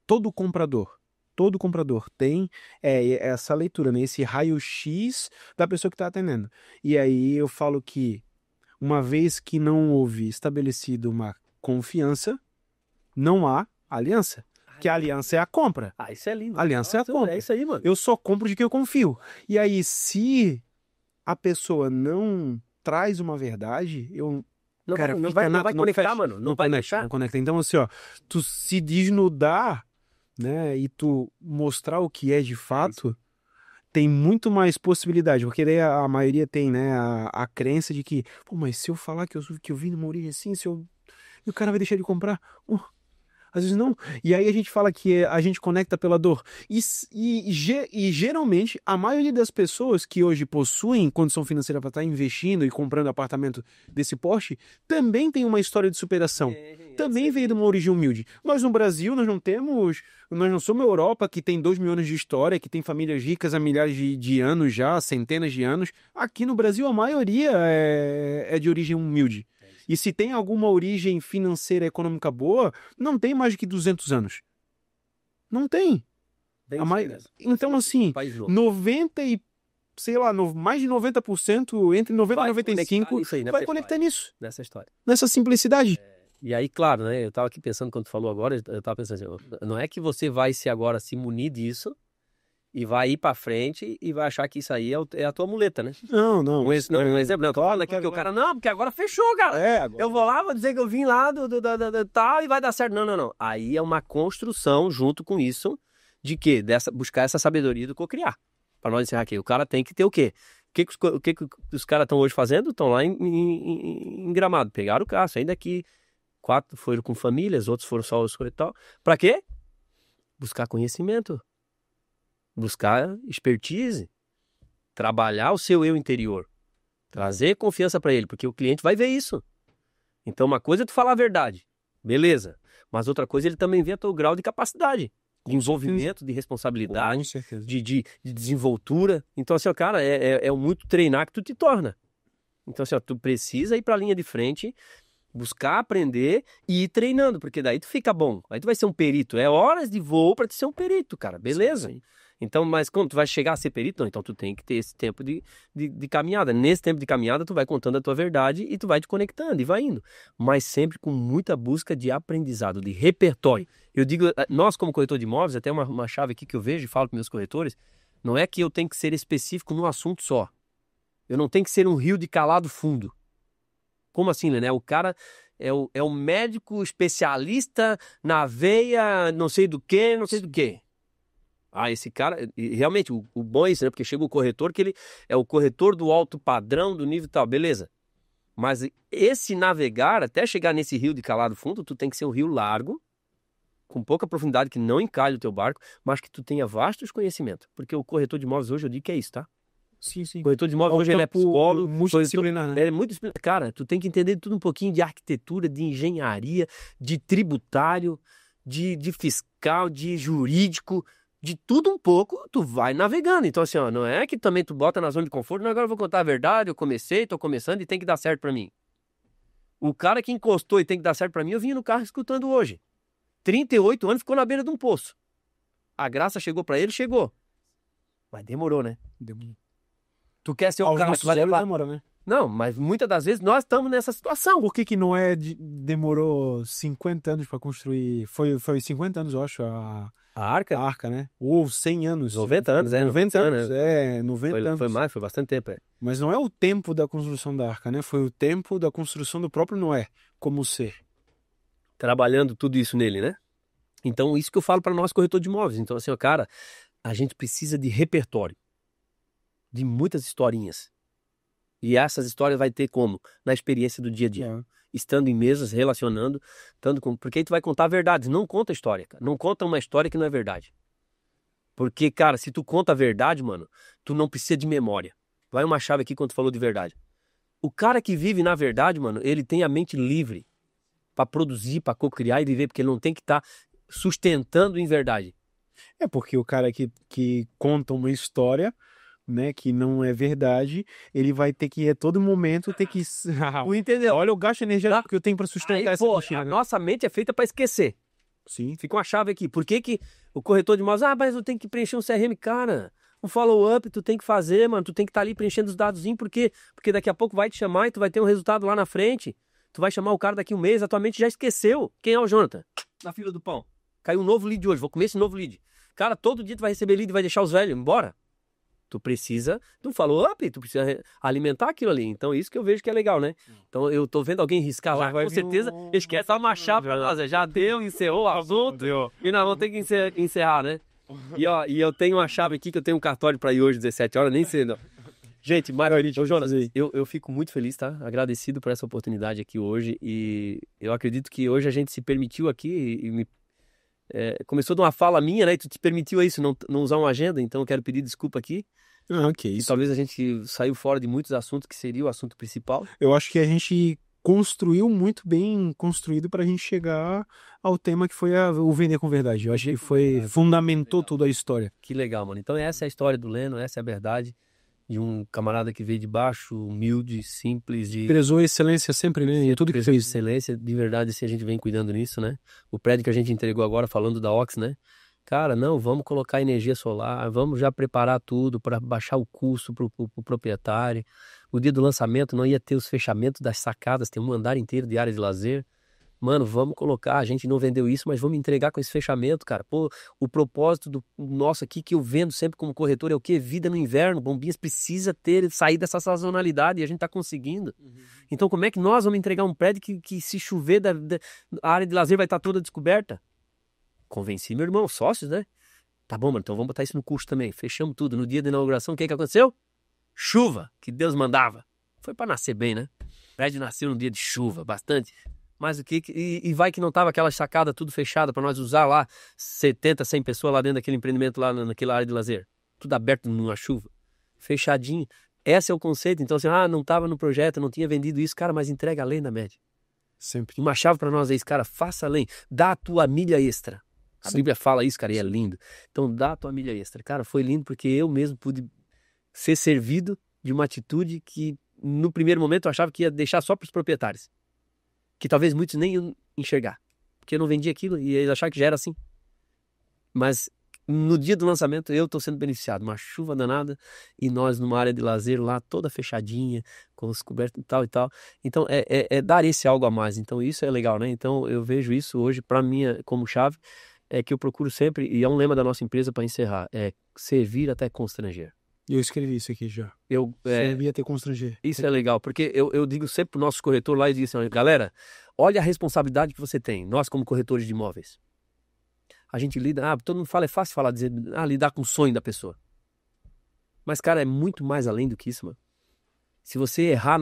todo comprador tem essa leitura, né? Esse raio-x da pessoa que está atendendo. E aí eu falo que uma vez que não houve estabelecido uma confiança, não há aliança. Que a aliança é a compra. Ah, isso é lindo. A aliança é a compra. É isso aí, mano. Eu só compro de quem eu confio. E aí, se a pessoa não traz uma verdade, não vai conectar, mano. Não vai deixar. Não conecta. Então, assim, ó, tu se desnudar, né, e tu mostrar o que é de fato, tem muito mais possibilidade, porque daí a maioria tem, né, a crença de que, pô, mas se eu falar que eu vim numa origem assim, e o cara vai deixar de comprar, às vezes não. E aí a gente fala que a gente conecta pela dor. E geralmente, a maioria das pessoas que hoje possuem condição financeira para estar investindo e comprando apartamento desse porte, também tem uma história de superação. Também veio de uma origem humilde. Nós no Brasil, nós não somos a Europa, que tem 2 mil anos de história, que tem famílias ricas há milhares de anos já, centenas de anos. Aqui no Brasil, a maioria é de origem humilde. E se tem alguma origem financeira econômica boa, não tem mais de que 200 anos. Não tem. Então, assim, 90 e, sei lá, mais de 90%, entre 90 e 95%, vai conectar nisso. Nessa história. Nessa simplicidade. E aí, claro, né? Eu tava aqui pensando, quando tu falou agora, eu tava pensando assim, não é que você vai agora se munir disso e vai ir pra frente e vai achar que isso aí é a tua muleta, né? Não. Um exemplo, eu tô falando aqui que o cara, não, porque agora fechou, cara. Agora. Eu vou lá, vou dizer que eu vim lá do tal e vai dar certo. Não. Aí é uma construção junto com isso de quê? Buscar essa sabedoria do cocriar. Pra nós encerrar aqui. O cara tem que ter o quê? O que os caras estão hoje fazendo? Estão lá em Gramado. Pegaram o carro, saíram daqui. 4 foram com famílias, outros foram só os e tal. Pra quê? Buscar conhecimento. Buscar expertise, trabalhar o seu eu interior, trazer confiança para ele, porque o cliente vai ver isso. Então uma coisa é tu falar a verdade, beleza, mas outra coisa ele também vê o teu grau de capacidade, de envolvimento, de responsabilidade, de desenvoltura. Então assim, ó, cara, é muito treinar que tu te torna. Então assim, ó, tu precisa ir para a linha de frente, buscar aprender e ir treinando, porque daí tu fica bom, aí tu vai ser um perito, é horas de voo para tu ser um perito, cara, beleza? Sim. Então, mas quando tu vai chegar a ser perito, não, então tu tem que ter esse tempo de caminhada. Nesse tempo de caminhada, tu vai contando a tua verdade e tu vai te conectando e vai indo. Mas sempre com muita busca de aprendizado, de repertório. Eu digo, nós como corretor de imóveis, até uma chave aqui que eu vejo e falo para meus corretores, não é que eu tenho que ser específico num assunto só. Eu não tenho que ser um rio de calado fundo. Como assim, Lené? O cara é o médico especialista na veia, não sei do que, não sei do que. Ah, esse cara, e realmente, o bom é isso, né? Porque chega o corretor, que ele é o corretor do alto padrão, do nível tal, beleza. Mas esse navegar, até chegar nesse rio de calado fundo, tu tem que ser um rio largo, com pouca profundidade, que não encalhe o teu barco, mas que tu tenha vastos conhecimentos. Porque o corretor de imóveis hoje, eu digo que é isso, tá? Sim, sim. O corretor de imóveis hoje ele é psicólogo, multidisciplinar, né? é muito disciplinar. Cara, tu tem que entender tudo um pouquinho de arquitetura, de engenharia, de tributário, de fiscal, de jurídico, de tudo um pouco, tu vai navegando. Então assim, ó, não é que também tu bota na zona de conforto, não, agora eu vou contar a verdade, eu comecei, tô começando e tem que dar certo pra mim. O cara que encostou e tem que dar certo pra mim, eu vinha no carro escutando hoje. 38 anos, ficou na beira de um poço. A graça chegou pra ele, chegou. Mas demorou, né? Demorou. Tu quer ser o Aos cara nossos que vai olhos levar... demora, né? Não, mas muitas das vezes nós estamos nessa situação. Por que não é demorou 50 anos para construir? Foi 50 anos, eu acho, a A arca, né? Ou 100 anos. 90 anos, 90 anos, né? 90 anos. Foi mais, foi bastante tempo. Mas não é o tempo da construção da arca, né? Foi o tempo da construção do próprio Noé, como ser. Trabalhando tudo isso nele, né? Então, isso que eu falo para nós, corretor de imóveis. Então, assim, ó, cara, a gente precisa de repertório, de muitas historinhas. E essas histórias vai ter como? Na experiência do dia a dia. Estando em mesas, relacionando, porque aí tu vai contar verdades. Não conta história, cara. Não conta uma história que não é verdade. Porque, cara, se tu conta a verdade, mano, tu não precisa de memória. Vai uma chave aqui quando tu falou de verdade. O cara que vive na verdade, mano, ele tem a mente livre para produzir, para co-criar e viver, porque ele não tem que estar sustentando em verdade. É porque o cara que conta uma história, né, que não é verdade, ele vai ter que a todo momento ter que Tu entendeu? olha, eu gasto energia que eu tenho para sustentar Aí, essa pô, mentira, a né? nossa mente é feita para esquecer. Sim. Fica uma chave aqui. Por que o corretor de imóveis, mas eu tenho que preencher um CRM, cara? Um follow-up tu tem que fazer, mano. Tu tem que estar ali preenchendo os dadozinhos. Por quê? Porque daqui a pouco vai te chamar e tu vai ter um resultado lá na frente. Tu vai chamar o cara daqui um mês, a tua mente já esqueceu. Quem é o Jonathan? Na fila do pão. Caiu um novo lead hoje, vou comer esse novo lead. Cara, todo dia tu vai receber lead e vai deixar os velhos embora. Tu precisa de um follow-up, tu precisa alimentar aquilo ali. Então, isso que eu vejo que é legal, né? Então, eu tô vendo alguém riscar lá, com certeza, esquece uma chave pra nós. Já deu, encerrou o assunto e nós vamos ter que encerrar, né? E eu tenho uma chave aqui que eu tenho um cartório pra ir hoje, 17 horas, nem sei, não. Gente, ô Jonas, eu fico muito feliz, tá? Agradecido por essa oportunidade aqui hoje e eu acredito que hoje a gente se permitiu aqui começou de uma fala minha, né? E tu te permitiu isso, não usar uma agenda, então eu quero pedir desculpa aqui. Ok, E talvez a gente saiu fora de muitos assuntos que seria o assunto principal. Eu acho que a gente construiu muito bem construído para a gente chegar ao tema que foi o vender com verdade. Eu acho que fundamentou toda a história. Que legal, mano. Então essa é a história do Leno, essa é a verdade de um camarada que veio de baixo, humilde, simples. Prezou a excelência sempre, né? E tudo que fez. Excelência, de verdade, se a gente vem cuidando nisso, né? O prédio que a gente entregou agora, falando da Ox, né? Cara, não, vamos colocar energia solar, vamos já preparar tudo para baixar o custo para o proprietário. O dia do lançamento não ia ter os fechamentos das sacadas, tem um andar inteiro de área de lazer. Mano, vamos colocar, a gente não vendeu isso, mas vamos entregar com esse fechamento, cara. Pô, o propósito do nosso aqui, que eu vendo sempre como corretor, é o quê? Vida no inverno. Bombinhas precisa sair dessa sazonalidade e a gente tá conseguindo. Então, como é que nós vamos entregar um prédio que se chover, a área de lazer vai estar toda descoberta? Convenci meu irmão, sócios, né? Tá bom, mano, então vamos botar isso no custo também. Fechamos tudo. No dia da inauguração, o que aconteceu? Chuva, que Deus mandava. Foi pra nascer bem, né? O prédio nasceu num dia de chuva, bastante. Mas o que... E vai que não tava aquela sacada tudo fechada pra nós usar lá 70, 100 pessoas lá dentro daquele empreendimento lá naquela área de lazer. Tudo aberto numa chuva. Fechadinho. Esse é o conceito. Então assim, não tava no projeto, não tinha vendido isso. Cara, mas entrega além da média. Sempre. Uma chave pra nós é isso, cara. Faça além. Dá a tua milha extra. A Bíblia fala isso, cara, e é lindo. Então dá a tua milha extra. Cara, foi lindo porque eu mesmo pude ser servido de uma atitude que no primeiro momento eu achava que ia deixar só para os proprietários. Que talvez muitos nem iam enxergar. Porque eu não vendia aquilo e eles achavam que já era assim. Mas no dia do lançamento eu estou sendo beneficiado. Uma chuva danada e nós numa área de lazer lá toda fechadinha, com os cobertos e tal e tal. Então é dar esse algo a mais. Então isso é legal, né? Então eu vejo isso hoje para mim como chave. É que eu procuro sempre, e é um lema da nossa empresa para encerrar, é servir até constranger. Eu escrevi isso aqui já. Devia ter constranger. Isso é legal, porque eu digo sempre pro nosso corretor lá e digo assim, galera, olha a responsabilidade que você tem, nós como corretores de imóveis. A gente lida, todo mundo fala, é fácil falar, dizer, lidar com o sonho da pessoa. Mas, cara, é muito mais além do que isso, mano. Se você errar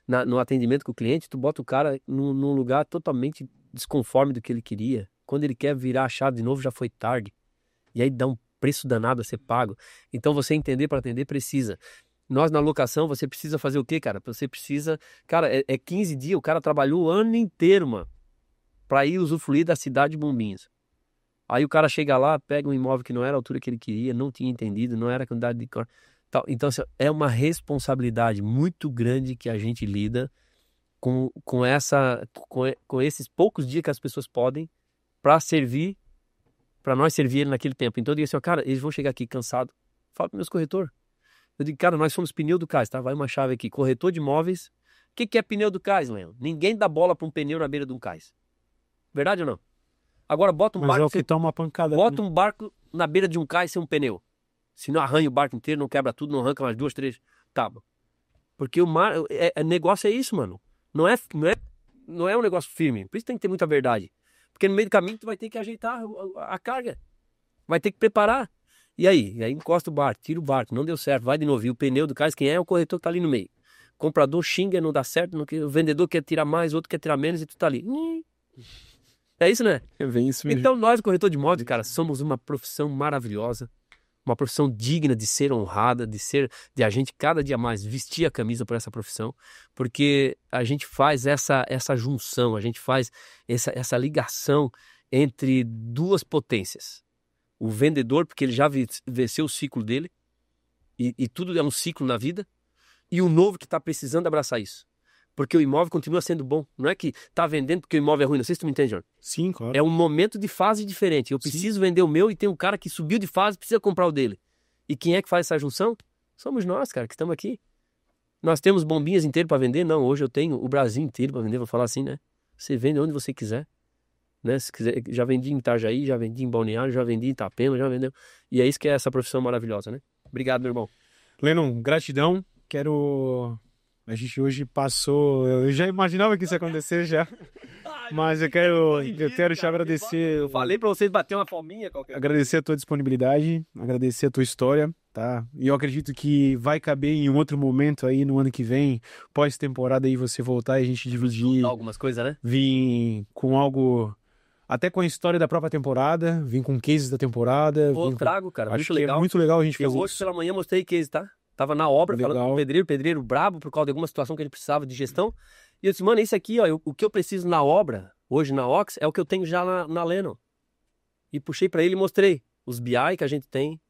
no atendimento com o cliente, tu bota o cara num lugar totalmente desconforme do que ele queria. Quando ele quer virar a chave de novo, já foi tarde. E aí dá um preço danado a ser pago. Então, você entender para atender precisa. Nós, na locação, você precisa fazer o quê, cara? Você precisa... Cara, é 15 dias, o cara trabalhou o ano inteiro, mano, pra ir usufruir da cidade de Bombinhas. Aí o cara chega lá, pega um imóvel que não era a altura que ele queria, não tinha entendido, não era a quantidade de... Então, assim, é uma responsabilidade muito grande que a gente lida com esses poucos dias que as pessoas podem para nós servir ele naquele tempo. Então eu digo assim, cara, eles vão chegar aqui cansados. Fala para meus corretores. Eu digo, cara, nós somos pneu do cais, tá? Vai uma chave aqui, corretor de imóveis. O que é pneu do cais, Leandro? Ninguém dá bola para um pneu na beira de um cais. Verdade ou não? Agora bota um barco... Mas é o que toma uma pancada. Bota um barco na beira de um cais sem um pneu. Se não arranha o barco inteiro, não quebra tudo, não arranca umas 2, 3 tábuas. Porque o negócio é isso, mano. Não é um negócio firme. Por isso tem que ter muita verdade. Porque no meio do caminho tu vai ter que ajeitar a carga. Vai ter que preparar. E aí encosta o barco, tira o barco, não deu certo, vai de novo. E o pneu do cais, quem é? O corretor que tá ali no meio. O comprador xinga, não dá certo, o vendedor quer tirar mais, outro quer tirar menos e tu tá ali. É isso, né? É bem isso mesmo. Então nós, corretor de imóveis, cara, somos uma profissão maravilhosa. Uma profissão digna de ser honrada, de a gente cada dia mais vestir a camisa por essa profissão, porque a gente faz essa junção, a gente faz essa ligação entre duas potências. O vendedor, porque ele já venceu o ciclo dele, e tudo é um ciclo na vida, e o novo que está precisando abraçar isso. Porque o imóvel continua sendo bom. Não é que tá vendendo porque o imóvel é ruim. Não sei se tu me entende, Jorge. Sim, claro. É um momento de fase diferente. Eu preciso vender o meu e tem um cara que subiu de fase e precisa comprar o dele. E quem é que faz essa junção? Somos nós, cara, que estamos aqui. Nós temos Bombinhas inteiro para vender? Não, hoje eu tenho o Brasil inteiro para vender. Vou falar assim, né? Você vende onde você quiser. Né? Se quiser, já vendi em Itajaí, já vendi em Balneário, já vendi em Itapema, já vendeu. E é isso que é essa profissão maravilhosa, né? Obrigado, meu irmão. Lennon, gratidão. A gente hoje passou... Eu já imaginava que isso ia acontecer já. Mas eu quero te agradecer. Eu falei pra vocês bater uma fominha qualquer. Agradecer a tua disponibilidade, agradecer a tua história, tá? E eu acredito que vai caber em um outro momento aí no ano que vem, pós-temporada aí você voltar e a gente dividir algumas coisas, né? Vir com algo, até com a história da própria temporada, vir com cases da temporada. Pô, trago, cara, acho muito que legal. É muito legal a gente fazer hoje isso. Pela manhã mostrei case, tá? Tava na obra, legal. Falando com o pedreiro brabo por causa de alguma situação que a gente precisava de gestão. E eu disse, mano, isso aqui, ó, o que eu preciso na obra, hoje na Ox, é o que eu tenho já na Lennon. E puxei para ele e mostrei os BI que a gente tem.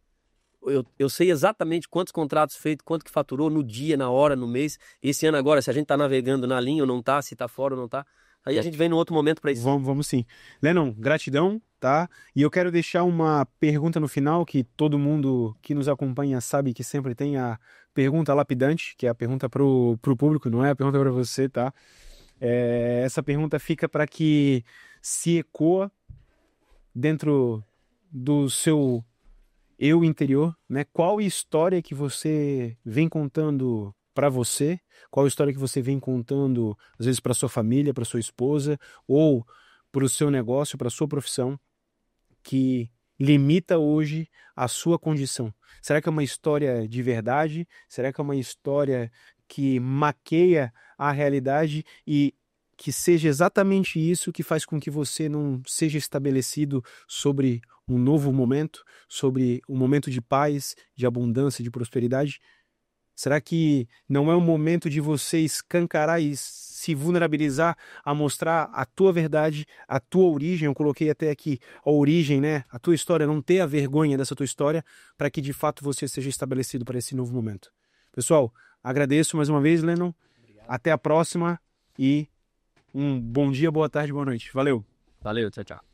Eu sei exatamente quantos contratos feitos, quanto que faturou no dia, na hora, no mês. Esse ano agora, se a gente tá navegando na linha ou não tá, se tá fora ou não tá. Aí a gente vem num outro momento para isso. Vamos sim. Lennon, gratidão, tá? E eu quero deixar uma pergunta no final, que todo mundo que nos acompanha sabe que sempre tem a pergunta lapidante, que é a pergunta pro público, não é a pergunta para você, tá? Essa pergunta fica para que se ecoa dentro do seu eu interior, né? Qual história que você vem contando para você? Qual história que você vem contando, às vezes, para sua família, para sua esposa, ou para o seu negócio, para sua profissão, que limita hoje a sua condição? Será que é uma história de verdade? Será que é uma história que maqueia a realidade e que seja exatamente isso que faz com que você não seja estabelecido sobre um novo momento, sobre um momento de paz, de abundância, de prosperidade? Será que não é o momento de você escancarar e se vulnerabilizar a mostrar a tua verdade, a tua origem? Eu coloquei até aqui a origem, né? A tua história, não ter a vergonha dessa tua história, para que de fato você seja estabelecido para esse novo momento. Pessoal, agradeço mais uma vez, Lennon. Obrigado. Até a próxima e um bom dia, boa tarde, boa noite. Valeu. Valeu, tchau, tchau.